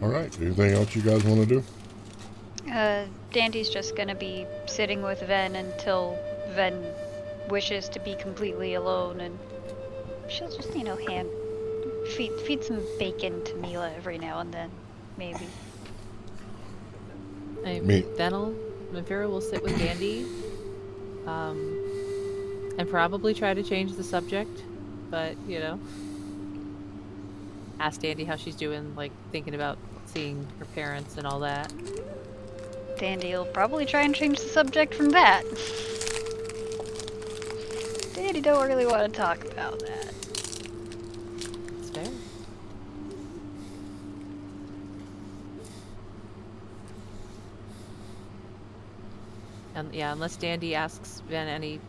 All right. Anything else you guys want to do? Dandy's just gonna be sitting with Ven until Ven wishes to be completely alone, and she'll just, feed some bacon to Mila every now and then, maybe. Vinfira will sit with Dandy, and probably try to change the subject, but, ask Dandy how she's doing, thinking about seeing her parents and all that. Dandy will probably try and change the subject from that. Dandy don't really want to talk about that. It's fair. Unless Dandy asks Ven any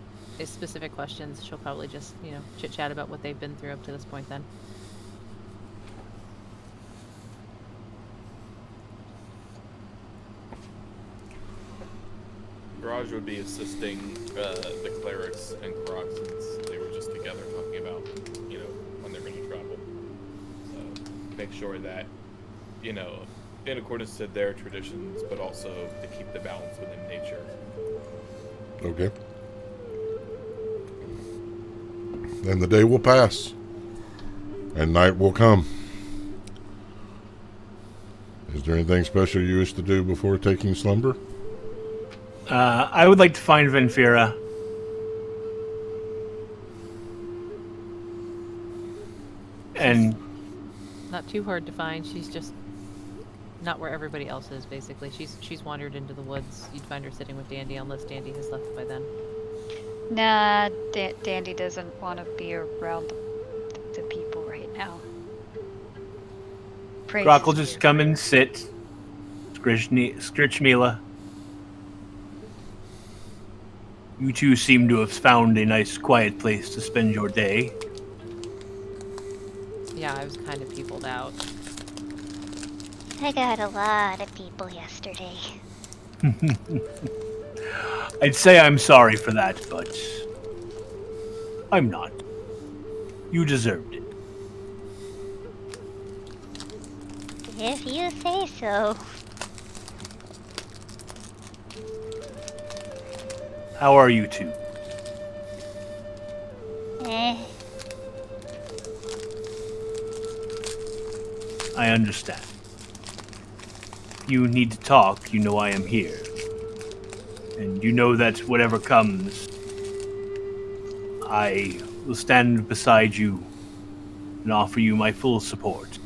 specific questions, she'll probably just, chit-chat about what they've been through up to this point then. Raj would be assisting the clerics and Karok since they were just together talking about, when they're going to travel. So make sure that, in accordance to their traditions, but also to keep the balance within nature. Okay. Then the day will pass, and night will come. Is there anything special you wish to do before taking slumber? I would like to find Vinfira. And not too hard to find. She's just not where everybody else is, basically. She's wandered into the woods. You'd find her sitting with Dandy unless Dandy has left by then. Nah, Dandy doesn't want to be around the people right now. Brock will just come and sit. Scritch Mila. You two seem to have found a nice quiet place to spend your day. Yeah, I was kind of peopled out. I got a lot of people yesterday. I'd say I'm sorry for that, but I'm not. You deserved it. If you say so. How are you two? I understand. If you need to talk, you know I am here. And you know that whatever comes, I will stand beside you and offer you my full support.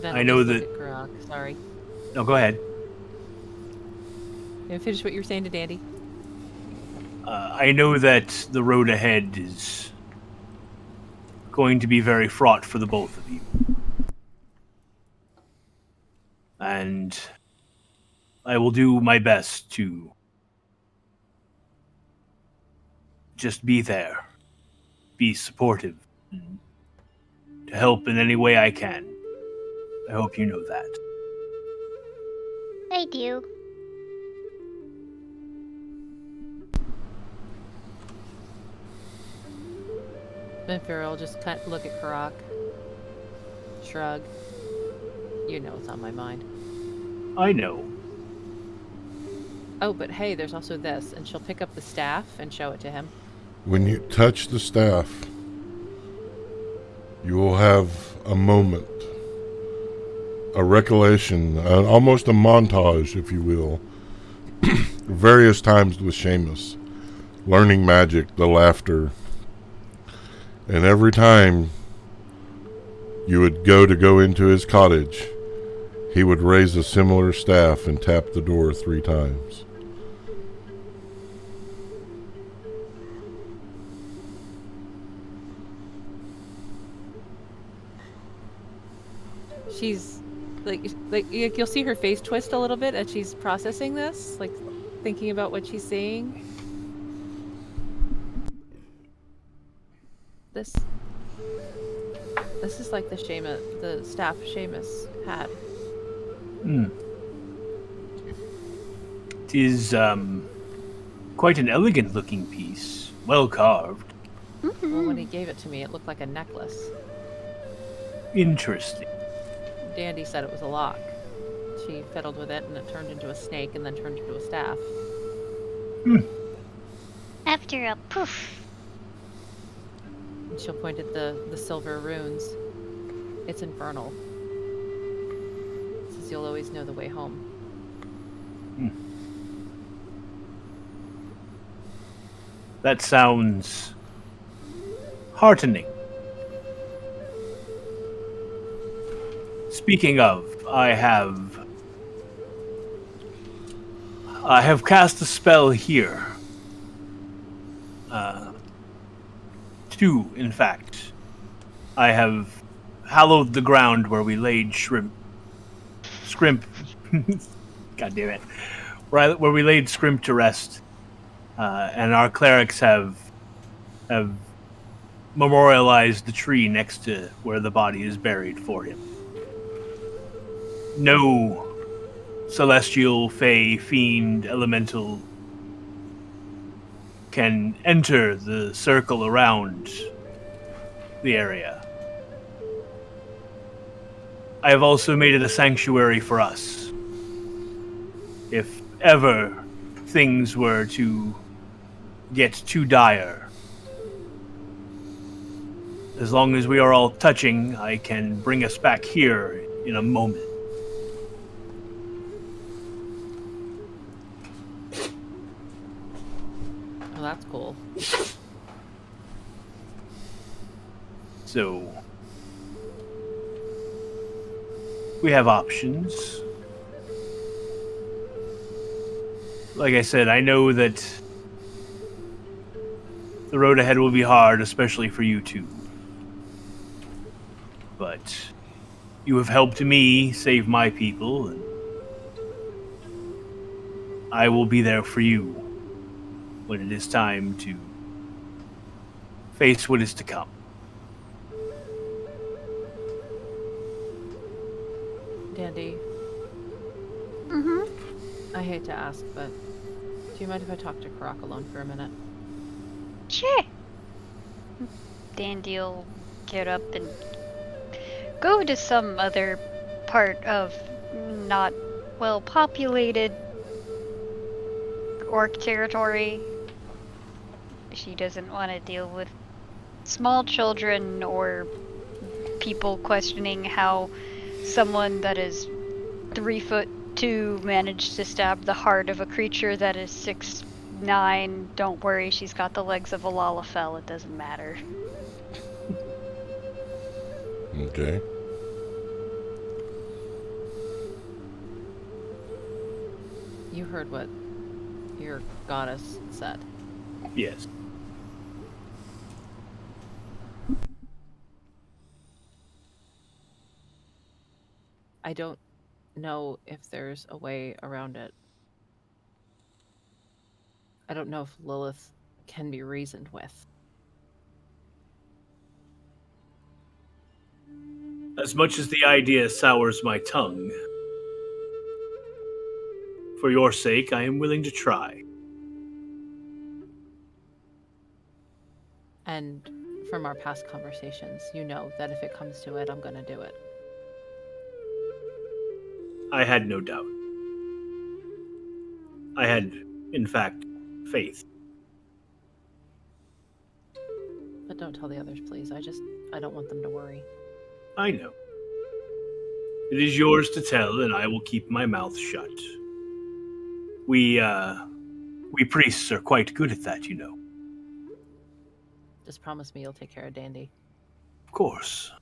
Then I I'll know just look that- at Karak. Sorry. No, go ahead. And finish what you were saying to Dandy. I know that the road ahead is going to be very fraught for the both of you. And I will do my best to just be there, be supportive, and to help in any way I can. I hope you know that. I do. Vinfira will just kind of look at Karak. Shrug. You know what's on my mind. I know. Oh, but hey, there's also this. And she'll pick up the staff and show it to him. When you touch the staff, you will have a moment, a recollection, almost a montage, if you will, various times with Seamus, learning magic, the laughter, and every time you would go into his cottage, he would raise a similar staff and tap the door 3 times. She's like you'll see her face twist a little bit as she's processing this, like thinking about what she's seeing. This is like the staff Seamus had. It is quite an elegant looking piece, well carved. Well, when he gave it to me, it looked like a necklace. Interesting. Dandy said it was a lock. She fiddled with it, and it turned into a snake, and then turned into a staff. After a poof. And she'll point at the silver runes. It's infernal. Says you'll always know the way home. That sounds heartening. Speaking of, I have cast a spell here. 2, in fact. I have hallowed the ground where we laid scrimp. God damn it. Where we laid Scrimp to rest. And our clerics have memorialized the tree next to where the body is buried for him. No celestial, fey, fiend, elemental can enter the circle around the area. I have also made it a sanctuary for us. If ever things were to get too dire, as long as we are all touching, I can bring us back here in a moment. Oh, that's cool. So, we have options. Like I said, I know that the road ahead will be hard, especially for you two. But you have helped me save my people, and I will be there for you when it is time to face what is to come. Dandy, I hate to ask, but do you mind if I talk to Karak alone for a minute? Sure. Dandy'll get up and go to some other part of not well populated orc territory. She doesn't want to deal with small children or people questioning how someone that is 3'2" managed to stab the heart of a creature that is 6'9". Don't worry, she's got the legs of a Lalafell. It doesn't matter. Okay. You heard what your goddess said. Yes. I don't know if there's a way around it. I don't know if Lilith can be reasoned with. As much as the idea sours my tongue, for your sake, I am willing to try. And from our past conversations, you know that if it comes to it, I'm gonna do it. I had no doubt. I had, in fact, faith. But don't tell the others, please. I don't want them to worry. I know. It is yours to tell, and I will keep my mouth shut. We priests are quite good at that, you know. Just promise me you'll take care of Dandy. Of course.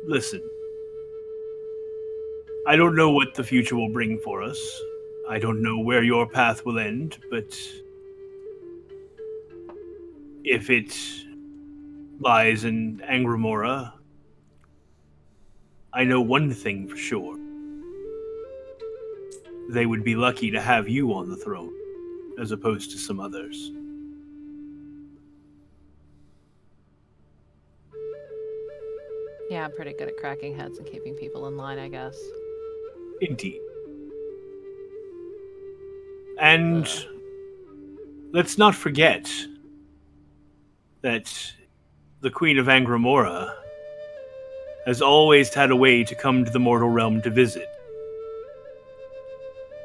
Listen. I don't know what the future will bring for us. I don't know where your path will end, but if it lies in Angramora, I know one thing for sure. They would be lucky to have you on the throne, as opposed to some others. Yeah, I'm pretty good at cracking heads and keeping people in line, I guess. Indeed. And let's not forget that the Queen of Angramora has always had a way to come to the mortal realm to visit.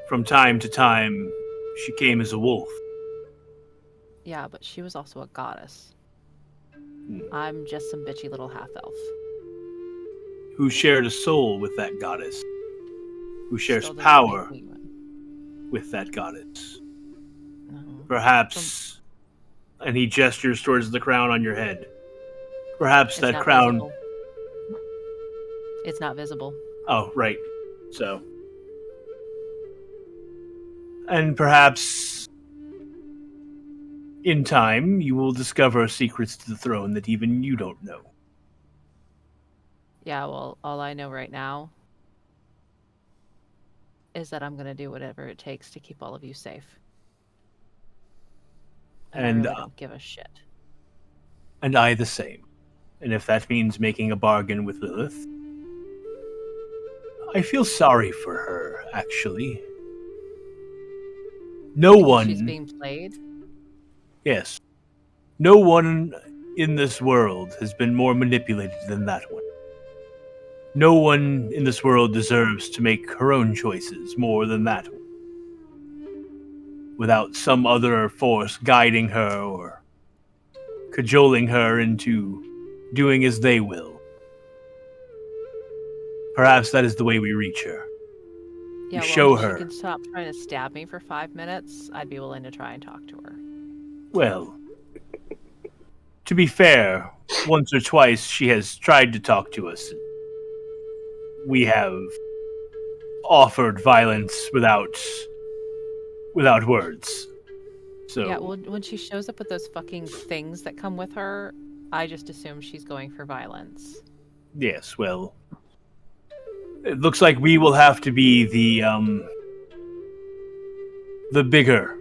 From time to time, she came as a wolf. Yeah, but she was also a goddess. I'm just some bitchy little half-elf. Who shared a soul with that goddess. Who shares Still doesn't power make me one. with that goddess. No. Perhaps, and he gestures towards the crown on your head. Perhaps It's that not crown... visible. It's not visible. Oh, right. So... And perhaps, in time, you will discover secrets to the throne that even you don't know. Yeah, well, all I know right now is that I'm gonna do whatever it takes to keep all of you safe. And I really don't give a shit. And I the same. And if that means making a bargain with Lilith, I feel sorry for her, actually. No one... She's being played? Yes. No one in this world has been more manipulated than that one. No one in this world deserves to make her own choices more than that one. Without some other force guiding her or cajoling her into doing as they will. Perhaps that is the way we reach her. Yeah, well, show if her. she can stop trying to stab me for 5 minutes, I'd be willing to try and talk to her. Well, to be fair, once or twice she has tried to talk to us. We have offered violence without words. So Yeah, well, when she shows up with those fucking things that come with her, I just assume she's going for violence. yes, well, it looks like we will have to be the bigger,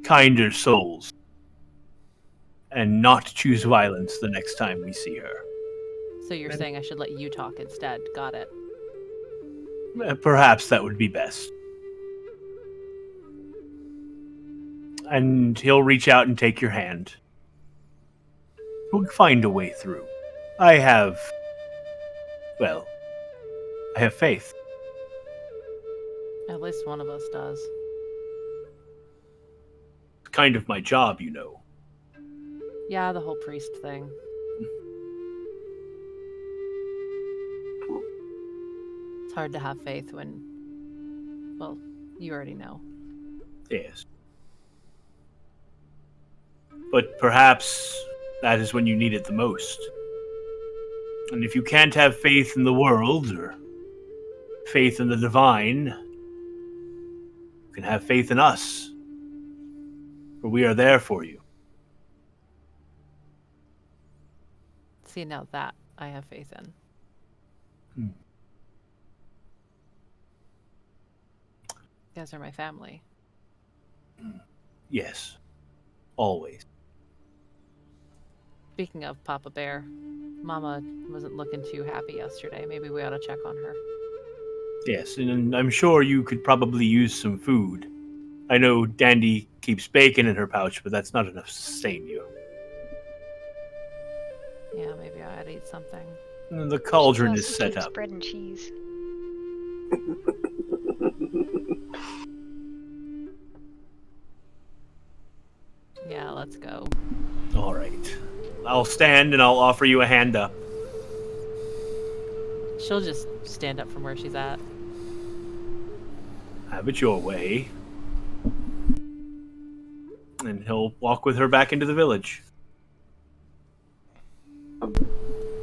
kinder souls, and not choose violence the next time we see her. So you're saying I should let you talk instead. Got it. Perhaps that would be best. And he'll reach out and take your hand. We'll find a way through. I have faith. At least one of us does. It's kind of my job, you know. Yeah, the whole priest thing. It's hard to have faith when, well, you already know. Yes. But perhaps that is when you need it the most. And if you can't have faith in the world, or faith in the divine, you can have faith in us. For we are there for you. See, now that I have faith in. Hmm. You guys are my family. Yes. Always. Speaking of Papa Bear, Mama wasn't looking too happy yesterday. Maybe we ought to check on her. Yes, and I'm sure you could probably use some food. I know Dandy keeps bacon in her pouch, but that's not enough to sustain you. Yeah, maybe I ought to eat something. And the cauldron She is also set keeps up. bread and cheese. Yeah, let's go. All right. I'll stand and I'll offer you a hand up. She'll just stand up from where she's at. Have it your way. And he'll walk with her back into the village.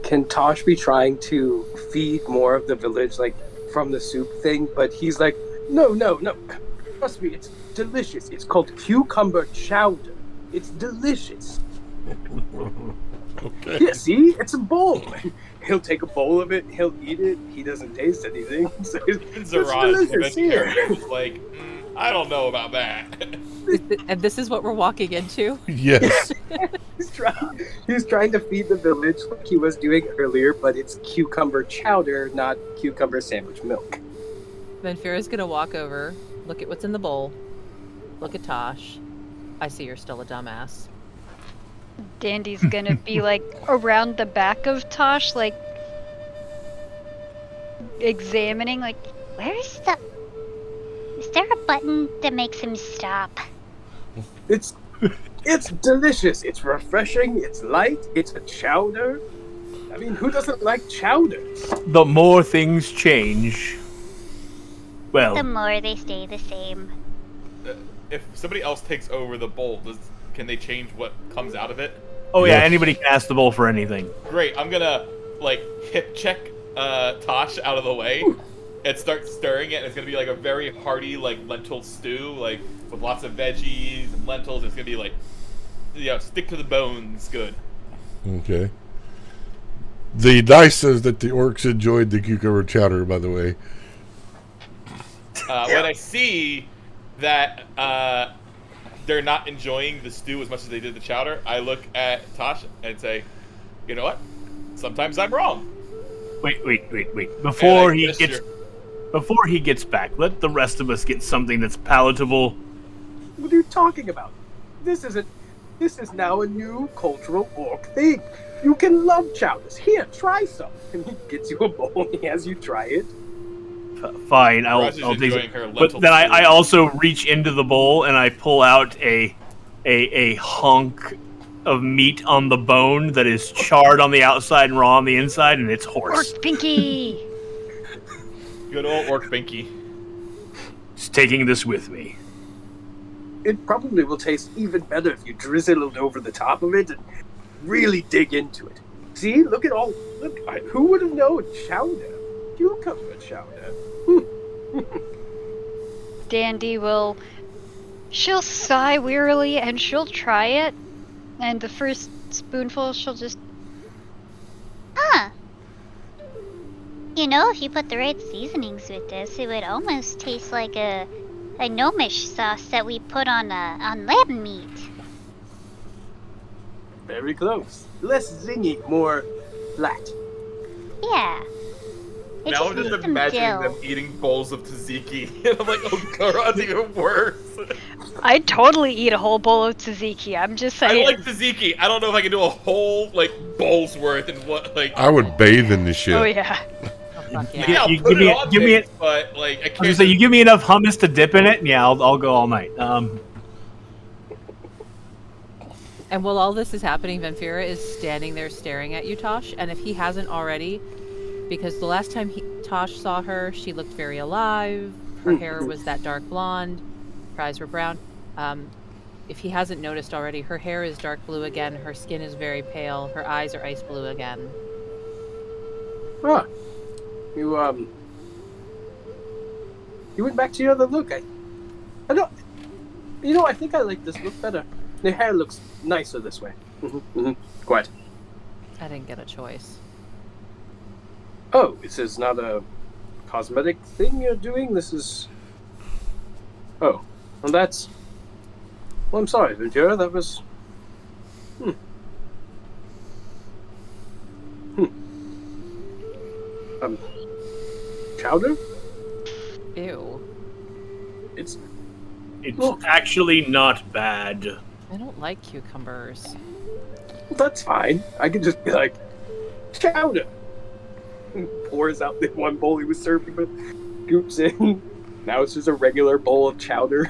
Can Tosh be trying to feed more of the village, like, from the soup thing? But he's like, no. Trust me, it's delicious. It's called cucumber chowder. It's delicious. Okay. Yeah, see? It's a bowl. He'll take a bowl of it, he'll eat it, he doesn't taste anything. So it's Zaraj, the delicious here. vegetarian, is like, I don't know about that. And this is what we're walking into? Yes. He's trying to feed the village like he was doing earlier, but it's cucumber chowder, not cucumber sandwich milk. Then Fira's gonna walk over, look at what's in the bowl, look at Tosh. I see you're still a dumbass. Dandy's gonna be like around the back of Tosh, like examining, like, Where's the... Is there a button that makes him stop? It's delicious. It's refreshing. It's light. It's a chowder. I mean, who doesn't like chowder? The more things change, The well, more they stay the same. If somebody else takes over the bowl, can they change what comes out of it? oh yeah, Yes. anybody can ask the bowl for anything. Great, I'm gonna, like, hip check Tosh out of the way and start stirring it. And it's gonna be like a very hearty, like, lentil stew, like, with lots of veggies and lentils. It's gonna be like, stick to the bones good. Okay. The dice says that the orcs enjoyed the cucumber chowder, by the way. When I see that they're not enjoying the stew as much as they did the chowder, I look at Tosh and say, you know what? Sometimes I'm wrong. Wait. Before And before he gets back, let the rest of us get something that's palatable. What are you talking about? This is now a new cultural orc thing. You can love chowders. Here, try some. And he gets you a bowl and he has you try it. Fine, Raj is I'll take enjoying it. her But lentil then stew. I also reach into the bowl and I pull out a hunk of meat on the bone that is charred on the outside and raw on the inside, and it's horse. Orc Pinky! Good old Orc Binky. Just taking this with me. It probably will taste even better if you drizzle it over the top of it and really dig into it. See, look, who would have known chowder? Cucumber chowder. Dandy she'll sigh wearily and she'll try it. And the first spoonful, she'll just, Huh. You know, if you put the right seasonings with this, it would almost taste like a gnomish sauce that we put on lamb meat. Very close. Less zingy, more flat. Yeah. It Now I'm just needs some imagining dill. them eating bowls of tzatziki. And I'm like, oh god, it's even worse. I'd totally eat a whole bowl of tzatziki. I'm just saying. I like tzatziki. I don't know if I can do a whole, like, bowl's worth and what, like... I would bathe in this shit. Oh yeah. Oh, fuck yeah. Yeah, I'll You put give me it a- on give me things, but, like, I I was can't... gonna say, you give me enough hummus to dip in it, and yeah, I'll go all night. And while all this is happening, Venfira is standing there staring at you, Tosh. And if he hasn't already, because the last time Tosh saw her, she looked very alive. Her hair was that dark blonde. Her eyes were brown. If he hasn't noticed already, her hair is dark blue again. Her skin is very pale. Her eyes are ice blue again. Huh. You, You went back to your other look. I don't. You know, I think I like this look better. The hair looks nicer this way. Quiet. I didn't get a choice. Oh, this is not a cosmetic thing you're doing? This is... Oh, well that's... Well, I'm sorry, Ventura, that was... Chowder? Ew. It's actually not bad. I don't like cucumbers. Well, that's fine. I can just be like, chowder! And pours out the one bowl he was serving with, scoops in. Now it's just a regular bowl of chowder.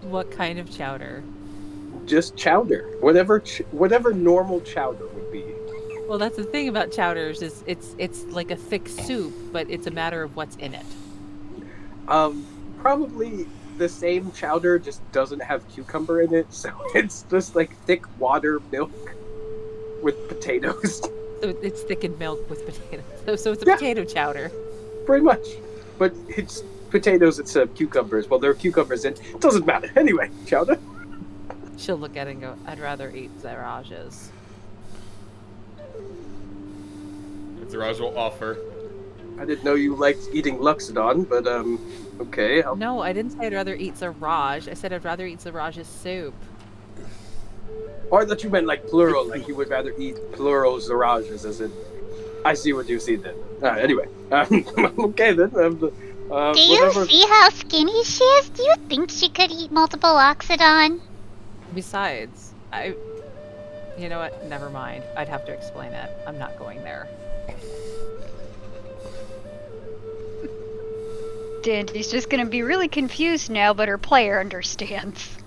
What kind of chowder? Just chowder. Whatever normal chowder would be. Well, that's the thing about chowders is it's like a thick soup, but it's a matter of what's in it. Probably the same chowder, just doesn't have cucumber in it, so it's just like thick water milk with potatoes. So it's thickened milk with potatoes. So it's a potato chowder. Pretty much. But it's potatoes instead of cucumbers. Well, there are cucumbers in. It doesn't matter. Anyway, chowder. She'll look at it and go, I'd rather eat Zarages. Ziraj will offer. I didn't know you liked eating Luxodon, but okay. No, I didn't say I'd rather eat Zaraj. I said I'd rather eat Zarage's soup. Or that you meant like plural, like you would rather eat plural Zarages, as in... I see what you see then. Anyway. Okay then. Do you see how skinny she is? Do you think she could eat multiple Loxodon? Besides, you know what? Never mind. I'd have to explain it. I'm not going there. Dandy's just gonna be really confused now, but her player understands.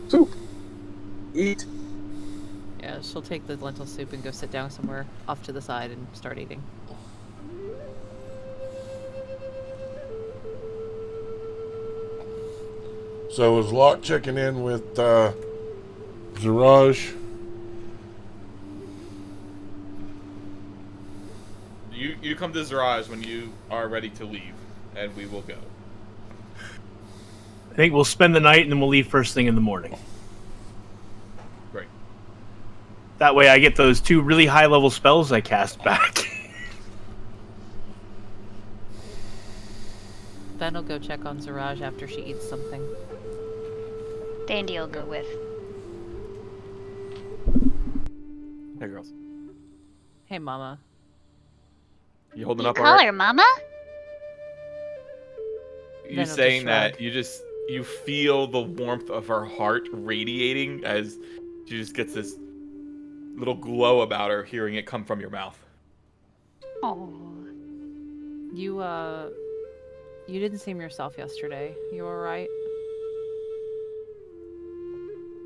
Soup. Eat. Yeah, she'll take the lentil soup and go sit down somewhere off to the side and start eating. So was Locke checking in with Ziraj? You come to Ziraj when you are ready to leave, and we will go. I think we'll spend the night and then we'll leave first thing in the morning. Great. That way I get those 2 really high-level spells I cast back. Then I'll go check on Ziraj after she eats something. Dandy will go with. Hey, girls. Hey, Mama. You holding You up call alright? her Mama? You Then I'll saying just that you feel the warmth of her heart radiating as she just gets this little glow about her hearing it come from your mouth. Oh. You didn't seem yourself yesterday. You alright?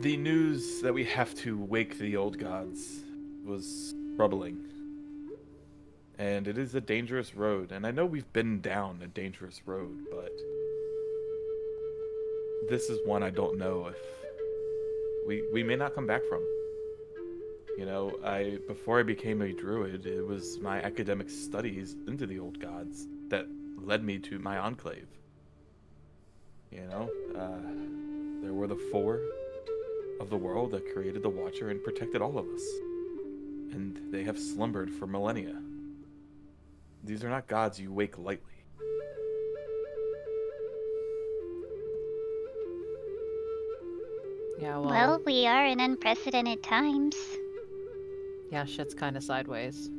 The news that we have to wake the old gods was troubling. And it is a dangerous road, and I know we've been down a dangerous road, but this is one I don't know if we may not come back from. You know, before I became a druid, it was my academic studies into the old gods that led me to my enclave. You know, there were the 4 of the world that created the Watcher and protected all of us. And they have slumbered for millennia. These are not gods you wake lightly. Yeah, Well, we are in unprecedented times. yeah, shit's kind of sideways.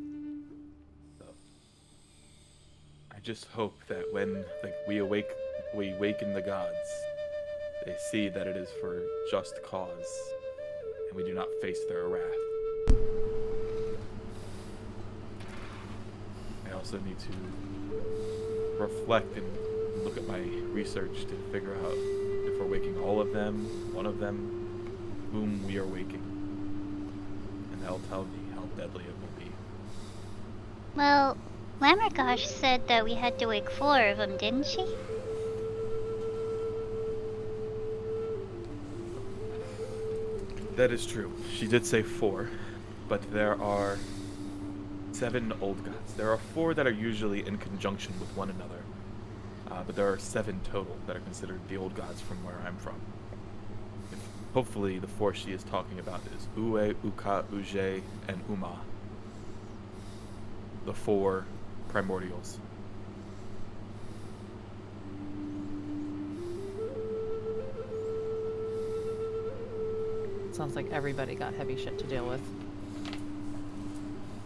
I just hope that when we awaken the gods, they see that it is for just cause, and we do not face their wrath. I also need to reflect and look at my research to figure out if we're waking all of them, one of them, whom we are waking. And that'll tell me how deadly it will be. Well, Lamergosh said that we had to wake 4 of them, didn't she? That is true. She did say 4, but there are 7 old gods. There are 4 that are usually in conjunction with one another, but there are 7 total that are considered the old gods from where I'm from. Hopefully the 4 she is talking about is Ue, Uka, Uje, and Uma. The 4 primordials. Sounds like everybody got heavy shit to deal with.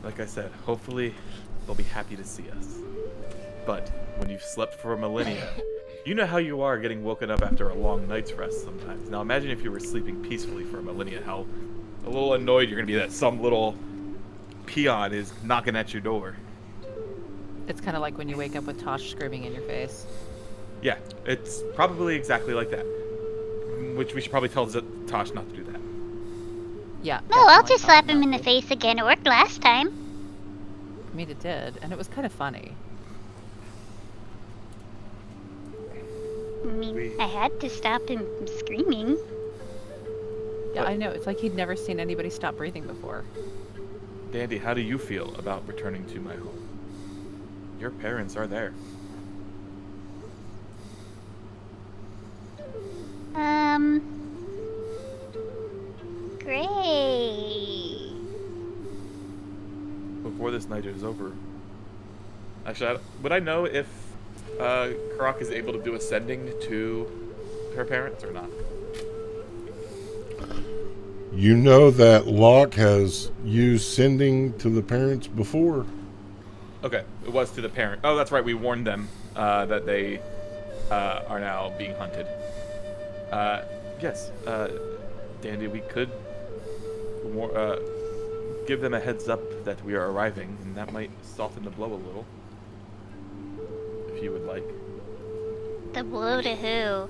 Like I said, hopefully they'll be happy to see us. But when you've slept for a millennia, you know how you are getting woken up after a long night's rest sometimes. Now imagine if you were sleeping peacefully for a millennia, how a little annoyed you're going to be that some little peon is knocking at your door. It's kind of like when you wake up with Tosh screaming in your face. Yeah, it's probably exactly like that. Which we should probably tell Tosh not to do that. Yeah. No, I'll definitely just slap tell him in the not to. face again. It worked last time. I mean, it did, and it was kind of funny. I mean, I had to stop him from screaming. Yeah, I know. It's like he'd never seen anybody stop breathing before. Dandy, how do you feel about returning to my home? Your parents are there. Great. Before this night is over. Actually, would I know if Karak is able to do ascending to her parents or not? You know that Locke has used sending to the parents before. Okay, it was to the parent. Oh, that's right. We warned them that they are now being hunted. Yes, Dandy, we could give them a heads up that we are arriving, and that might soften the blow a little. If you would like. The blow to who?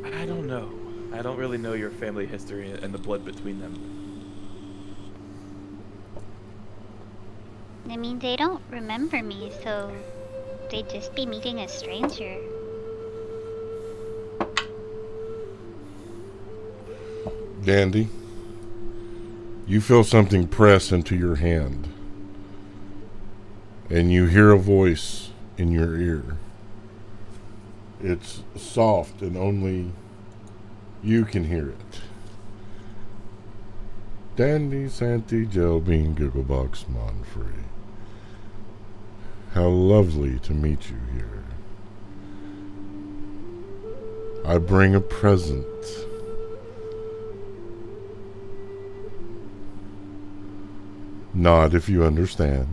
I don't know. I don't really know your family history and the blood between them. I mean, they don't remember me, so they'd just be meeting a stranger. Dandy, you feel something press into your hand, and you hear a voice in your ear. It's soft and only you can hear it. Dandy Santy Gelbean Gigglebox Monfrey. How lovely to meet you here. I bring a present. Nod if you understand.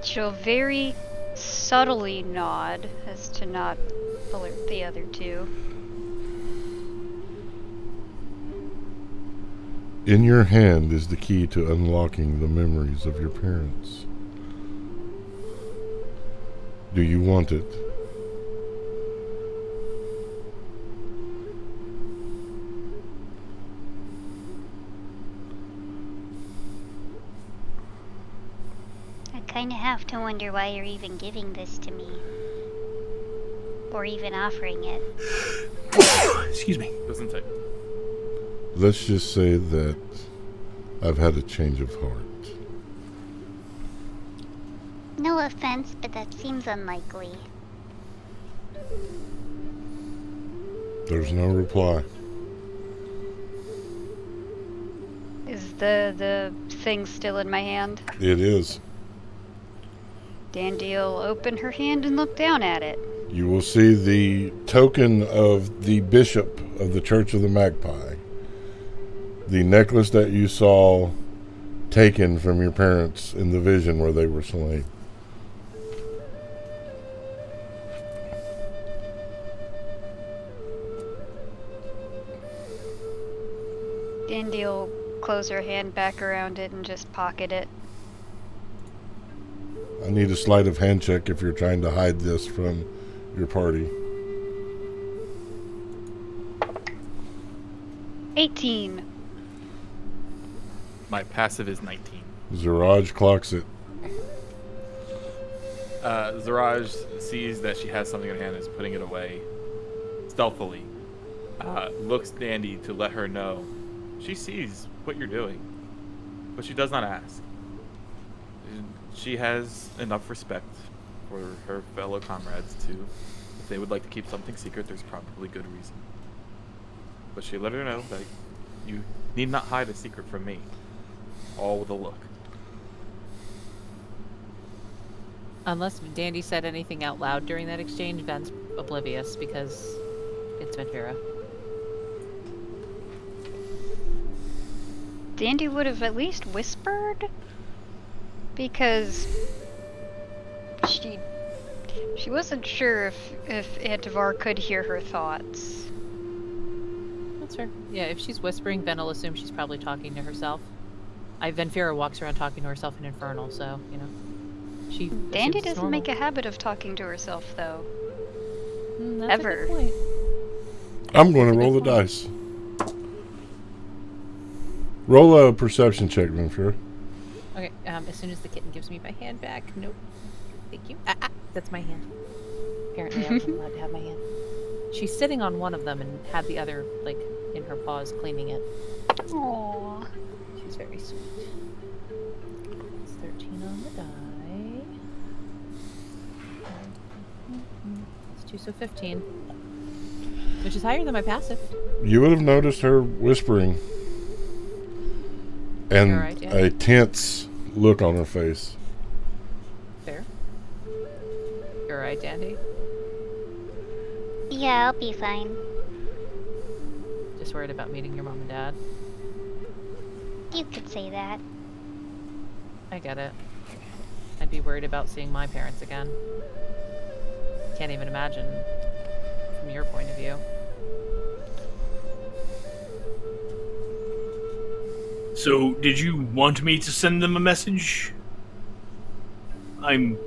She'll very subtly nod as to not alert the other two. In your hand is the key to unlocking the memories of your parents. Do you want it? I kinda have to wonder why you're even giving this to me. Or even offering it. Excuse me. Doesn't take. Let's just say that I've had a change of heart. No offense, but that seems unlikely. There's no reply. Is the thing still in my hand? It is. Dandy'll open her hand and look down at it. You will see the token of the bishop of the Church of the Magpie. The necklace that you saw taken from your parents in the vision where they were slain. Dandy'll close her hand back around it and just pocket it. I need a sleight of hand check if you're trying to hide this from your party. 18. My passive is 19. Ziraj clocks it. Zaraj sees that she has something in her hand and is putting it away stealthily. looks Dandy to let her know she sees what you're doing, but she does not ask. She has enough respect for her fellow comrades to, if they would like to keep something secret, there's probably good reason. But she let her know that you need not hide a secret from me. All with a look. Unless Dandy said anything out loud during that exchange, Ben's oblivious because it's Ventura. Dandy would have at least whispered, because she wasn't sure if Antivar could hear her thoughts. That's fair. Yeah, if she's whispering, Ben will assume she's probably talking to herself. Ventura walks around talking to herself in Infernal, so, you know. She Dandy assumes it's doesn't normal. make a habit of talking to herself, though. That's ever. A good point. I'm going to That's a roll the good point. dice. Roll a perception check, Ventura. Okay, as soon as the kitten gives me my hand back. Nope. Thank you. That's my hand. Apparently I wasn't allowed to have my hand. She's sitting on one of them and had the other, like, in her paws, cleaning it. Aww. She's very sweet. It's 13 on the die. It's 2, so 15. Which is higher than my passive. You would have noticed her whispering and You're right, yeah. a tense look on her face. Fair. You're right, Dandy. Yeah, I'll be fine. Just worried about meeting your mom and dad. You could say that. I get it. I'd be worried about seeing my parents again. Can't even imagine from your point of view. So, did you want me to send them a message? I'm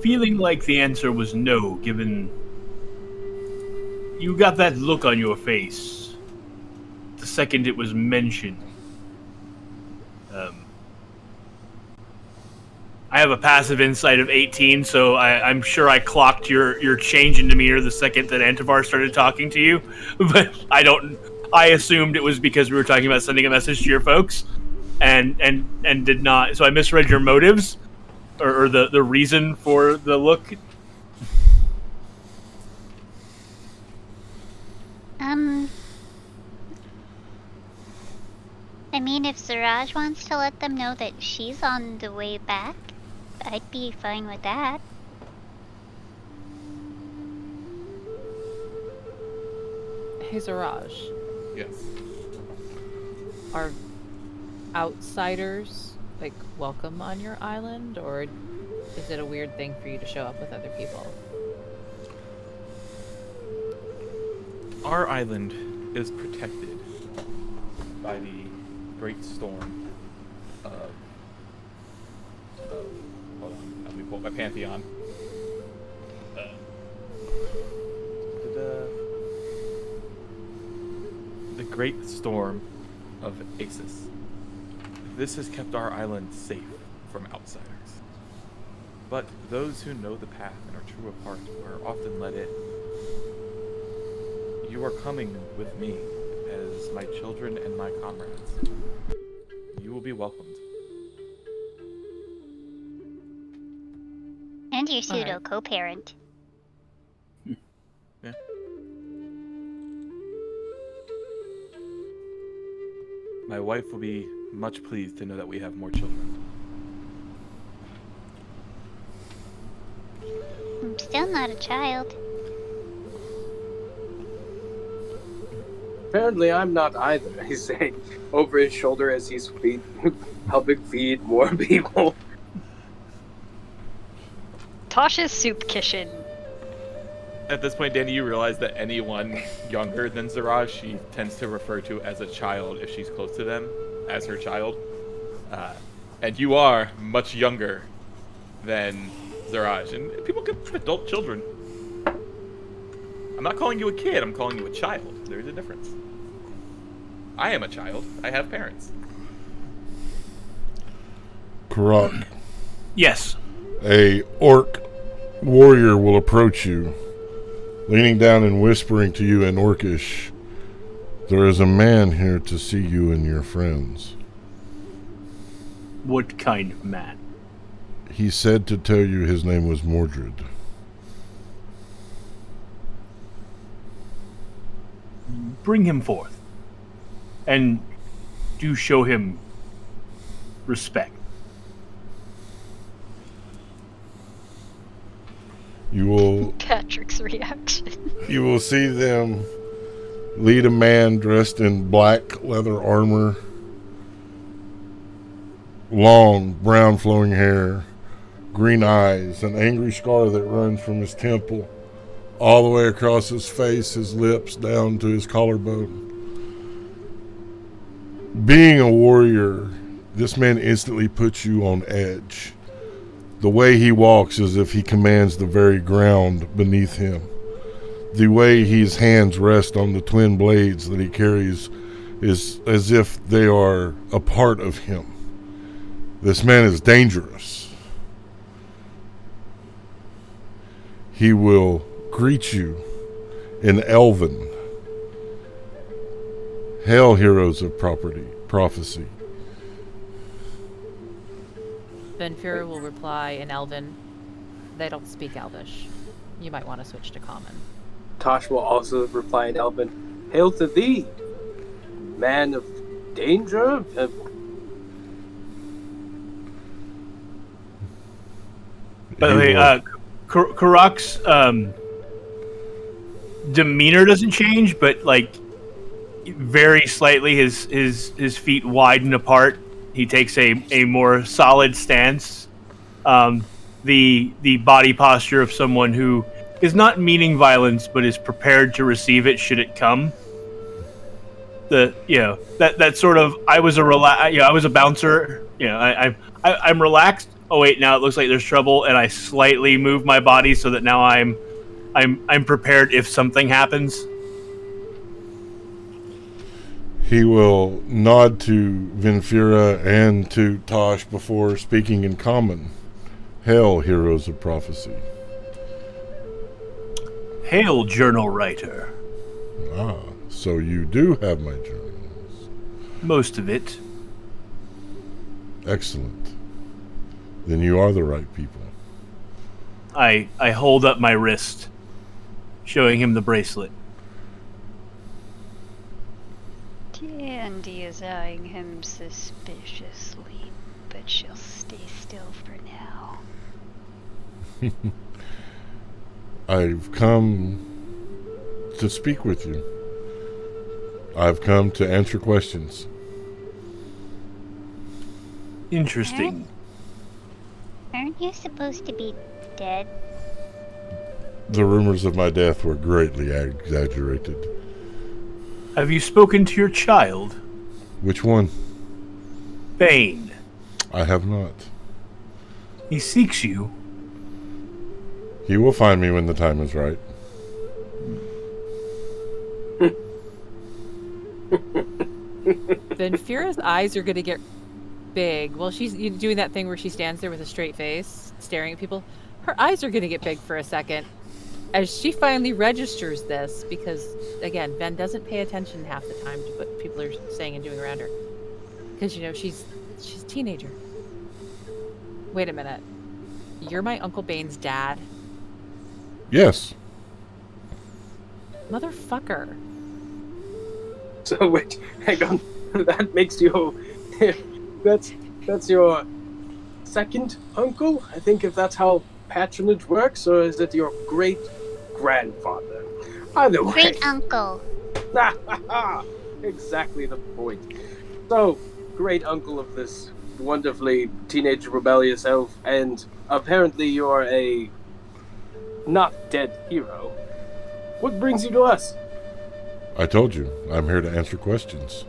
feeling like the answer was no, given you got that look on your face the second it was mentioned. I have a passive insight of 18, so I'm sure I clocked your change in demeanor the second that Antivar started talking to you. But I assumed it was because we were talking about sending a message to your folks, and did not. So I misread your motives, or the reason for the look. I mean, if Siraj wants to let them know that she's on the way back, I'd be fine with that. Hey, Zaraj. Yes. Are outsiders, like, welcome on your island? Or is it a weird thing for you to show up with other people? Our island is protected by the great storm of hold on, let me pull up my Pantheon. The great storm of Asus. This has kept our island safe from outsiders. But those who know the path and are true of heart are often let in. You are coming with me as my children and my comrades. You will be welcomed. And your pseudo Alright. co-parent. Yeah. My wife will be much pleased to know that we have more children. I'm still not a child. Apparently, I'm not either. He's saying over his shoulder as he's helping feed more people. Tasha's soup kitchen. At this point, Danny, you realize that anyone younger than Zaraj, she tends to refer to as a child if she's close to them, as her child. And you are much younger than Zaraj, and people can be adult children. I'm not calling you a kid, I'm calling you a child. There's a difference. I am a child. I have parents. Karak, Yes. a orc warrior will approach you, leaning down and whispering to you in Orcish. There is a man here to see you and your friends. What kind of man? He said to tell you his name was Mordred. Bring him forth. And do show him respect. You will Patrick's reaction. You will see them lead a man dressed in black leather armor, long brown flowing hair, green eyes, an angry scar that runs from his temple all the way across his face, his lips, down to his collarbone. Being a warrior, this man instantly puts you on edge. The way he walks is as if he commands the very ground beneath him. The way his hands rest on the twin blades that he carries is as if they are a part of him. This man is dangerous. He will greet you in Elven. Hail, heroes of prophecy. Venfira will reply in Elven. They don't speak Elvish. You might want to switch to Common. Tosh will also reply in Elven. Hail to thee, man of danger. By the way, Karak's demeanor doesn't change, but like very slightly, his feet widen apart. He takes a more solid stance. The body posture of someone who is not meaning violence, but is prepared to receive it should it come. That sort of I was a bouncer. I'm relaxed. Oh wait, now it looks like there's trouble, and I slightly move my body so that now I'm prepared if something happens. He will nod to Venfira and to Tosh before speaking in Common. Hail, heroes of prophecy. Hail, journal writer. Ah, so you do have my journals. Most of it. Excellent. Then you are the right people. I hold up my wrist, showing him the bracelet. Dandy is eyeing him suspiciously, but she'll stay still for now. I've come to speak with you. I've come to answer questions. Interesting. Aren't you supposed to be dead? The rumors of my death were greatly exaggerated. Have you spoken to your child? Which one? Bane. I have not. He seeks you. He will find me when the time is right. Venfira's eyes are going to get big. Well, she's doing that thing where she stands there with a straight face, staring at people. Her eyes are going to get big for a second as she finally registers this, because, again, Ven doesn't pay attention half the time to what people are saying and doing around her. Because, she's a teenager. Wait a minute. You're my Uncle Bane's dad? Yes. Motherfucker. So wait, hang on. That makes you. That's your second uncle? I think if that's how patronage works, or is it your great grandfather? Either way. Great uncle. Exactly the point. So, great uncle of this wonderfully teenage rebellious elf, and apparently you're a not dead hero. What brings you to us? I told you, I'm here to answer questions.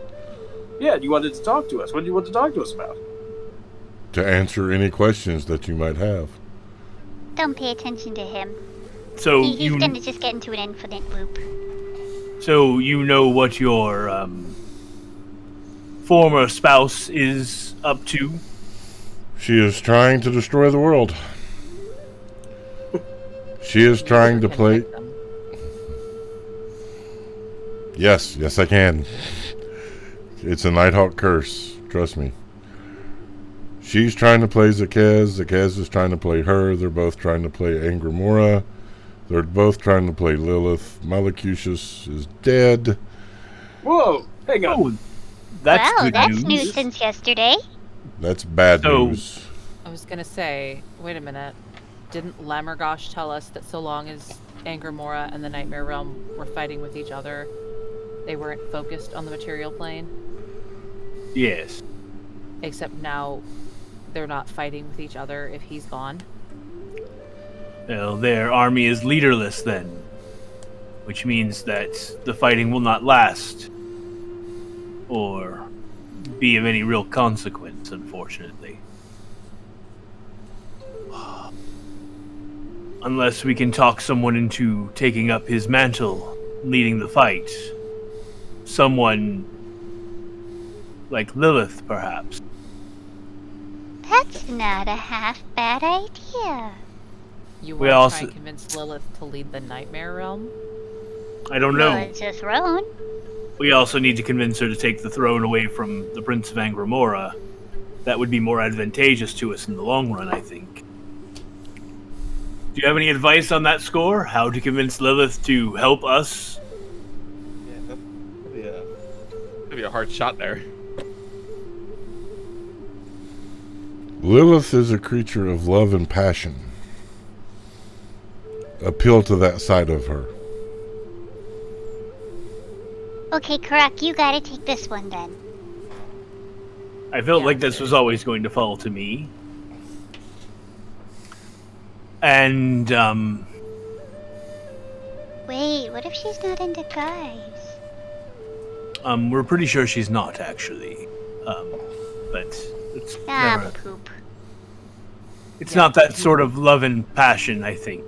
Yeah, you wanted to talk to us. What do you want to talk to us about? To answer any questions that you might have. Don't pay attention to him. So He's gonna just get into an infinite loop. So you know what your former spouse is up to? She is trying to destroy the world. She is trying to play... Yes, I can. It's a Nighthawk curse. Trust me. She's trying to play Zakez. Zakez is trying to play her. They're both trying to play Angramora. They're both trying to play Lilith. Malacushus is dead. Whoa! Hang on. Oh, that's Wow, good that's news. new since yesterday. That's bad So- news. I was gonna say, wait a minute. Didn't Lamergosh tell us that so long as Angramora and the Nightmare Realm were fighting with each other, they weren't focused on the material plane? Yes. Except now they're not fighting with each other if he's gone. Well, their army is leaderless then, which means that the fighting will not last or be of any real consequence, unfortunately. Unless we can talk someone into taking up his mantle, leading the fight. Someone like Lilith, perhaps. That's not a half bad idea. You We want to also- try and convince Lilith to lead the Nightmare Realm? I don't Well, know. it's a throne. We also need to convince her to take the throne away from the Prince of Angramora. That would be more advantageous to us in the long run, I think. Do you have any advice on that score? How to convince Lilith to help us? Yeah, that'd be a hard shot there. Lilith is a creature of love and passion. Appeal to that side of her. Okay, Karak, you gotta take this one then. I felt Yeah. like this was always going to fall to me. And, Wait, what if she's not into guys? we're pretty sure she's not, actually. But it's Ah, never... poop. It's not that sort of love and passion, I think.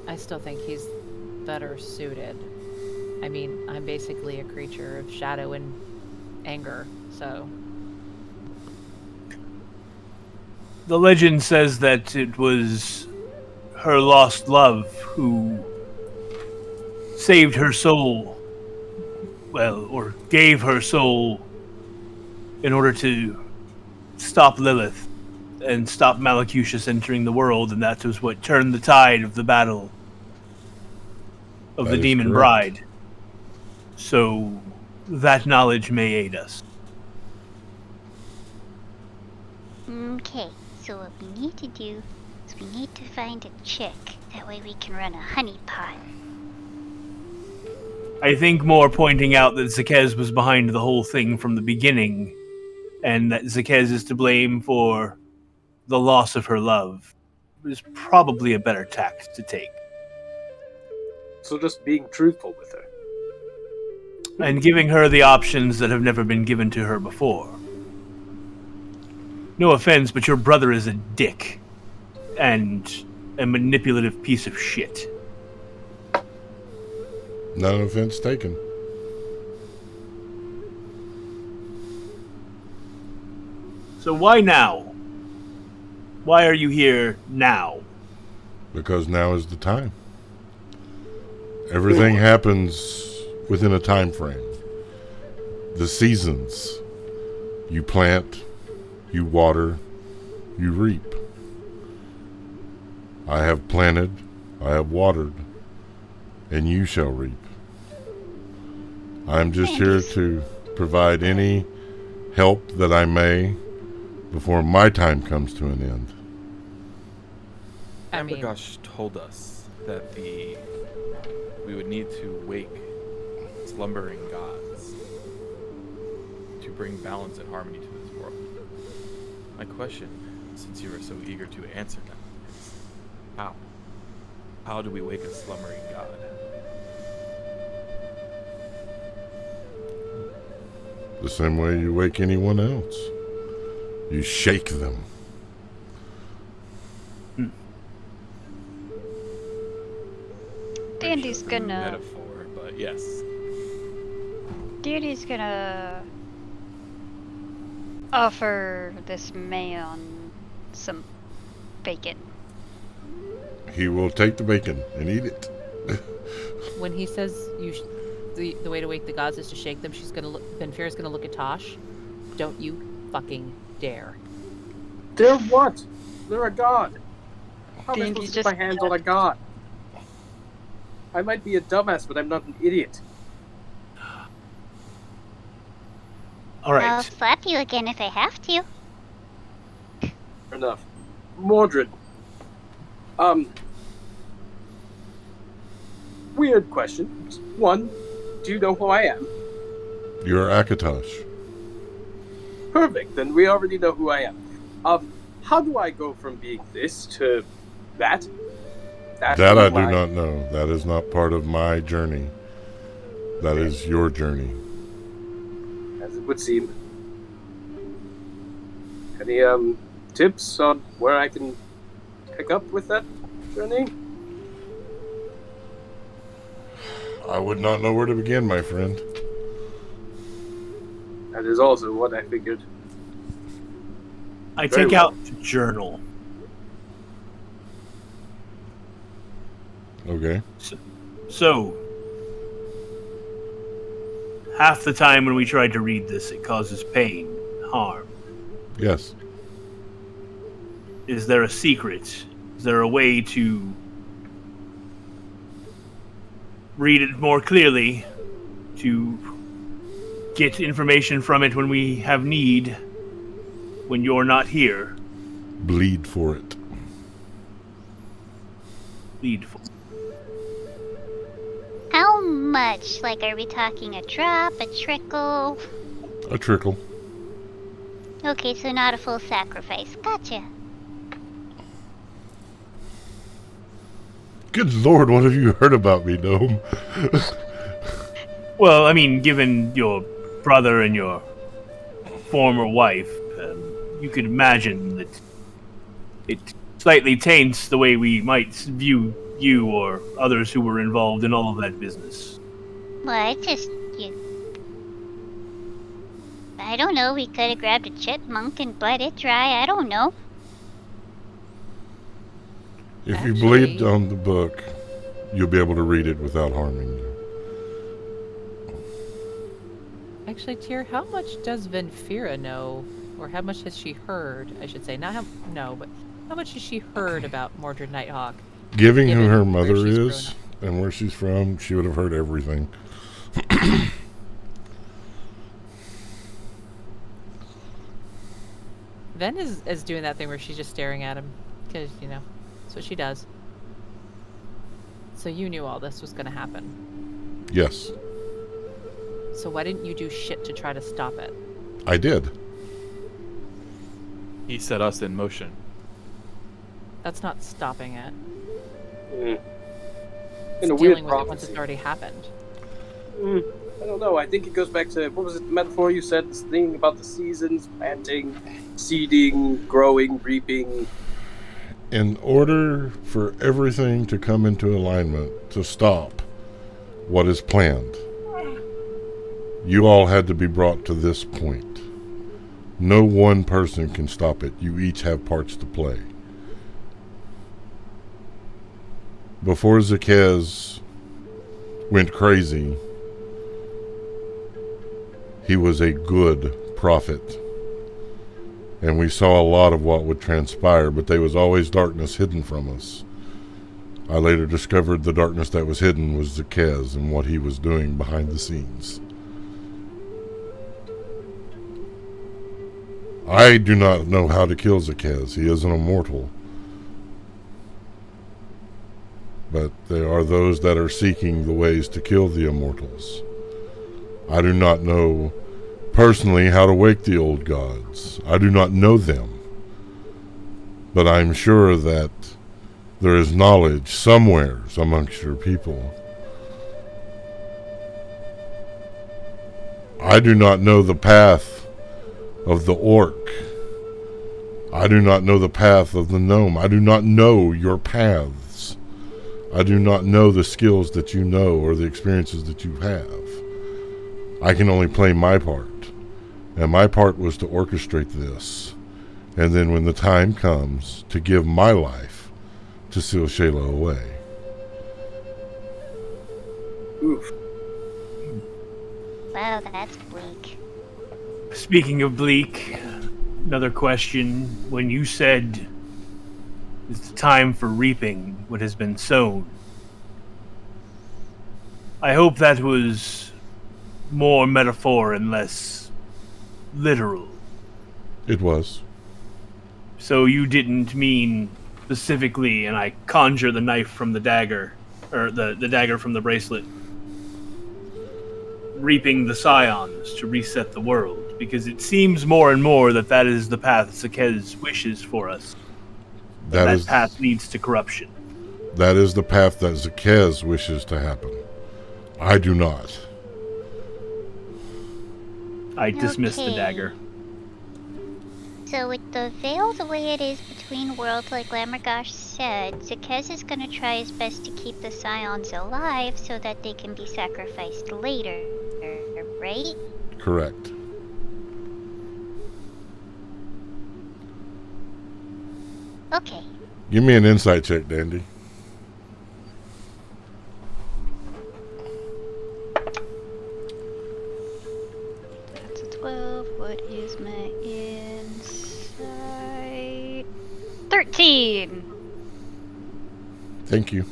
I still think he's better suited. I mean, I'm basically a creature of shadow and anger, so... The legend says that it was her lost love who saved her soul, well, or gave her soul in order to stop Lilith and stop Malacushus entering the world, and that was what turned the tide of the battle of That the is Demon correct. Bride. So that knowledge may aid us. Okay, so what we need to do is we need to find a chick. That way we can run a honeypot. I think more pointing out that Zakez was behind the whole thing from the beginning, and that Zakez is to blame for the loss of her love, is probably a better tact to take. So just being truthful with her. And giving her the options that have never been given to her before. No offense, but your brother is a dick. And a manipulative piece of shit. None offense taken. So why now? Why are you here now? Because now is the time. Everything happens within a time frame. The seasons. You plant, you water, you reap. I have planted, I have watered, and you shall reap. I'm just here to provide any help that I may before my time comes to an end. I mean, Gorgacush told us that we would need to wake slumbering gods to bring balance and harmony to this world. My question, since you were so eager to answer them, is how? How do we wake a slumbering god? The same way you wake anyone else. You shake them. Dandy's Pretty sure gonna. metaphor, but yes. Dandy's gonna offer this man some bacon. He will take the bacon and eat it. when he says the way to wake the gods is to shake them, Benfira's gonna look at Tosh. Don't you fucking dare. They're what? They're a god. How am I Dandy's supposed to put my hands on a god? I might be a dumbass, but I'm not an idiot. All right. I'll slap you again if I have to. Fair enough. Mordred. Weird question. One, do you know who I am? You're Akatosh. Perfect, then we already know who I am. How do I go from being this to that? That I do not know. That is not part of my journey. That is your journey. As it would seem. Any tips on where I can pick up with that journey? I would not know where to begin, my friend. That is also what I figured. I Very take well. out the journal. Okay. So, half the time when we tried to read this, it causes pain, harm. Yes. Is there a secret? Is there a way to read it more clearly, to get information from it when we have need, when you're not here? Bleed for it. Bleed for. How much? Like, are we talking a drop, a trickle? A trickle. Okay, so not a full sacrifice. Gotcha. Good lord, what have you heard about me, Gnome? Well, I mean, given your brother and your former wife, you could imagine that it slightly taints the way we might view you or others who were involved in all of that business. Well, I don't know, we could have grabbed a chipmunk and bled it dry, I don't know. If you bleed on the book, you'll be able to read it without harming you. Actually, Tyr, how much does Venfira know? Or how much has she heard, I should say? Not how, no, but how much has she heard about Mordred Nighthawk? Given who her where mother she's is grown up. and where she's from, she would have heard everything. Ven is doing that thing where she's just staring at him. Because, you know, that's what she does. So you knew all this was going to happen. Yes, So why didn't you do shit to try to stop it? I did. He set us in motion. That's not stopping it. In It's a dealing weird with it once prophecy. it's already happened. I don't know. I think it goes back to, what was it, the metaphor you said? This thing about the seasons, planting, seeding, growing, reaping. In order for everything to come into alignment, to stop what is planned, you all had to be brought to this point. No one person can stop it. You each have parts to play. Before Zachez went crazy, he was a good prophet. And we saw a lot of what would transpire, but there was always darkness hidden from us. I later discovered the darkness that was hidden was Zachez and what he was doing behind the scenes. I do not know how to kill Zachez. He is an immortal. But there are those that are seeking the ways to kill the immortals. I do not know personally how to wake the old gods. I do not know them. But I'm sure that there is knowledge somewhere amongst your people. I do not know the path of the orc. I do not know the path of the gnome. I do not know your paths. I do not know the skills that you know or the experiences that you have. I can only play my part. And my part was to orchestrate this. And then when the time comes, to give my life to seal Shayla away. Oof. Wow, that's bleak. Speaking of bleak, another question. When you said it's time for reaping what has been sown, I hope that was more metaphor and less literal. It was. So you didn't mean specifically, and I conjure the knife from the dagger, or the dagger from the bracelet, reaping the Scions to reset the world, because it seems more and more that is the path Sakez wishes for us. That path leads to corruption. That is the path that Sakez wishes to happen. I do not. I dismiss the Okay. dagger. So with the veil the way it is between worlds, like Gorgacush said, Sakez is going to try his best to keep the Scions alive so that they can be sacrificed later, right? Correct. Okay. Give me an insight check, Dandy. That's a 12. What is my insight? 13! Thank you.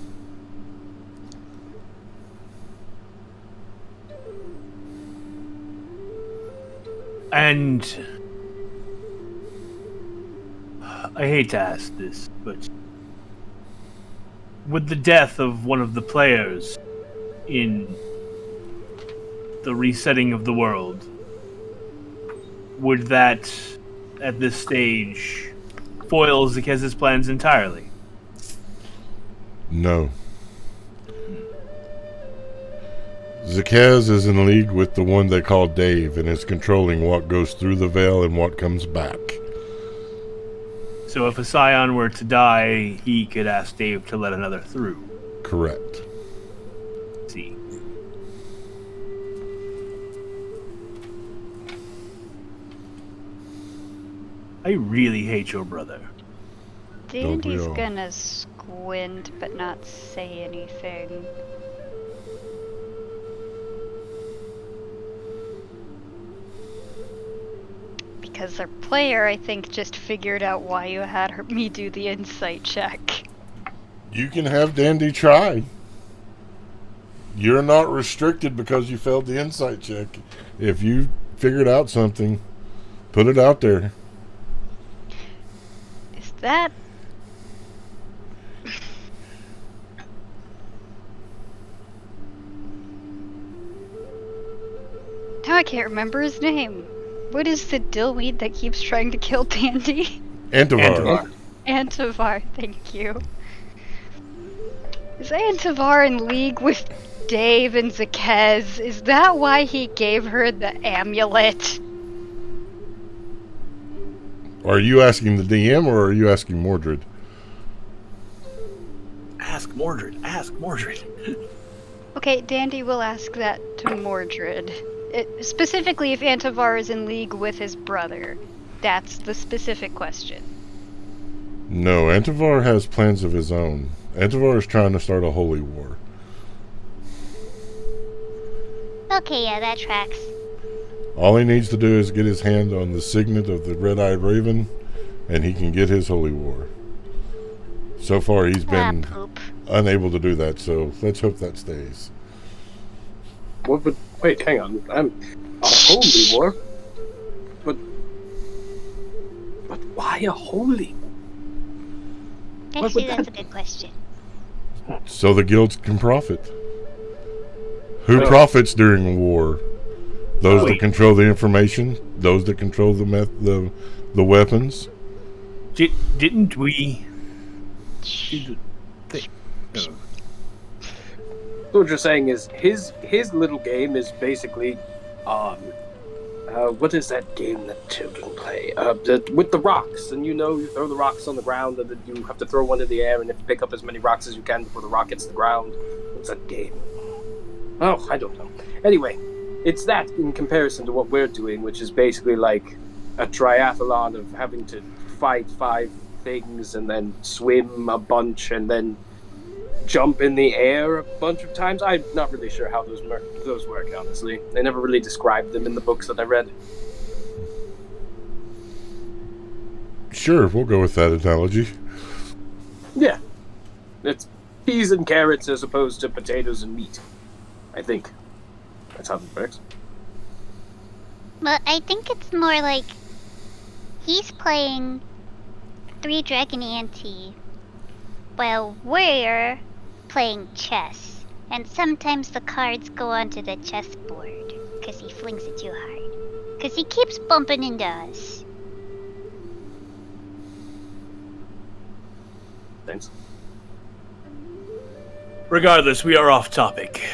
And I hate to ask this, but with the death of one of the players in the resetting of the world, would that, at this stage, foil Zakez's plans entirely? No. Zakez is in league with the one they call Dave and is controlling what goes through the veil and what comes back. So if a Scion were to die, he could ask Dave to let another through. Correct. See. I really hate your brother. Dandy's all? gonna squint but not say anything. Because their player, I think, just figured out why you had me do the insight check. You can have Dandy try. You're not restricted because you failed the insight check. If you figured out something, put it out there. Is that... Now I can't remember his name. What is the dillweed that keeps trying to kill Dandy? Antivar. Antivar, thank you. Is Antivar in league with Dave and Zakez? Is that why he gave her the amulet? Are you asking the DM or are you asking Mordred? Ask Mordred. Ask Mordred. Okay, Dandy will ask that to Mordred. Specifically, if Antivar is in league with his brother. That's the specific question. No, Antivar has plans of his own. Antivar is trying to start a holy war. Okay, yeah, that tracks. All he needs to do is get his hand on the signet of the Red-Eyed Raven, and he can get his holy war. So far, he's been Poop. unable to do that, so let's hope that stays. What would... Wait, hang on. I'm... A holy war? But why a holy war? Actually, that's a good question. So the guilds can profit. Who Well- profits during a war? Those that Wait. control the information, those that control the weapons. Didn't we... So what you're saying is his little game is basically, what is that game that children play? With the rocks, and you throw the rocks on the ground, and then you have to throw one in the air, and you have to pick up as many rocks as you can before the rock hits the ground. What's that game? Oh, I don't know. Anyway, it's that in comparison to what we're doing, which is basically like a triathlon of having to fight 5 things and then swim a bunch and then jump in the air a bunch of times. I'm not really sure how those work, honestly. They never really described them in the books that I read. Sure, we'll go with that analogy. Yeah. It's peas and carrots as opposed to potatoes and meat. I think. That's how it works. But I think it's more like he's playing Three Dragon Ante while we're playing chess. And sometimes the cards go onto the chessboard because he flings it too hard. Because he keeps bumping into us. Thanks. Regardless, we are off topic.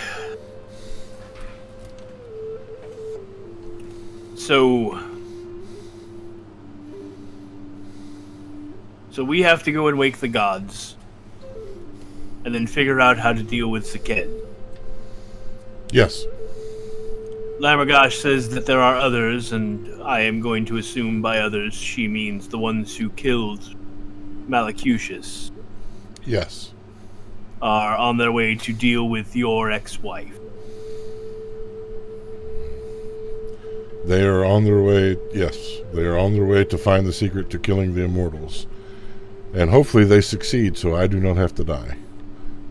So we have to go and wake the gods, and then figure out how to deal with Zaked. Yes. Lammergosh says that there are others, and I am going to assume by others she means the ones who killed Malacucius Yes. are on their way to deal with your ex-wife. They are on their way, yes. They are on their way to find the secret to killing the immortals. And hopefully they succeed so I do not have to die.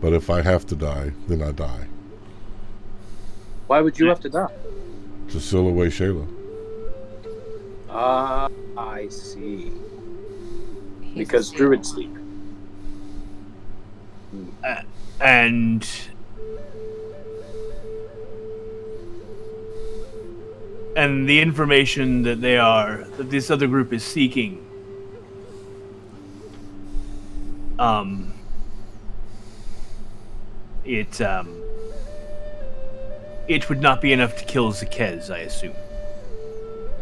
But if I have to die, then I die. Why would you have to die? To seal away Shayla. I see. He's Because a druids seal. sleep. And the information that this other group is seeking, it would not be enough to kill Zakez, I assume.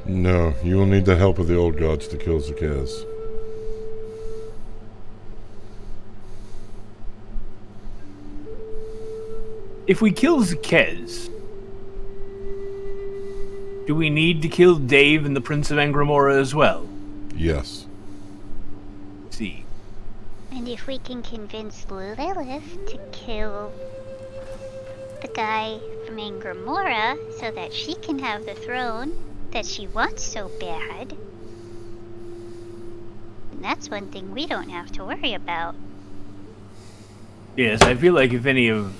No, you will need the help of the old gods to kill Zakez. If we kill Zakez, do we need to kill Dave and the Prince of Angramora as well? Yes. See. And if we can convince Lilith to kill the guy from Angramora so that she can have the throne that she wants so bad, and that's one thing we don't have to worry about. Yes, I feel like if anyone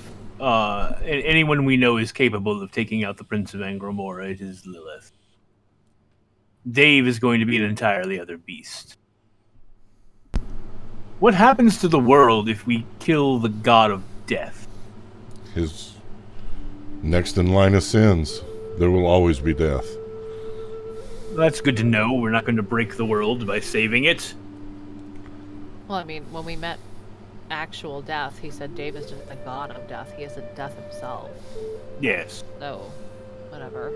we know is capable of taking out the Prince of Angramora, it is Lilith. Dave is going to be an entirely other beast. What happens to the world if we kill the god of death? His next in line of sins. There will always be death. That's good to know. We're not going to break the world by saving it. Well, I mean, when we met actual death, he said Dave is just the god of death. He isn't death himself. Yes. So, whatever.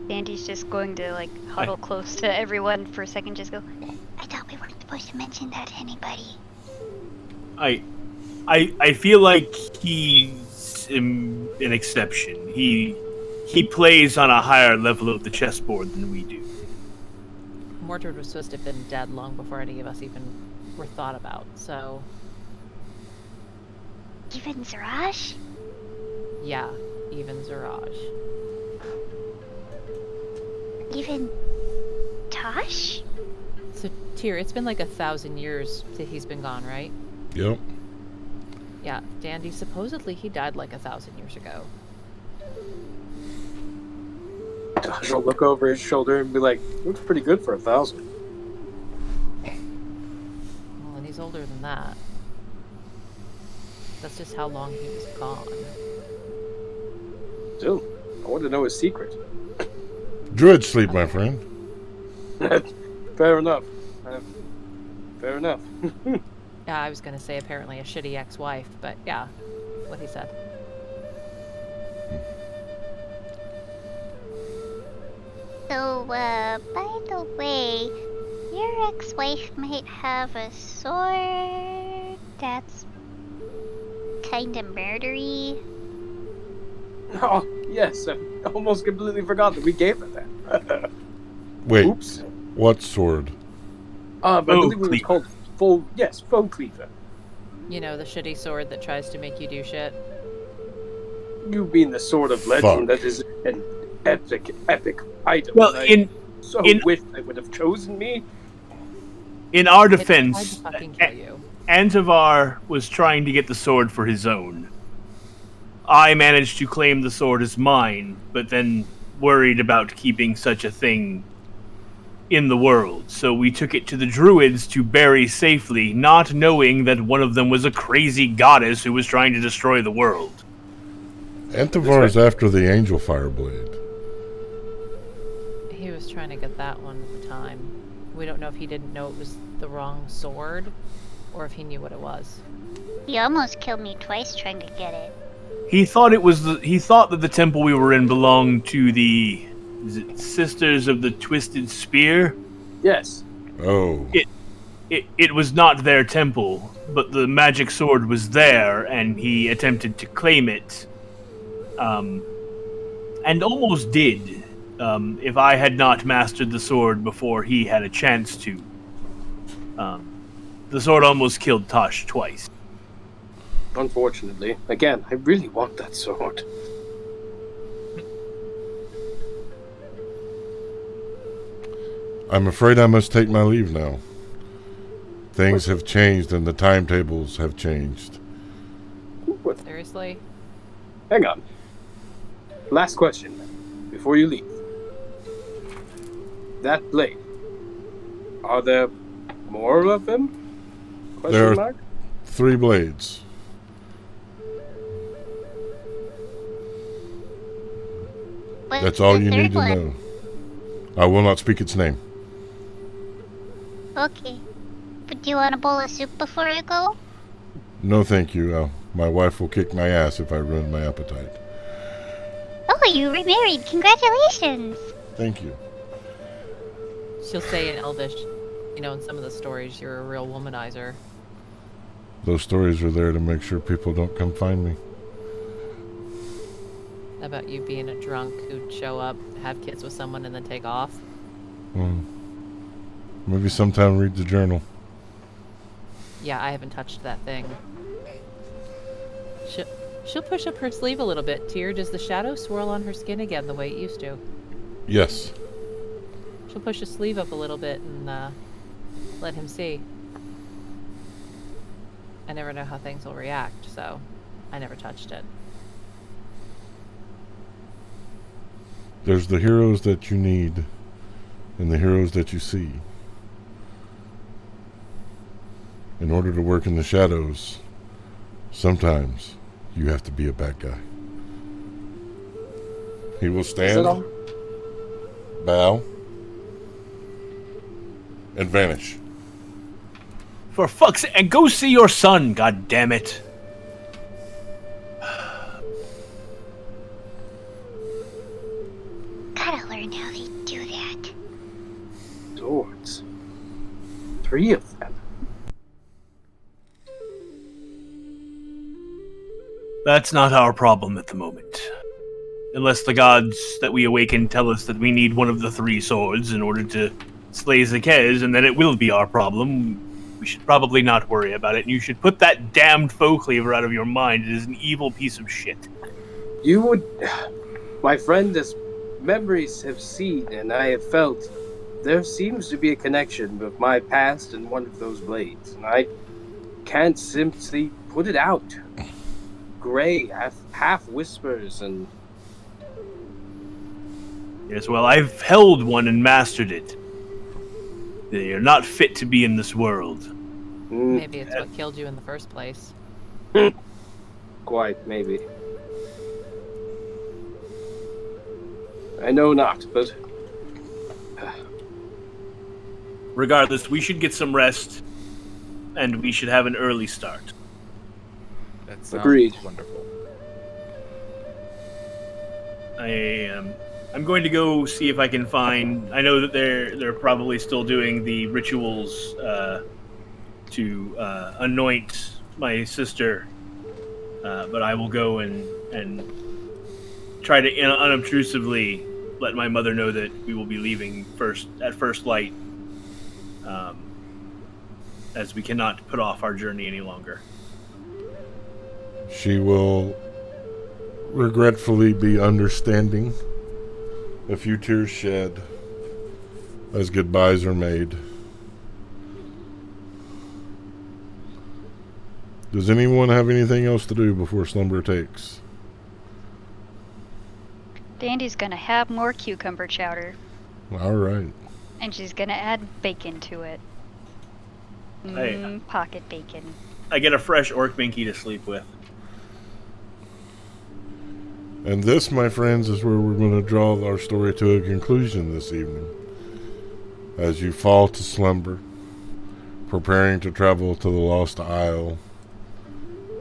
Sandy's just going to huddle close to everyone for a second, just go, I thought we weren't supposed to mention that to anybody. I feel like he's an exception. He plays on a higher level of the chessboard than we do. Mordred was supposed to have been dead long before any of us even were thought about, so Even Zarash? yeah, even Zaraj. Even Tosh? So, Tyr, it's been like 1,000 years that he's been gone, right? Yep. Yeah, Dandy, supposedly he died like 1,000 years ago. Tosh will look over his shoulder and be like, looks pretty good for 1,000. Well, and he's older than that. That's just how long he was gone. Still, I want to know his secret. Druid sleep, my friend. Fair enough. Fair enough. Yeah, I was gonna say apparently a shitty ex-wife, but yeah, what he said. So, by the way, your ex-wife might have a sword that's kinda murdery. Oh, yes, I almost completely forgot that we gave her that. Wait, Oops. what sword? I believe it was Cleaver. called Faux Cleaver. You know, the shitty sword that tries to make you do shit. You mean the Sword of Legend Fuck. that is an epic item. Well, and I in- wish they would have chosen me. in our It tried to defense, fucking kill you. Antivar was trying to get the sword for his own. I managed to claim the sword as mine, but then worried about keeping such a thing in the world. So we took it to the druids to bury safely, not knowing that one of them was a crazy goddess who was trying to destroy the world. Antivar is after the Angel Fireblade. He was trying to get that one at the time. We don't know if he didn't know it was the wrong sword, or if he knew what it was. He almost killed me twice trying to get it. He thought that the temple we were in belonged to the Sisters of the Twisted Spear. Yes. Oh. It was not their temple, but the magic sword was there, and he attempted to claim it. And almost did, if I had not mastered the sword before he had a chance to. The sword almost killed Tosh twice. Unfortunately. Again, I really want that sword. I'm afraid I must take my leave now. Things have changed and the timetables have changed. What? Seriously? Hang on. Last question, before you leave. That blade. Are there more of them? There are- Question mark? 3 blades. What's That's all the you third need to one? know. I will not speak its name. Okay. But do you want a bowl of soup before you go? No, thank you. My wife will kick my ass if I ruin my appetite. Oh, you remarried. Congratulations. Thank you. She'll say in Elvish, you know, in some of the stories, you're a real womanizer. Those stories are there to make sure people don't come find me. About you being a drunk who'd show up, have kids with someone, and then take off. Maybe sometime read the journal. Yeah, I haven't touched that thing. She'll push up her sleeve a little bit. Tyr, does the shadow swirl on her skin again the way it used to? Yes. She'll push his sleeve up a little bit and let him see. I never know how things will react, so I never touched it. There's the heroes that you need and the heroes that you see. In order to work in the shadows, sometimes you have to be a bad guy. He will Is stand, that all? bow, and vanish. For fuck's sake, and go see your son, god damn it. Gotta learn how they do that. Swords. 3 of them. That's not our problem at the moment. Unless the gods that we awaken tell us that we need one of the 3 swords in order to slay Zakez, and then it will be our problem. We should probably not worry about it, and you should put that damned foe cleaver out of your mind. It is an evil piece of shit. You would... My friend, as memories have seen and I have felt, there seems to be a connection with my past and one of those blades, and I can't simply put it out. Gray, half whispers, and... Yes, well, I've held one and mastered it. They are not fit to be in this world. Maybe it's what killed you in the first place. Quite, maybe. I know not, but... Regardless, we should get some rest, and we should have an early start. That sounds Agreed. wonderful. I'm going to go see if I can find. I know that they're probably still doing the rituals to anoint my sister, but I will go and try to unobtrusively let my mother know that we will be leaving at first light, as we cannot put off our journey any longer. She will regretfully be understanding. A few tears shed as goodbyes are made. Does anyone have anything else to do before slumber takes? Dandy's gonna have more cucumber chowder. All right. And she's gonna add bacon to it. Hey. Pocket bacon. I get a fresh orc binky to sleep with. And this, my friends, is where we're going to draw our story to a conclusion this evening. As you fall to slumber, preparing to travel to the Lost Isle,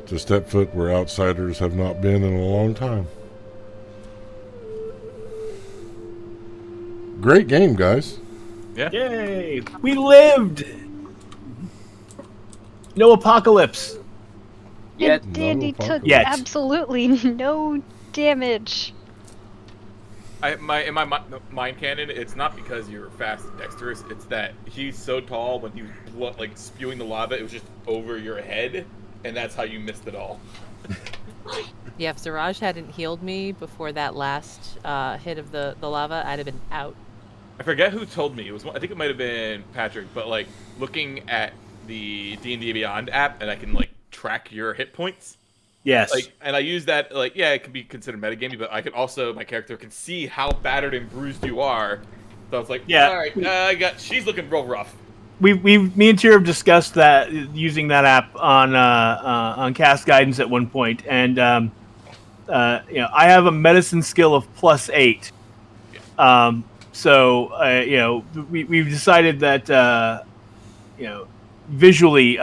to step foot where outsiders have not been in a long time. Great game, guys. Yeah. Yay! We lived! No apocalypse. Yet. And Dandy No took Yet. absolutely no damage. In my mind canon, it's not because you're fast and dexterous. It's that he's so tall when he was spewing the lava, it was just over your head, and that's how you missed it all. Yeah, if Ziraj hadn't healed me before that last hit of the lava, I'd have been out. I forget who told me. I think it might have been Patrick, but looking at the D&D Beyond app, and I can track your hit points. Yes. And I use that, it can be considered metagaming, but I can also, my character can see how battered and bruised you are. So it's Yeah. all right, she's looking real rough. Me and Tyr have discussed that using that app on cast guidance at one point, and I have a medicine skill of +8. So we've decided that visually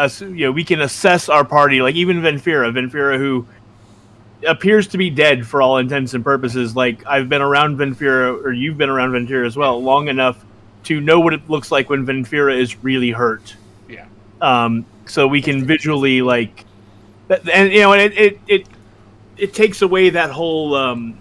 we can assess our party, like even Venfira, who appears to be dead for all intents and purposes. Like, I've been around Venfira, or you've been around Venfira as well, long enough to know what it looks like when Venfira is really hurt. Yeah. So we can visually it takes away that whole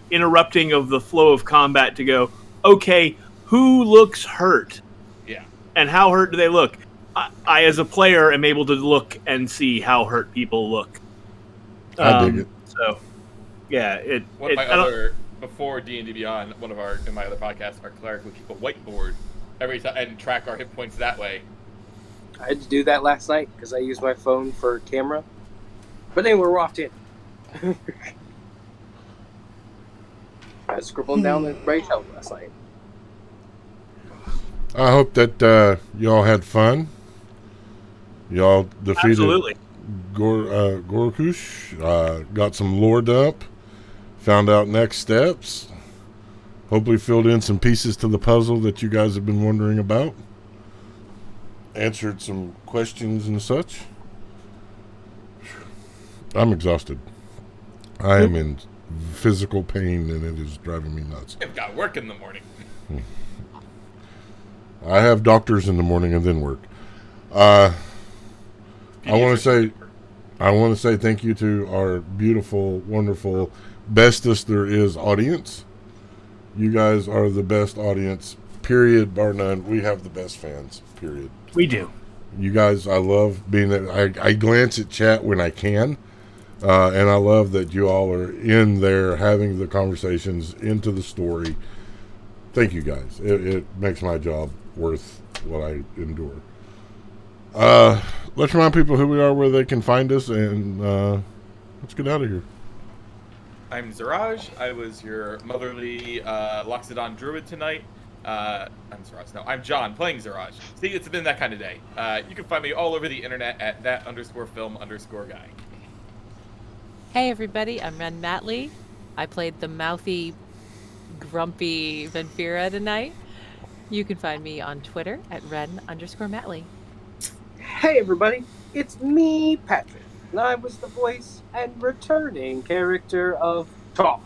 interrupting of the flow of combat to go, okay, who looks hurt? Yeah. And how hurt do they look? I as a player, am able to look and see how hurt people look. I dig it. So, yeah, before D&D Beyond, in my other podcast, our cleric would keep a whiteboard every time and track our hit points that way. I had to do that last night because I used my phone for camera. But anyway, we're off in. I scribbled down the right help last night. I hope that y'all had fun. Y'all defeated absolutely. Gorgacush, got some lore dump, found out next steps, hopefully filled in some pieces to the puzzle that you guys have been wondering about, answered some questions and such. I'm exhausted. I am in physical pain, and it is driving me nuts. I've got work in the morning. I have doctors in the morning and then work. I want to say thank you to our beautiful, wonderful, bestest there is audience. You guys are the best audience, period, bar none. We have the best fans, period. We do. You guys, I love being there. I glance at chat when I can, and I love that you all are in there having the conversations into the story. Thank you, guys. It makes my job worth what I endure. Let's remind people who we are, where they can find us, and let's get out of here. I'm Ziraj. I was your motherly Loxodon druid tonight. I'm Ziraj. No, I'm John, playing Ziraj. See, it's been that kind of day. You can find me all over the internet at that_film_guy. Hey everybody, I'm Ren Matley. I played the mouthy, grumpy Venfira tonight. You can find me on Twitter at Ren_Matley. Hey everybody, it's me, Patrick, and I was the voice and returning character of Tosh.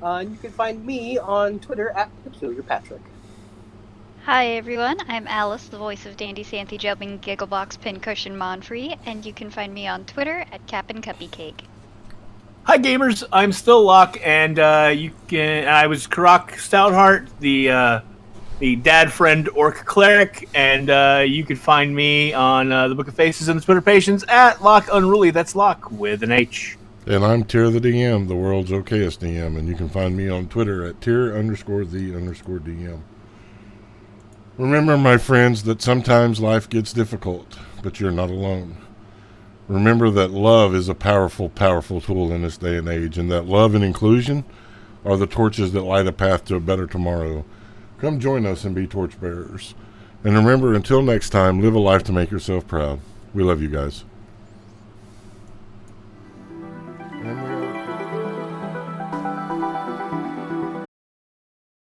And you can find me on Twitter at PeculiarPatrick. Hi everyone, I'm Alice, the voice of Dandy Santhy Jumping Gigglebox Pincushion Monfrey, and you can find me on Twitter at CapandCuppyCake. Hi gamers, I'm still Locke, and I was Karak Stoutheart, the the dad friend orc cleric, and you can find me on the Book of Faces and the Twitter Patience at Lock Unruly. That's Lock with an H. And I'm Tyr the DM, the world's okayest DM, and you can find me on Twitter at Tyr_the_DM. Remember, my friends, that sometimes life gets difficult, but you're not alone. Remember that love is a powerful, powerful tool in this day and age, and that love and inclusion are the torches that light a path to a better tomorrow. Come join us and be torchbearers. And remember, until next time, live a life to make yourself proud. We love you guys.